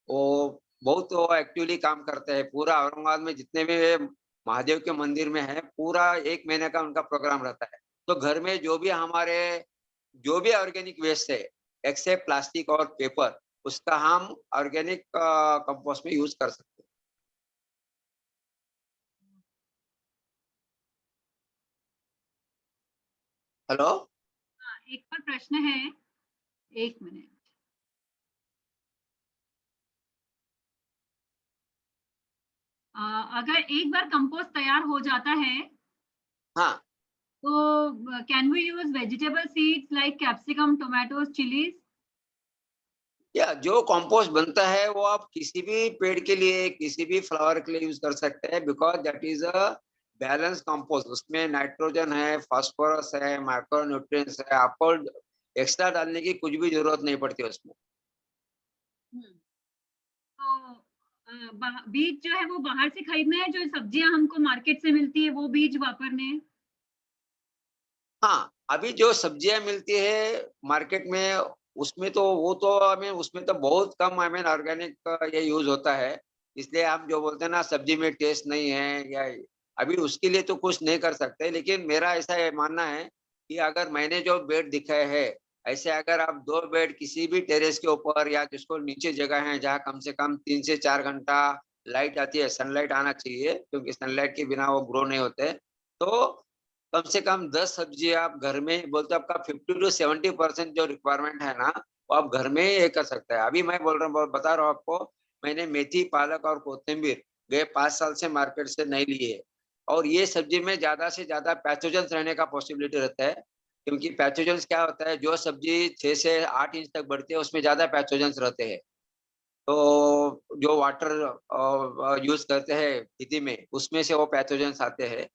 वो बहुत वो एक्टिवली काम करते हैं। पूरा औरंगाबाद में जितने भी महादेव के मंदिर में है, पूरा 1 महीने का उनका प्रोग्राम रहता है। तो घर में जो भी हमारे जो भी ऑर्गेनिक वेस्ट है, एक्सेप्ट प्लास्टिक और पेपर, उसका हम ऑर्गेनिक कंपोस्ट में यूज कर सकते हैं। हेलो। एक पर प्रश्न है, 1 मिनट। अगर एक बार कंपोस्ट तैयार हो जाता है हाँ, तो can we use vegetable seeds like capsicum, tomatoes, chillies? या जो कंपोस्ट बनता है वो आप किसी भी पेड़ के लिए, किसी भी फ्लावर के लिए यूज कर सकते हैं, because that is a balance compost. उसमें नाइट्रोजन है, फास्फोरस है, माइक्रोन्यूट्रिएंट्स है, आपको एक्स्ट्रा डालने की कुछ भी जरूरत नहीं पड़ती उसमें। तो बीज जो है वो बाहर से खरीदना है, जो सब्जियां हमको मार्केट से मिलती है वो बीज वापरने हैं? हाँ, अभी जो सब्जियां मिलती है मार्केट में, उसमें तो वो तो उसमें तो बहुत कम ऑर्गेनिक ये यूज होता है। इसलिए आप जो बोलते हैं ना सब्जी में टेस्ट नहीं है, या अभी उसके लिए तो कुछ नहीं कर सकते। लेकिन मेरा ऐसा ये मानना है कि अगर मैंने जो बेड दिखाए हैं, ऐसे अगर आप 2 बेड किसी भी टेरेस के ऊपर या जिसको नीचे जगह है जहाँ कम से कम 3 से 4 घंटा लाइट आती है, सनलाइट आना चाहिए, क्योंकि सनलाइट के बिना वो ग्रो नहीं होते। तो कम से कम 10 सब्जी आप घर में बोलते आपका 50 to 70% जो रिक्वायरमेंट है ना, वो आप घर में ही ये कर सकते हैं। अभी मैं बोल रहा हूँ, बता रहा हूँ आपको, मैंने मेथी, पालक और कोथिम्बीर गए 5 साल से मार्केट से नहीं लिए। और ये सब्जी में ज्यादा से ज्यादा पैथोजेंस रहने का पॉसिबिलिटी रहता है, क्योंकि पैथोजेंस क्या होता है, जो सब्जी 6 से 8 इंच तक बढ़ती है उसमें ज्यादा पैथोजेंस रहते हैं। तो जो वाटर यूज करते हैं खेती में, उसमें से वो पैथोजेंस आते हैं।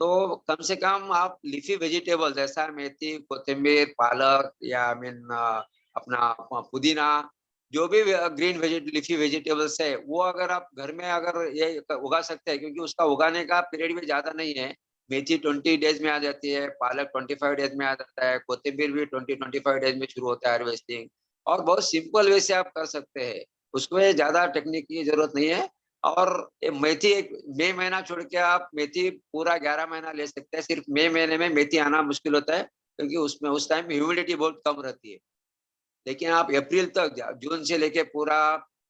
तो कम से कम आप लीफी वेजिटेबल जैसा मेथी, कोथिम्बीर, पालक, या अपना पुदीना, जो भी ग्रीन लीफी वेजिटेबल्स है, वो अगर आप घर में अगर ये उगा सकते हैं, क्योंकि उसका उगाने का पीरियड भी ज्यादा नहीं है। मेथी 20 डेज में आ जाती है, पालक 25 डेज में आ जाता है, कोथिम्बीर भी 20-25 डेज में शुरू होता है हार्वेस्टिंग। और बहुत सिंपल वे से आप कर सकते हैं, उसमें ज्यादा टेक्निक की जरूरत नहीं है। और ये मेथी एक मई महीना छोड़ के आप मेथी पूरा 11 महीना ले सकते हैं। सिर्फ मई महीने में मेथी आना मुश्किल होता है, क्योंकि उसमें उस टाइम ह्यूमिडिटी बहुत कम रहती है। लेकिन आप अप्रैल तक, जून से लेके पूरा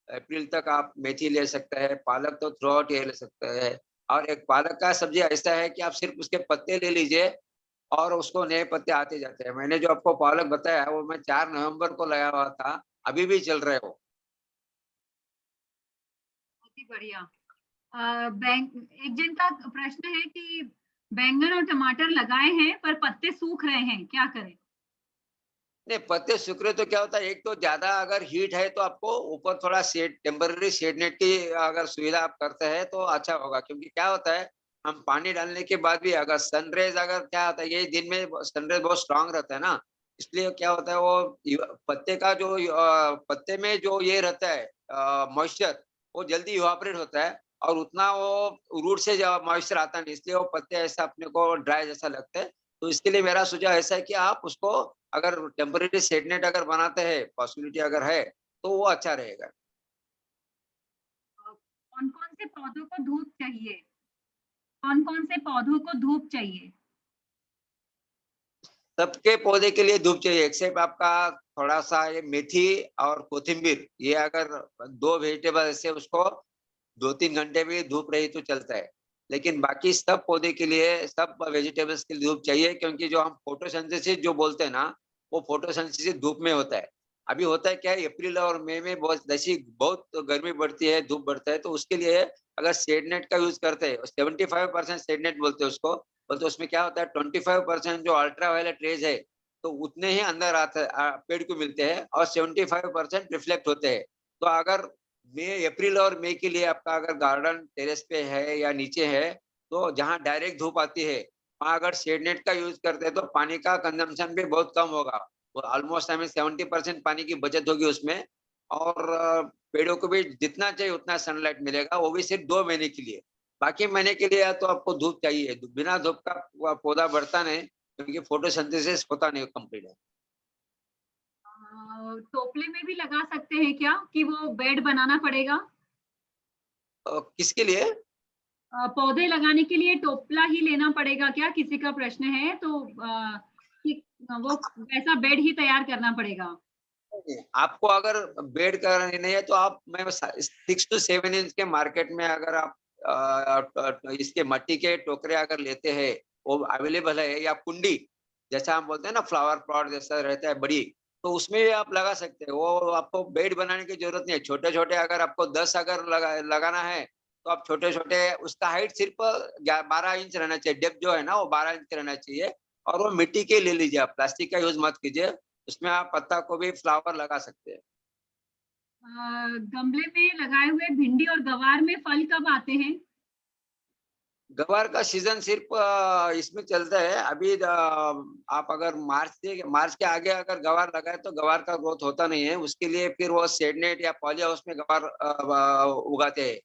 अप्रैल तक आप मेथी ले सकते हैं, पालक तो थ्रू आउट ये ले सकते हैं। और एक पालक का सब्जी ऐसा है कि आप सिर्फ उसके पत्ते ले लीजिए और उसको नए पत्ते आते जाते हैं। मैंने जो आपको पालक बताया वो मैं 4 नवंबर को लाया हुआ था, अभी भी चल रहे हो। बहुत ही बढ़िया। एक जन का प्रश्न है कि बैंगन और टमाटर लगाए हैं पर पत्ते सूख रहे हैं, क्या करें? नहीं, पत्ते सूख रहे तो क्या होता है, एक तो ज्यादा अगर हीट है तो आपको ऊपर थोड़ा शेड, टेम्पररी शेड नेट की अगर सुविधा आप करते हैं तो अच्छा होगा। क्योंकि क्या होता है, हम पानी डालने के बाद भी अगर सनरेज, अगर क्या होता है, ये दिन में सनरेज बहुत स्ट्रांग रहता है ना, इसलिए क्या होता है, वो पत्ते का जो पत्ते में जो ये रहता है मॉइस्चर, वो जल्दी इवापोरेट होता है, और उतना वो रूट से मॉइस्चर आता नहीं, इसलिए वो पत्ते ऐसा अपने को ड्राई जैसा लगता है। तो इसके लिए मेरा सुझाव ऐसा है कि आप उसको अगर टेम्परेरी शेड नेट अगर बनाते हैं, पॉसिबिलिटी अगर है, तो वो अच्छा रहेगा। कौन-कौन से पौधों को धूप चाहिए? कौन-कौन से पौधों को धूप चाहिए? सबके पौधे के लिए धूप चाहिए, एक्सेप्ट आपका थोड़ा सा ये मेथी और कोथिम्बीर, ये अगर 2 वेजिटेबल ऐसे उसको 2-3 घंटे भी धूप रही तो चलता है। लेकिन बाकी सब पौधे के लिए, सब वेजिटेबल्स के लिए धूप चाहिए, क्योंकि जो हम फोटोसिंथेसिस जो बोलते हैं ना, वो फोटोसिंथेसिस धूप में होता है। अभी होता है क्या है, अप्रैल और मई में बहुत जैसी बहुत गर्मी बढ़ती है, धूप बढ़ता है, तो उसके लिए अगर शेड नेट का यूज करते हैं, 75% शेड नेट बोलते हैं उसको, बोलते उसमें क्या होता है, 25% जो अल्ट्रा वायलेट रेज है, तो उतने ही अंदर आते पेड़ को मिलते हैं, और 75% रिफ्लेक्ट होते हैं। तो अगर मई, अप्रैल और मई के लिए आपका अगर गार्डन टेरेस पे है या नीचे है, तो जहाँ डायरेक्ट धूप आती है, वहाँ अगर शेड नेट का यूज करते हैं तो पानी का कंजम्पशन भी बहुत कम होगा। वो ऑलमोस्ट हमें 70% पानी की बचत होगी उसमें। और पेड़ों को भी जितना चाहिए उतना सनलाइट मिलेगा, वो भी सिर्फ 2 महीने के लिए। बाकी महीने के लिए तो आपको धूप चाहिए, बिना धूप का पौधा बढ़ता नहीं, क्योंकि फोटोसिंथेसिस होता नहीं कंप्लीट है। टोपले में भी लगा सकते हैं क्या, कि वो बेड बनाना पड़ेगा? किसके लिए? पौधे लगाने के लिए टोपला ही लेना पड़ेगा क्या, किसी का प्रश्न है तो कि वो वैसा बेड ही तैयार करना पड़ेगा? आपको अगर बेड करनी नहीं है तो आप, मैं 6 to 7 इंच के मार्केट में अगर आप इसके मट्टी के टोकरे अगर लेते हैं, वो अवेलेबल है, या कुंडी, जैसा हम बोलते हैं ना फ्लावर पॉट जैसा रहता है बड़ी, तो उसमें भी आप लगा सकते हैं। वो आपको बेड बनाने की जरूरत नहीं है। छोटे छोटे अगर आपको 10 अगर लगाना है तो आप छोटे छोटे, उसका हाइट सिर्फ 12 इंच रहना चाहिए। डेप्थ जो है ना वो 12 इंच रहना चाहिए। और वो मिट्टी के ले लीजिए, आप प्लास्टिक का यूज मत कीजिए। उसमें आप पत्ता को भी फ्लावर लगा सकते हैं। गमले में लगाए हुए भिंडी और गवार में फल कब आते हैं? गवार का सीजन सिर्फ इसमें चलता है अभी। आप अगर मार्च के आगे अगर गवार लगाए तो गवार का ग्रोथ होता नहीं है। उसके लिए फिर वो शेडनेट या पॉली हाउस में गवार उगाते हैं।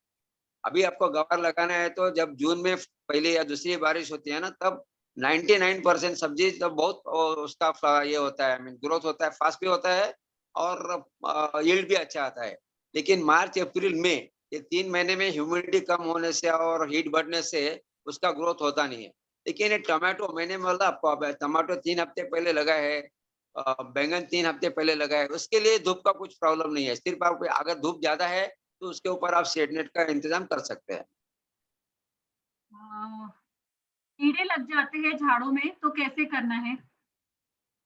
अभी आपको गवार लगाना है तो जब जून में पहली या दूसरी बारिश होती है ना, तब 99% सब्जी तब बहुत उसका ये होता है, मीन ग्रोथ होता है, फास्ट भी होता है और यील्ड भी अच्छा आता है। लेकिन मार्च अप्रैल मई ये 3 महीने में ह्यूमिडिटी कम होने से और हीट बढ़ने से उसका ग्रोथ होता नहीं है। लेकिन ये टमाटो मैंने बोला आपको, अब टमाटो 3 हफ्ते पहले लगा है, बैंगन 3 हफ्ते पहले लगा है, उसके लिए धूप का कुछ प्रॉब्लम नहीं है। सिर्फ आप अगर धूप ज्यादा है तो उसके ऊपर आप शेडनेट का इंतजाम कर सकते हैं। अ, कीड़े लग जाते हैं झाड़ों में तो कैसे करना है?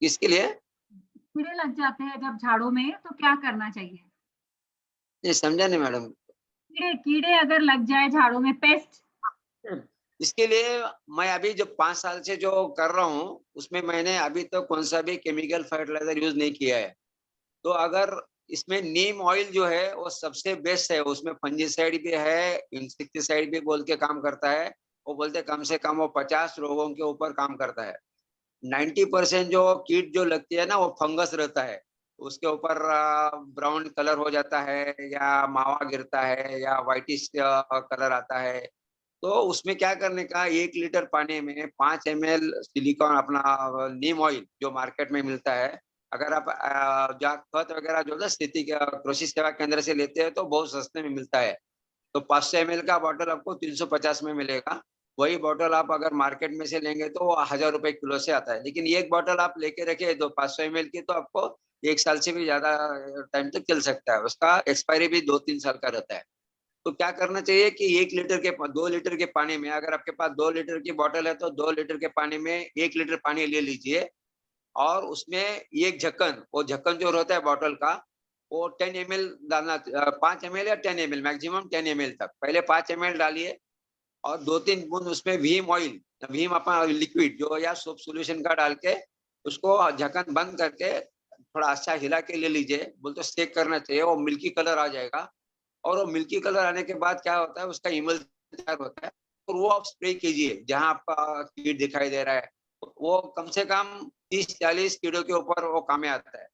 किसके लिए? कीड़े लग जाते हैं जब झाड़ों में तो क्या करना चाहिए? ये समझा नहीं मैडम। कीड़े कीड़े अगर लग जाए झाड़ों में, पेस्ट। इसके लिए मैं अभी जो 5 साल से जो कर रहा हूँ उसमें मैंने अभी तक कौन सा भी केमिकल फर्टिलाइजर यूज नहीं किया है। तो अगर इसमें नीम ऑयल जो है वो सबसे बेस्ट है। उसमें फंजीसाइड भी है, इंसेक्टिसाइड भी बोल के काम करता है। वो बोलते कम से कम वो 50 रोगों के ऊपर काम करता है। 90% जो कीट जो लगती है ना वो फंगस रहता है। उसके ऊपर ब्राउन कलर हो जाता है या मावा गिरता है या व्हाइटिश कलर आता है। तो उसमें क्या करने का, 1 लीटर पानी में 5 ml सिलिकॉन अपना नीम ऑयल जो मार्केट में मिलता है। अगर आप खत वगैरह जो है खेती कृषि सेवा केंद्र से लेते हैं तो बहुत सस्ते में मिलता है। तो 500 ml का बॉटल आपको 350 में मिलेगा। वही बॉटल आप अगर मार्केट में से लेंगे तो 1000 रुपए किलो से आता है। लेकिन एक बॉटल आप लेके रखे तो 500 ml की, तो आपको 1 साल से भी ज्यादा टाइम तक चल सकता है। उसका एक्सपायरी भी 2-3 साल का रहता है। तो क्या करना चाहिए कि 2 लीटर के पानी में, अगर आपके पास 2 लीटर की बॉटल है तो 2 लीटर के पानी में 1 लीटर पानी ले लीजिए। और उसमें एक ढक्कन, वो ढक्कन जो रहता है बॉटल का, वो 10 ml डालना, 5 ml या 10 ml, मैक्सिमम 10 ml तक। पहले 5 ml डालिए और 2-3 बूंद उसमें भीम ऑयल, भीम अपना लिक्विड जो या सोप सॉल्यूशन का डाल के उसको ढक्कन बंद करके थोड़ा अच्छा हिला के ले लीजिए। बोल तो सेक करना चाहिए, वो मिल्की कलर आ जाएगा। और वो मिल्की कलर आने के बाद क्या होता है, उसका इमल्शन तैयार होता है। और वो आप स्प्रे कीजिए जहां आपका कीट दिखाई दे रहा है। वो कम से कम 30-40 कीड़ों के ऊपर वो काम में आता है।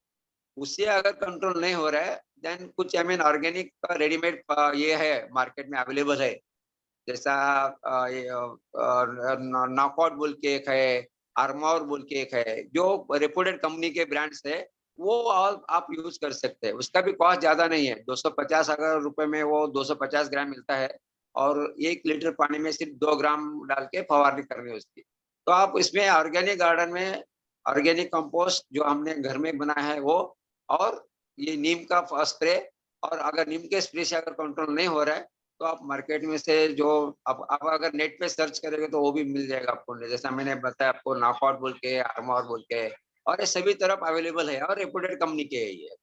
उससे अगर कंट्रोल नहीं हो रहा है, देन कुछ ऑर्गेनिक रेडीमेड ये है मार्केट में अवेलेबल है। जैसा नॉकआउट बोल के एक है, आर्मोर बोल के एक है, जो रेपुटेड कंपनी के ब्रांड्स है। वो आप यूज कर सकते हैं। उसका भी कॉस्ट ज्यादा नहीं है। 250 अगर रुपए में वो 250 ग्राम मिलता है। और 1 लीटर पानी में सिर्फ 2 ग्राम डाल के फवारनी करनी है उसकी। तो आप इसमें ऑर्गेनिक गार्डन में ऑर्गेनिक कंपोस्ट जो हमने घर में बनाया है वो, और ये नीम का स्प्रे। और अगर नीम के स्प्रे से अगर कंट्रोल नहीं हो रहा है तो आप मार्केट में से जो आप अगर नेट पे सर्च करेंगे तो वो भी मिल जाएगा आपको। जैसा मैंने बताया आपको, नॉकआउट बोल के, आर्मोर बोल के, और ये सभी तरफ अवेलेबल है और रेपुटेड कंपनी के है ये।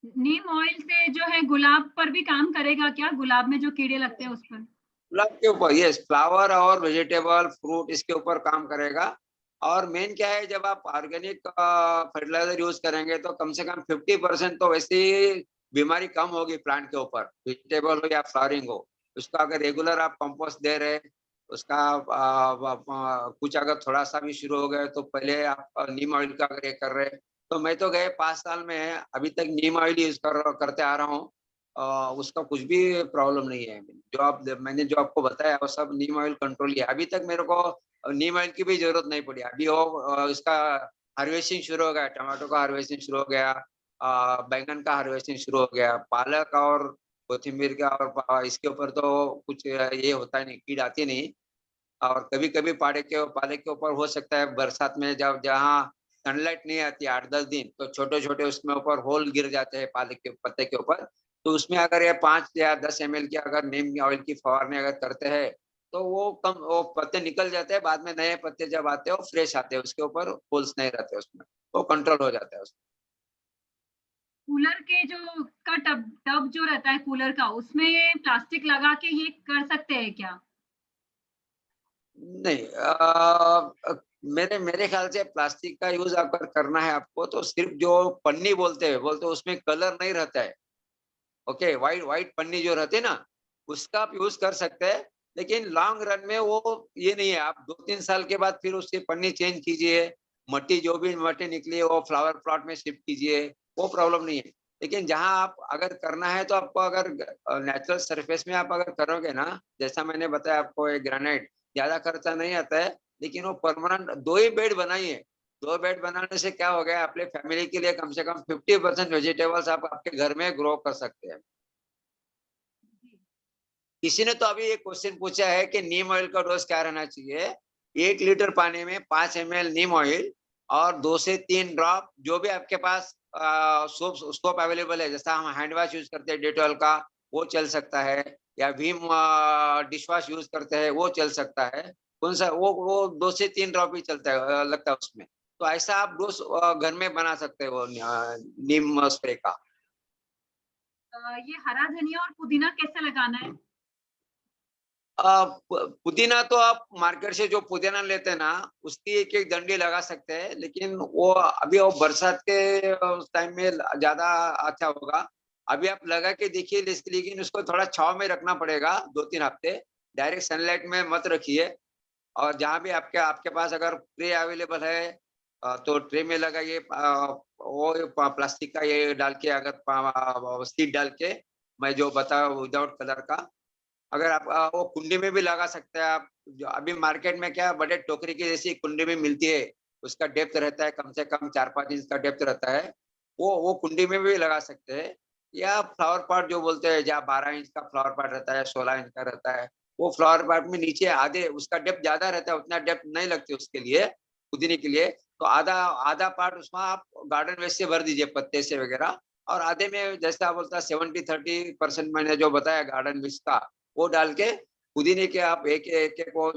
नीम ऑयल से जो है गुलाब पर भी काम करेगा क्या? गुलाब में जो कीड़े लगते हैं उस पर? गुलाब के ऊपर, यस, फ्लावर और वेजिटेबल फ्रूट इसके ऊपर काम करेगा। और मेन क्या है, जब आप ऑर्गेनिक फर्टिलाइजर यूज करेंगे तो कम से कम 50% तो वैसे ही बीमारी कम होगी प्लांट के ऊपर, वेजिटेबल हो या फ्लावरिंग हो। उसका अगर रेगुलर आप कंपोस्ट दे रहे, उसका कुछ अगर थोड़ा सा भी शुरू हो गया तो पहले आप नीम ऑयल का अगर ये कर रहे। तो मैं तो गए 5 साल में अभी तक नीम ऑयल यूज करते आ रहा हूँ। उसका कुछ भी प्रॉब्लम नहीं है। मैंने जो आपको बताया वो सब नीम ऑयल कंट्रोल किया। अभी तक मेरे को नीम ऑयल की भी जरूरत नहीं पड़ी। अभी वो इसका हार्वेस्टिंग शुरू हो गया, टमाटो का हार्वेस्टिंग शुरू हो गया, बैंगन का हार्वेस्टिंग शुरू हो गया, पालक और कोथिंबीर का, और इसके ऊपर तो कुछ ये होता है नहीं, कीड़ आती नहीं। और कभी कभी पालक के ऊपर हो सकता है बरसात में, जब जहाँ सनलाइट नहीं आती 8-10 दिन, तो छोटे छोटे उसमें ऊपर होल गिर जाते हैं पालक के पत्ते के ऊपर। तो उसमें अगर ये 5 या 10 ml की अगर नीम ऑयल की फवारनी अगर करते हैं तो वो पत्ते निकल जाते हैं, बाद में नए पत्ते जब आते हैं वो फ्रेश आते हैं, उसके ऊपर होल्स नहीं रहते उसमें, वो कंट्रोल हो जाता है उसमें। कूलर के जो का टब जो रहता है कूलर का, उसमें प्लास्टिक लगा के ये कर सकते हैं क्या? नहीं, मेरे मेरे ख्याल से प्लास्टिक का यूज अगर करना है आपको तो सिर्फ जो पन्नी बोलते हैं उसमें कलर नहीं रहता है। ओके, व्हाइट व्हाइट पन्नी जो रहती है ना, उसका आप यूज कर सकते हैं, लेकिन लॉन्ग रन में वो ये नहीं है। आप 2-3 साल के बाद फिर उसकी पन्नी चेंज कीजिए, मट्टी जो भी मट्टी निकली है वो फ्लावर प्लॉट में शिफ्ट कीजिए, वो प्रॉब्लम नहीं है। लेकिन जहाँ आप अगर करना है तो आपको अगर नेचुरल सरफेस में आप अगर करोगे ना, जैसा मैंने बताया आपको, एक ग्रेनाइट ज्यादा खर्चा नहीं आता है, लेकिन वो परमानेंट 2 ही बेड बनाइए। 2 बेड बनाने से क्या हो गया, अपने फैमिली के लिए कम से कम 50% वेजिटेबल्स आप आपके घर में ग्रो कर सकते हैं। किसी ने तो अभी एक क्वेश्चन पूछा है कि नीम ऑयल का डोज क्या रहना चाहिए। 1 लीटर पानी में 5 ml नीम ऑयल और 2 से 3 ड्रॉप जो भी आपके पास सोप अवेलेबल है, जैसा हम हैंड वॉश यूज करते हैं डेटॉल का, वो चल सकता है, या विम डिश वॉश यूज करते हैं वो चल सकता है। कौन सा वो 2 से 3 ड्रॉप ही चलता है, लगता है उसमें। तो ऐसा आप डोज घर में बना सकते हो नीम स्प्रे का। ये हरा धनिया और पुदीना कैसे लगाना है? पुदीना तो आप मार्केट से जो पुदीना लेते हैं ना, उसकी एक एक डंडी लगा सकते हैं, लेकिन वो अभी वो बरसात के टाइम में ज्यादा अच्छा होगा। अभी आप लगा के देखिए, लेकिन उसको थोड़ा छाव में रखना पड़ेगा 2-3 हफ्ते, डायरेक्ट सनलाइट में मत रखिए। और जहाँ भी आपके आपके पास अगर ट्रे अवेलेबल है तो ट्रे में लगाइए, वो प्लास्टिक का ये डाल के, अगर सीड डाल के, मैं जो बताया विदाउट कलर का, अगर आप वो कुंडी में भी लगा सकते हैं आप। जो अभी मार्केट में क्या बड़े टोकरी की जैसी कुंडी में मिलती है, उसका डेप्थ रहता है कम से कम 4-5 इंच का डेप्थ रहता है, वो कुंडी में भी लगा सकते हैं। या फ्लावर पॉट जो बोलते हैं, जहाँ 12 इंच का फ्लावर पॉट रहता है, 16 इंच का रहता है, वो फ्लावर पॉट में नीचे आधे उसका डेप्थ ज्यादा रहता है, उतना डेप्थ नहीं लगती उसके लिए, पुदीने के लिए। तो आधा आधा पार्ट उसमें आप गार्डन वेस्ट से भर दीजिए, पत्ते से वगैरह, और आधे में जैसा बोलता है 70-30% मैंने जो बताया गार्डन वेस्ट का, वो डाल के पुदीने के आप एक वो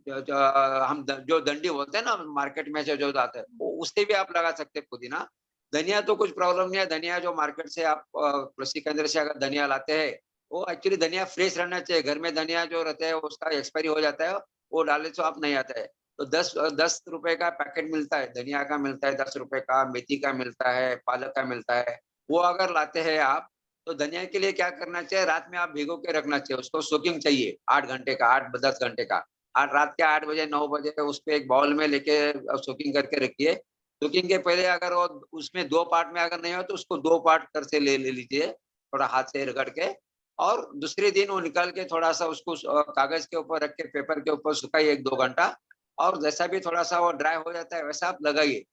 हम जो डंडी बोलते हैं ना मार्केट में से जो जाते हैं, वो उससे भी आप लगा सकते हैं पुदीना। धनिया तो कुछ प्रॉब्लम नहीं है। धनिया जो मार्केट से आप कृषि केंद्र से अगर धनिया लाते हैं, वो एक्चुअली धनिया फ्रेश रहना चाहिए। घर में धनिया जो रहता है उसका एक्सपायरी हो जाता है, वो डाले तो आप नहीं आता है। तो 10 रुपए का पैकेट मिलता है, धनिया का मिलता है 10 रुपए का, मेथी का मिलता है, पालक का मिलता है। वो अगर लाते हैं आप, तो धनिया के लिए क्या करना चाहिए, रात में आप भिगो के रखना चाहिए, उसको सोकिंग चाहिए 8 घंटे का, 8-10 घंटे का। रात के 8 बजे 9 बजे उस पे एक बाउल में लेके सोकिंग करके रखिए। सोकिंग के पहले अगर वो उसमें 2 पार्ट में अगर नहीं हो तो उसको 2 पार्ट कर से ले लीजिए, थोड़ा हाथ से रगड़ के। और दूसरे दिन वो निकाल के थोड़ा सा उसको कागज के ऊपर रख के, पेपर के ऊपर सुखाइए 1-2 घंटा, और जैसा भी थोड़ा सा वो ड्राई हो जाता है वैसा आप लगाइए।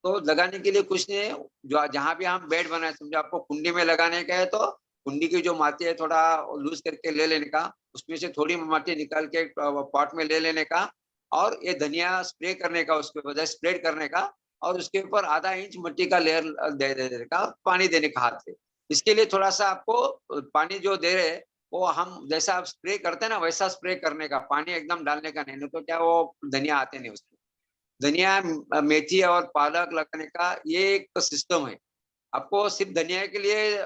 तो लगाने के लिए कुछ नहीं है, जो जहाँ भी हम बेड बनाए, समझो आपको कुंडी में लगाने का है तो कुंडी की जो माटी है थोड़ा लूज करके ले लेने का, उसमें से थोड़ी माटी निकाल के पॉट में ले लेने का, और ये धनिया स्प्रे करने का, उसके बजाय स्प्रेड करने का, और उसके ऊपर आधा इंच मिट्टी का लेयर दे देने का, पानी देने का हाथ से। इसके लिए थोड़ा सा आपको पानी जो दे रहे हैं, वो हम जैसा आप स्प्रे करते हैं ना वैसा स्प्रे करने का, पानी एकदम डालने का नहीं तो क्या वो धनिया आते नहीं उसमें। धनिया, मेथी और पालक लगाने का ये एक सिस्टम है। आपको सिर्फ धनिया के लिए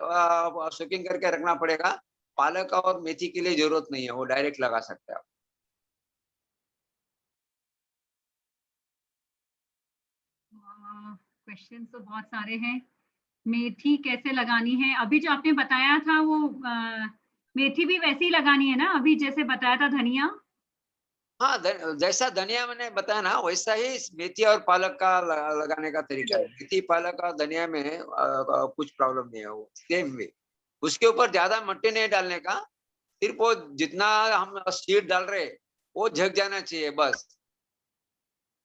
सोकिंग करके रखना पड़ेगा, पालक और मेथी के लिए जरूरत नहीं है, वो डायरेक्ट लगा सकते हैं आप। क्वेश्चन तो बहुत सारे हैं। मेथी कैसे लगानी है, अभी जो आपने बताया था वो मेथी भी वैसे ही लगानी है ना, अभी जैसे बताया था धनिया? हाँ, जैसा धनिया मैंने बताया ना वैसा ही मेथी और पालक का लगाने का तरीका है। मेथी, पालक और धनिया में कुछ प्रॉब्लम नहीं है, वो सेम वे। उसके ऊपर ज्यादा मिट्टी नहीं डालने का, सिर्फ वो जितना हम सीड डाल रहे वो झक जाना चाहिए बस।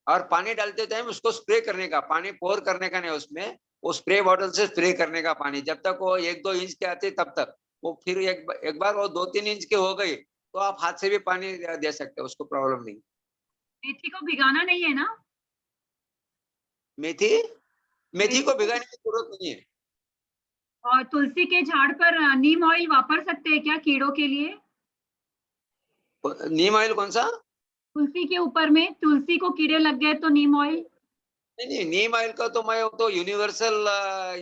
और पानी डालते टाइम उसको स्प्रे करने का, पानी पोर करने का नहीं उसमें, वो स्प्रे बॉटल से स्प्रे करने का पानी, जब तक वो 1-2 इंच के आते तब तक। वो फिर एक बार वो 2-3 इंच के हो गई तो आप हाथ से भी पानी दे सकते हो, उसको प्रॉब्लम नहीं। मेथी को भिगाना नहीं है ना? मेथी मेथी को भिगाने की जरूरत नहीं है। और तुलसी के झाड़ पर नीम ऑयल वापर सकते हैं क्या कीड़ों के लिए? नीम ऑयल कौन सा? तुलसी के ऊपर में तुलसी को कीड़े लग गए तो नीम ऑयल। नहीं नहीं, नीम ऑयल का तो मैं, वो तो यूनिवर्सल,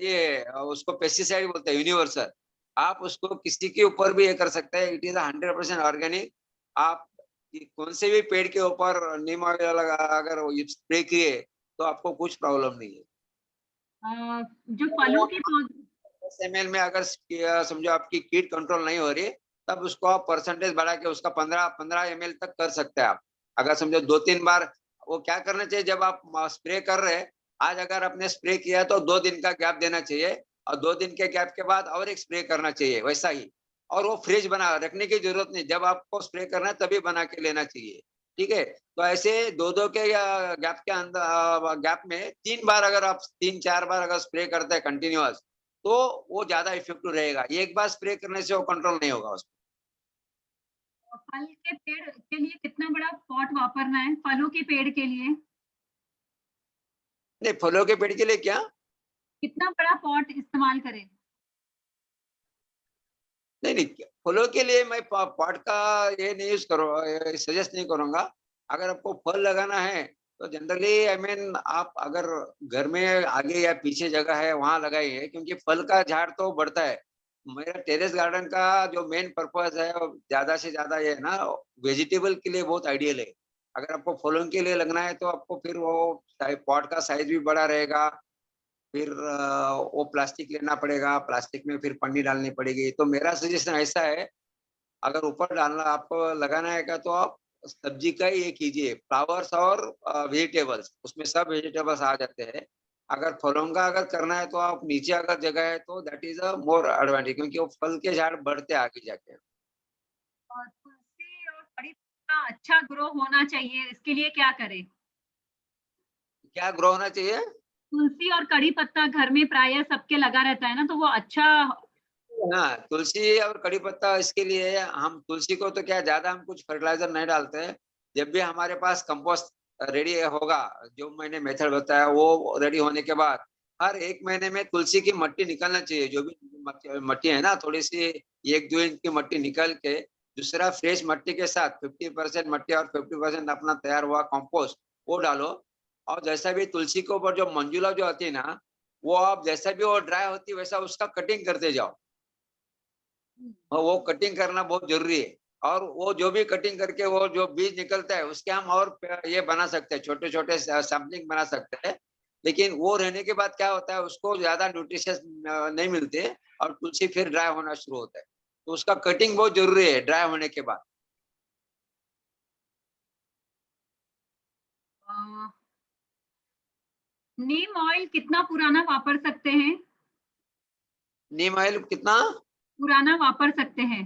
ये उसको पेस्टिसाइड बोलते हैं, यूनिवर्सल। आप उसको किसी के ऊपर भी ये कर सकते हैं। It is 100% organic. आप कौन से भी पेड़ के ऊपर नीम ऑयल अगर स्प्रे किए तो आपको कुछ प्रॉब्लम नहीं है। जो फलों के पौधे, 10 ml में अगर समझो आपकी कीट कंट्रोल नहीं हो रही, तब उसको आप परसेंटेज बढ़ा के उसका 15 ml तक कर सकते हैं आप। अगर समझो 2-3 बार, वो क्या करना चाहिए जब आप स्प्रे कर रहे हैं, आज अगर आपने स्प्रे किया तो 2 दिन का गैप देना चाहिए, और 2 दिन के गैप के बाद और एक स्प्रे करना चाहिए, वैसा ही। और वो फ्रिज बना रखने की जरूरत नहीं, जब आपको स्प्रे करना है तभी बना के लेना चाहिए। ठीक है, तो ऐसे 2-2 के या गैप के अंदर, गैप में 3 बार अगर आप 3-4 बार अगर स्प्रे करते हैं कंटिन्यूअस, तो वो ज्यादा इफेक्टिव रहेगा। एक बार स्प्रे करने से वो कंट्रोल नहीं होगा उसमें। फल के पेड़ के लिए कितना बड़ा पॉट वापरना है फलों के पेड़ के लिए? नहीं, फलों के पेड़ के लिए क्या? कितना बड़ा पॉट इस्तेमाल करें? नहीं नहीं, फलों के लिए मैं पॉट का ये नहीं यूज करूँ, सजेस्ट नहीं करूंगा। अगर आपको फल लगाना है तो जनरली आई मीन आप अगर घर में आगे या पीछे जगह है वहां लगाइए, क्योंकि फल का झाड़ तो बढ़ता है। मेरा टेरेस गार्डन का जो मेन पर्पस है वो ज्यादा से ज्यादा ये है ना, वेजिटेबल के लिए बहुत आइडियल है। अगर आपको फलों के लिए लगना है तो आपको फिर वो पॉट का साइज भी बड़ा रहेगा, फिर वो प्लास्टिक लेना पड़ेगा, प्लास्टिक में फिर पन्नी डालनी पड़ेगी। तो मेरा सजेशन ऐसा है, अगर ऊपर डालना आपको लगाना है तो आप सब्जी का ही ये कीजिए, फ्लावर्स और वेजिटेबल्स, उसमें सब वेजिटेबल्स आ जाते हैं। अगर फलों का अगर करना है तो आप नीचे अगर जगह है तो that is a more advantage, क्योंकि वो फल के झाड़ बढ़ते आगे जाके। और तुलसी और कड़ी पत्ता अच्छा ग्रो होना चाहिए, इसके लिए क्या करें? क्या ग्रो होना चाहिए? तुलसी और कड़ी पत्ता घर में प्रायः सबके लगा रहता है ना, तो वो अच्छा। हाँ, तुलसी और कड़ी पत्ता, इसके लिए हम तुलसी को तो क्या ज्यादा हम कुछ फर्टिलाइजर नहीं डालते हैं। जब भी हमारे पास कंपोस्ट रेडी होगा, जो मैंने मेथड बताया वो रेडी होने के बाद हर 1 महीने में तुलसी की मट्टी निकलना चाहिए। जो भी मट्टी है ना, थोड़ी सी 1-2 इंच की मट्टी निकल के दूसरा फ्रेश मट्टी के साथ 50% मट्टी और 50% अपना तैयार हुआ कंपोस्ट वो डालो। और जैसा भी तुलसी के ऊपर जो मंजुला जो आती है ना, वो आप जैसा भी वो ड्राई होती है वैसा उसका कटिंग करते जाओ। और वो कटिंग करना बहुत जरूरी है। और वो जो भी कटिंग करके वो जो बीज निकलता है उसके हम और ये बना सकते हैं, छोटे छोटे सैम्पलिंग बना सकते हैं। लेकिन वो रहने के बाद क्या होता है, उसको ज्यादा न्यूट्रिशियस नहीं मिलते, और तुलसी फिर ड्राई होना शुरू होता है। तो उसका कटिंग बहुत जरूरी है ड्राई होने के बाद। नीम ऑयल कितना पुराना वापर सकते हैं? नीम ऑयल कितना पुराना वापर सकते हैं?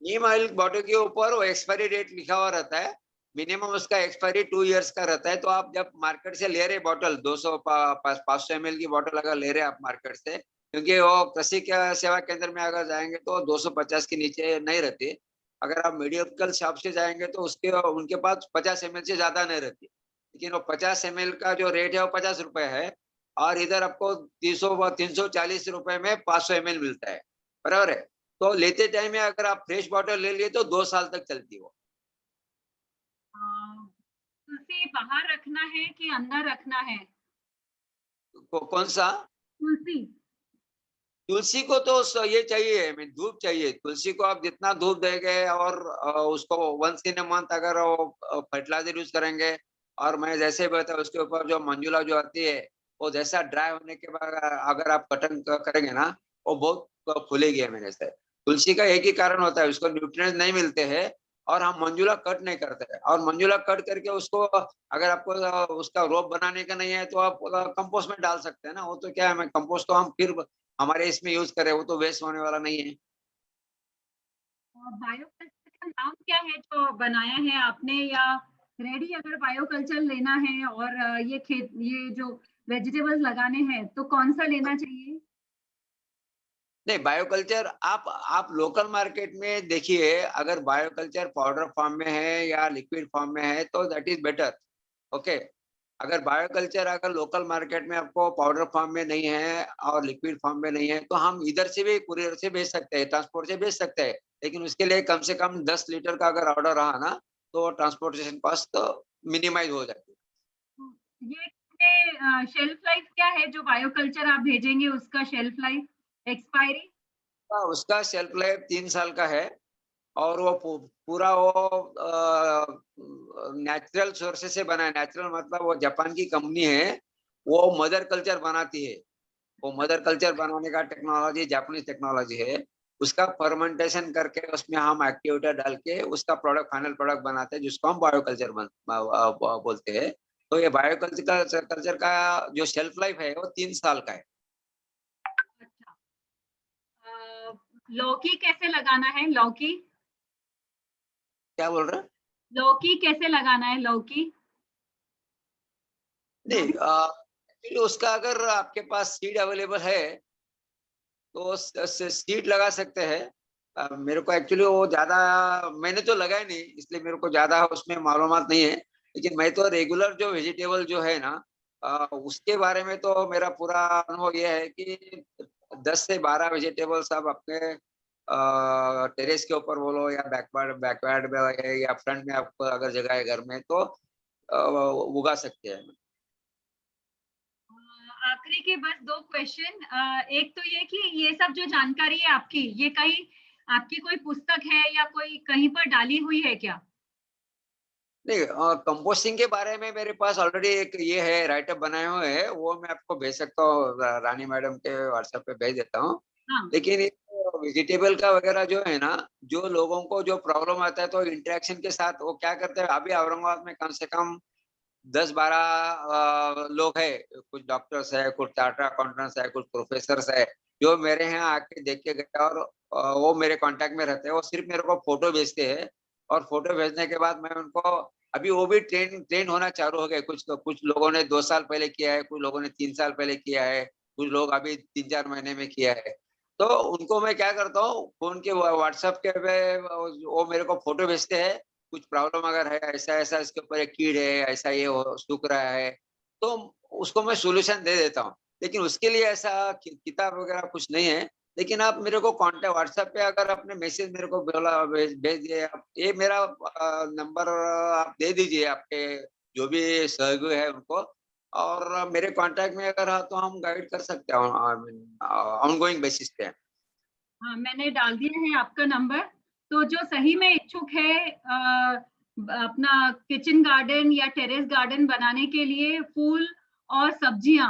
नीम ऑयल बॉटल के ऊपर वो एक्सपायरी डेट लिखा हुआ रहता है। मिनिमम उसका एक्सपायरी 2 इयर्स का रहता है। तो आप जब मार्केट से ले रहे बॉटल 500 ml की बॉटल अगर ले रहे आप मार्केट से, क्योंकि वो कृषि सेवा केंद्र में अगर जाएंगे तो 250 के नीचे नहीं रहती। अगर आप मेडिकल शॉप से जाएंगे तो उसके उनके पास 50 ml से ज्यादा नहीं रहती। लेकिन वो 50 ml का जो रेट है वो 50 रुपए है, और इधर आपको 340 रुपए में 500 ml मिलता है। बराबर है। तो लेते टाइम में अगर आप फ्रेश बॉटल ले लिए तो 2 साल तक चलती वो। तुलसी बाहर रखना है कि अंदर रखना है? कौन सा? तुलसी। तुलसी को तो ये चाहिए, मैं धूप चाहिए। तुलसी को आप जितना धूप देंगे और उसको वंस इन अ मंथ अगर फर्टिलाइजर यूज करेंगे, और मैं जैसे बताया उसके ऊपर जो मंजुला जो आती है वो जैसा ड्राई होने के बाद अगर आप कटन करेंगे ना, वो बहुत फूलेगी मेरे से। तुलसी का एक ही कारण होता है, उसको न्यूट्रिएंट्स नहीं मिलते हैं, और हम मंजुला कट नहीं करते हैं। और मंजुला कट करके उसको अगर आपको उसका रोप बनाने का नहीं है तो आप कंपोस्ट में डाल सकते हैं ना। वो तो क्या है, मैं कंपोस्ट तो हम फिर हमारे इसमें यूज करें, वो तो वेस्ट होने वाला नहीं है। बायोकल्चर का नाम क्या है जो बनाया है आपने? या रेडी अगर बायोकल्चर लेना है और ये जो वेजिटेबल्स लगाने हैं तो कौन सा लेना चाहिए? नहीं, बायोकल्चर आप लोकल मार्केट में देखिए, अगर बायोकल्चर पाउडर फॉर्म में है या लिक्विड फॉर्म में है तो दैट इज बेटर। ओके, अगर बायोकल्चर अगर लोकल मार्केट में आपको पाउडर फॉर्म में नहीं है और लिक्विड फॉर्म में नहीं है, तो हम इधर से भी कुरियर से भेज सकते हैं, ट्रांसपोर्ट से भेज सकते हैं। लेकिन उसके लिए कम से कम 10 लीटर का अगर ऑर्डर रहा ना, तो ट्रांसपोर्टेशन कॉस्ट तो मिनिमाइज हो जाती है। ये शेल्फ लाइफ क्या है जो बायोकल्चर आप भेजेंगे, उसका शेल्फ लाइफ एक्सपायरी? उसका शेल्फ लाइफ 3 साल का है और वो पूरा वो नेचुरल सोर्सेस से बना है। नेचुरल मतलब वो जापान की कंपनी है, वो मदर कल्चर बनाती है। वो मदर कल्चर बनाने का टेक्नोलॉजी जापानीज टेक्नोलॉजी है। उसका फर्मेंटेशन करके उसमें हम एक्टिवेटर डाल के उसका प्रोडक्ट फाइनल प्रोडक्ट बनाते हैं, जिसको हम बायोकल्चर बोलते हैं। तो ये बायोकल्चर कल्चर का जो शेल्फ लाइफ है वो 3 साल का है। अच्छा, लौकी कैसे लगाना है? लौकी क्या बोल रहे हैं? लौकी कैसे लगाना है? लौकी नहीं, एक्चुअली उसका अगर आपके पास सीड अवेलेबल है तो सीड लगा सकते हैं। मेरे को एक्चुअली वो ज्यादा मैंने तो लगाया नहीं, इसलिए मेरे को ज्यादा उसमें मालूमात नहीं है। लेकिन मैं तो रेगुलर जो वेजिटेबल जो है ना, उसके बारे में तो मेरा पूरा अनुभव यह है कि 10 से 12 वेजिटेबल्स आप अपने टेरेस के ऊपर बोलो या बैकयार्ड में या फ्रंट में आपको अगर जगह है घर में, तो उगा सकते हैं। आखिरी के बस 2 क्वेश्चन। एक तो ये कि ये सब जो जानकारी है आपकी, ये कहीं आपकी कोई पुस्तक है या कोई कहीं पर डाली हुई है क्या? नहीं, कंपोस्टिंग के बारे में मेरे पास ऑलरेडी एक ये है, राइटअप बनाए हुए हैं, वो मैं आपको भेज सकता हूँ, रानी मैडम के व्हाट्सएप पे भेज देता हूँ। हाँ, लेकिन वेजिटेबल का वगैरह जो है ना, जो लोगों को जो प्रॉब्लम आता है तो इंटरेक्शन के साथ वो क्या करते हैं, अभी औरंगाबाद में कम से कम 10-12 लोग है, कुछ डॉक्टर्स है, कुछ चार्टर्ड अकाउंटेंट्स है, कुछ प्रोफेसर है, जो मेरे यहाँ आके देख के गए और वो मेरे कांटेक्ट में रहते हैं। वो सिर्फ मेरे को फोटो भेजते हैं और फोटो भेजने के बाद मैं उनको, अभी वो भी ट्रेन होना चालू हो गए। कुछ लोगों ने 2 साल पहले किया है, कुछ लोगों ने 3 साल पहले किया है, कुछ लोग अभी 3-4 महीने में किया है। तो उनको मैं क्या करता हूँ, फोन के व्हाट्सएप के पे वो मेरे को फोटो भेजते हैं, कुछ प्रॉब्लम अगर है, ऐसा-ऐसा इसके ऊपर एक कीड़ है, ऐसा ये सूख रहा है, तो उसको मैं सॉल्यूशन दे देता हूँ। लेकिन उसके लिए ऐसा किताब वगैरह कुछ नहीं है। लेकिन आप मेरे को कॉन्टैक्ट व्हाट्सएप पे अगर आपने मैसेज मेरे को बोला भेज दिए आप, ये मेरा नंबर आप दे दीजिए आपके जो भी सहयोगी है उनको, और मेरे कॉन्टैक्ट में अगर है तो हम गाइड कर सकते हैं ऑनगोइंग बेसिस पे। हाँ, मैंने डाल दिया है आपका नंबर। तो जो सही में इच्छुक है अपना किचन गार्डन या टेरेस गार्डन बनाने के लिए, फूल और सब्जियां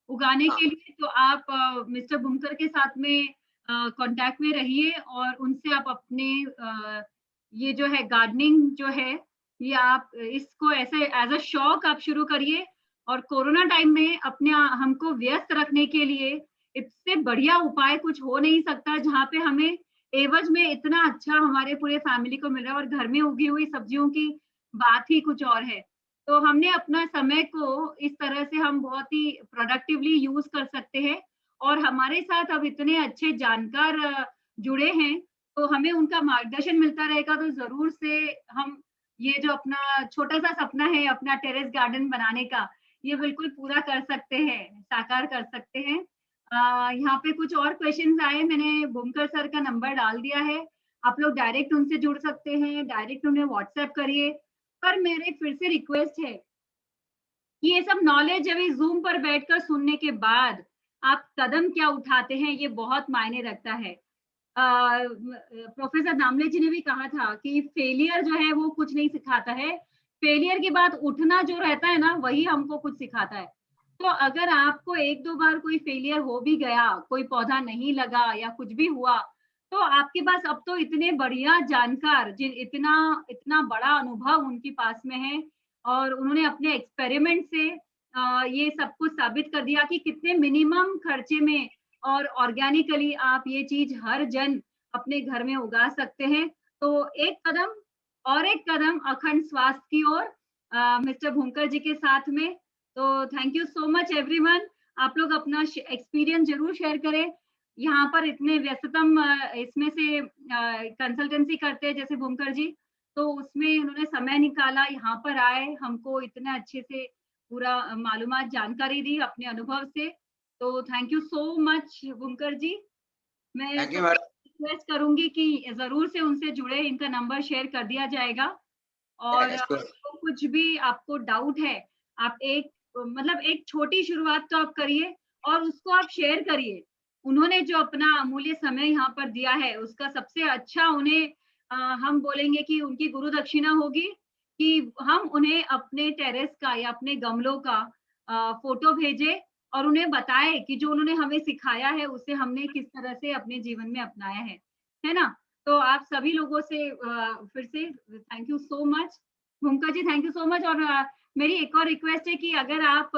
उगाने हाँ। के लिए, तो आप मिस्टर बुमकर के साथ में कांटेक्ट में रहिए और उनसे आप अपने ये जो है गार्डनिंग जो है, ये आप इसको ऐसे एज अ शौक आप शुरू करिए। और कोरोना टाइम में अपने हमको व्यस्त रखने के लिए इससे बढ़िया उपाय कुछ हो नहीं सकता, जहाँ पे हमें एवज में इतना अच्छा हमारे पूरे फैमिली को मिल रहा है, और घर में उगी हुई सब्जियों की बात ही कुछ और है। तो हमने अपना समय को इस तरह से हम बहुत ही प्रोडक्टिवली यूज कर सकते हैं। और हमारे साथ अब इतने अच्छे जानकार जुड़े हैं, तो हमें उनका मार्गदर्शन मिलता रहेगा, तो जरूर से हम ये जो अपना छोटा सा सपना है अपना टेरेस गार्डन बनाने का, ये बिल्कुल पूरा कर सकते हैं, साकार कर सकते हैं। यहाँ पे कुछ और क्वेश्चंस आए, मैंने बुमकर सर का नंबर डाल दिया है। आप लोग डायरेक्ट उनसे जुड़ सकते हैं, डायरेक्ट उन्हें व्हाट्सएप करिए। पर मेरे फिर से रिक्वेस्ट है कि ये सब नॉलेज अभी जूम पर बैठकर सुनने के बाद आप कदम क्या उठाते हैं, ये बहुत मायने रखता है। प्रोफेसर दामले जी ने भी कहा था कि फेलियर जो है वो कुछ नहीं सिखाता है, फेलियर के बाद उठना जो रहता है ना, वही हमको कुछ सिखाता है। तो अगर आपको 1-2 बार कोई फेलियर हो भी गया, कोई पौधा नहीं लगा या कुछ भी हुआ, तो आपके पास अब तो इतने बढ़िया जानकार, जिन इतना इतना बड़ा अनुभव उनके पास में है, और उन्होंने अपने एक्सपेरिमेंट से ये सब कुछ साबित कर दिया कि कितने मिनिमम खर्चे में और ऑर्गेनिकली आप ये चीज हर जन अपने घर में उगा सकते हैं। तो एक कदम और एक कदम अखंड स्वास्थ्य की ओर मिस्टर भूमकर जी के साथ में। तो thank you so much everyone. आप लोग अपना एक्सपीरियंस जरूर शेयर करें। यहाँ पर इतने व्यस्ततम इसमें से कंसल्टेंसी करते हैं जैसे भूमकर जी, तो उसमें उन्होंने समय निकाला, यहाँ पर आए, हमको इतने अच्छे से पूरा मालूमात जानकारी दी अपने अनुभव से। तो thank you so much Bhumkar ji. मैं थैंक यू मैडम। रिक्वेस्ट करूंगी कि जरूर से उनसे जुड़े, इनका नंबर शेयर कर दिया जाएगा। और तो कुछ भी आपको डाउट है, आप मतलब एक छोटी शुरुआत तो आप करिए और उसको आप शेयर करिए। उन्होंने जो अपना अमूल्य समय यहाँ पर दिया है, उसका सबसे अच्छा उन्हें हम बोलेंगे कि उनकी गुरु दक्षिणा होगी कि हम उन्हें अपने टेरेस का या अपने गमलों का फोटो भेजे और उन्हें बताए कि जो उन्होंने हमें सिखाया है उसे हमने किस तरह से अपने जीवन में अपनाया है ना? तो आप सभी लोगों से फिर से थैंक यू सो मच भूमिका जी, थैंक यू सो मच। और मेरी एक और रिक्वेस्ट है कि अगर आप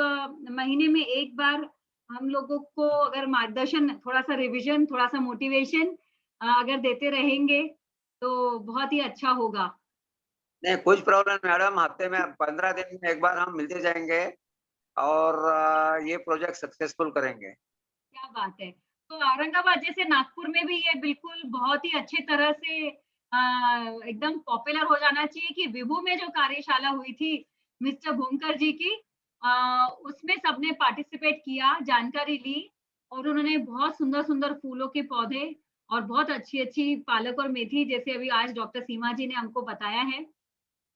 महीने में एक बार हम लोगों को अगर मार्गदर्शन, थोड़ा सा रिवीजन, थोड़ा सा मोटिवेशन अगर देते रहेंगे तो बहुत ही अच्छा होगा। नहीं, कुछ प्रॉब्लम मैडम, हफ्ते में 15 दिन में एक बार हम मिलते जाएंगे और ये प्रोजेक्ट सक्सेसफुल करेंगे। क्या बात है। तो औरंगाबाद जैसे नागपुर में भी ये बिल्कुल बहुत ही अच्छे तरह से एकदम पॉपुलर हो जाना चाहिए कि विभू में जो कार्यशाला हुई थी मिस्टर भूमकर जी की, उसमें सबने पार्टिसिपेट किया, जानकारी ली और उन्होंने बहुत सुंदर सुंदर फूलों के पौधे और बहुत अच्छी अच्छी पालक और मेथी, जैसे अभी आज डॉक्टर सीमा जी ने हमको बताया है,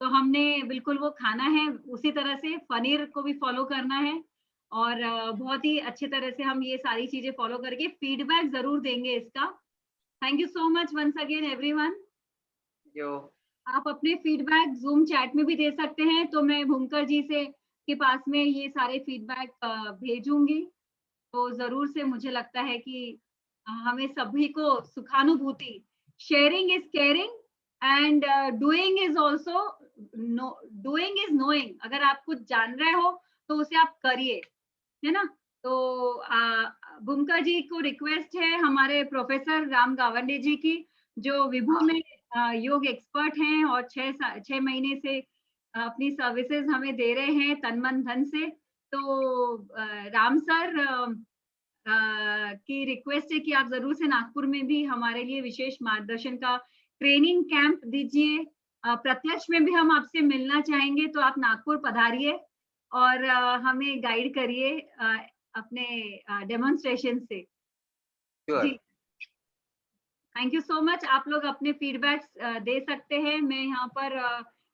तो हमने बिल्कुल वो खाना है। उसी तरह से पनीर को भी फॉलो करना है और बहुत ही अच्छी तरह से हम ये सारी चीजें फॉलो करके फीडबैक जरूर देंगे इसका। Thank you so much once again everyone. जो आप अपने फीडबैक जूम चैट में भी दे सकते हैं, तो मैं भूमकर जी से के पास में ये सारे फीडबैक भेजूंगी। तो जरूर से मुझे लगता है कि हमें सभी को सुखानुभूति, sharing is caring and doing is also doing is knowing. अगर आप कुछ जान रहे हो तो उसे आप करिए, है ना? तो भूमका जी को रिक्वेस्ट है हमारे प्रोफेसर राम गावंडे जी की, जो विभू में योग एक्सपर्ट हैं और 6 महीने से अपनी सर्विसेज हमें दे रहे हैं तन मन धन से। तो राम सर की रिक्वेस्ट है कि आप जरूर से नागपुर में भी हमारे लिए विशेष मार्गदर्शन का ट्रेनिंग कैंप दीजिए। प्रत्यक्ष में भी हम आपसे मिलना चाहेंगे, तो आप नागपुर पधारिए और हमें गाइड करिए अपने डेमोन्स्ट्रेशन से। जी, थैंक यू सो मच। आप लोग अपने फीडबैक्स दे सकते हैं। मैं यहाँ पर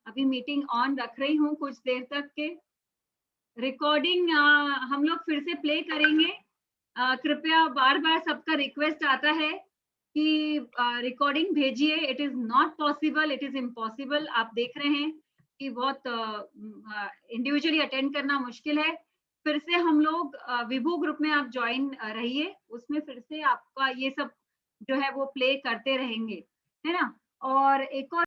अभी मीटिंग ऑन रख रही हूँ कुछ देर तक के। रिकॉर्डिंग हम लोग फिर से प्ले करेंगे। कृपया बार बार सबका रिक्वेस्ट आता है कि रिकॉर्डिंग भेजिए। It is not possible, it is impossible. आप देख रहे हैं कि बहुत इंडिविजुअली अटेंड करना मुश्किल है। फिर से हम लोग विभू ग्रुप में आप ज्वाइन रहिए, उसमें फिर से आपका ये सब जो है वो प्ले करते रहेंगे, है ना? और एक और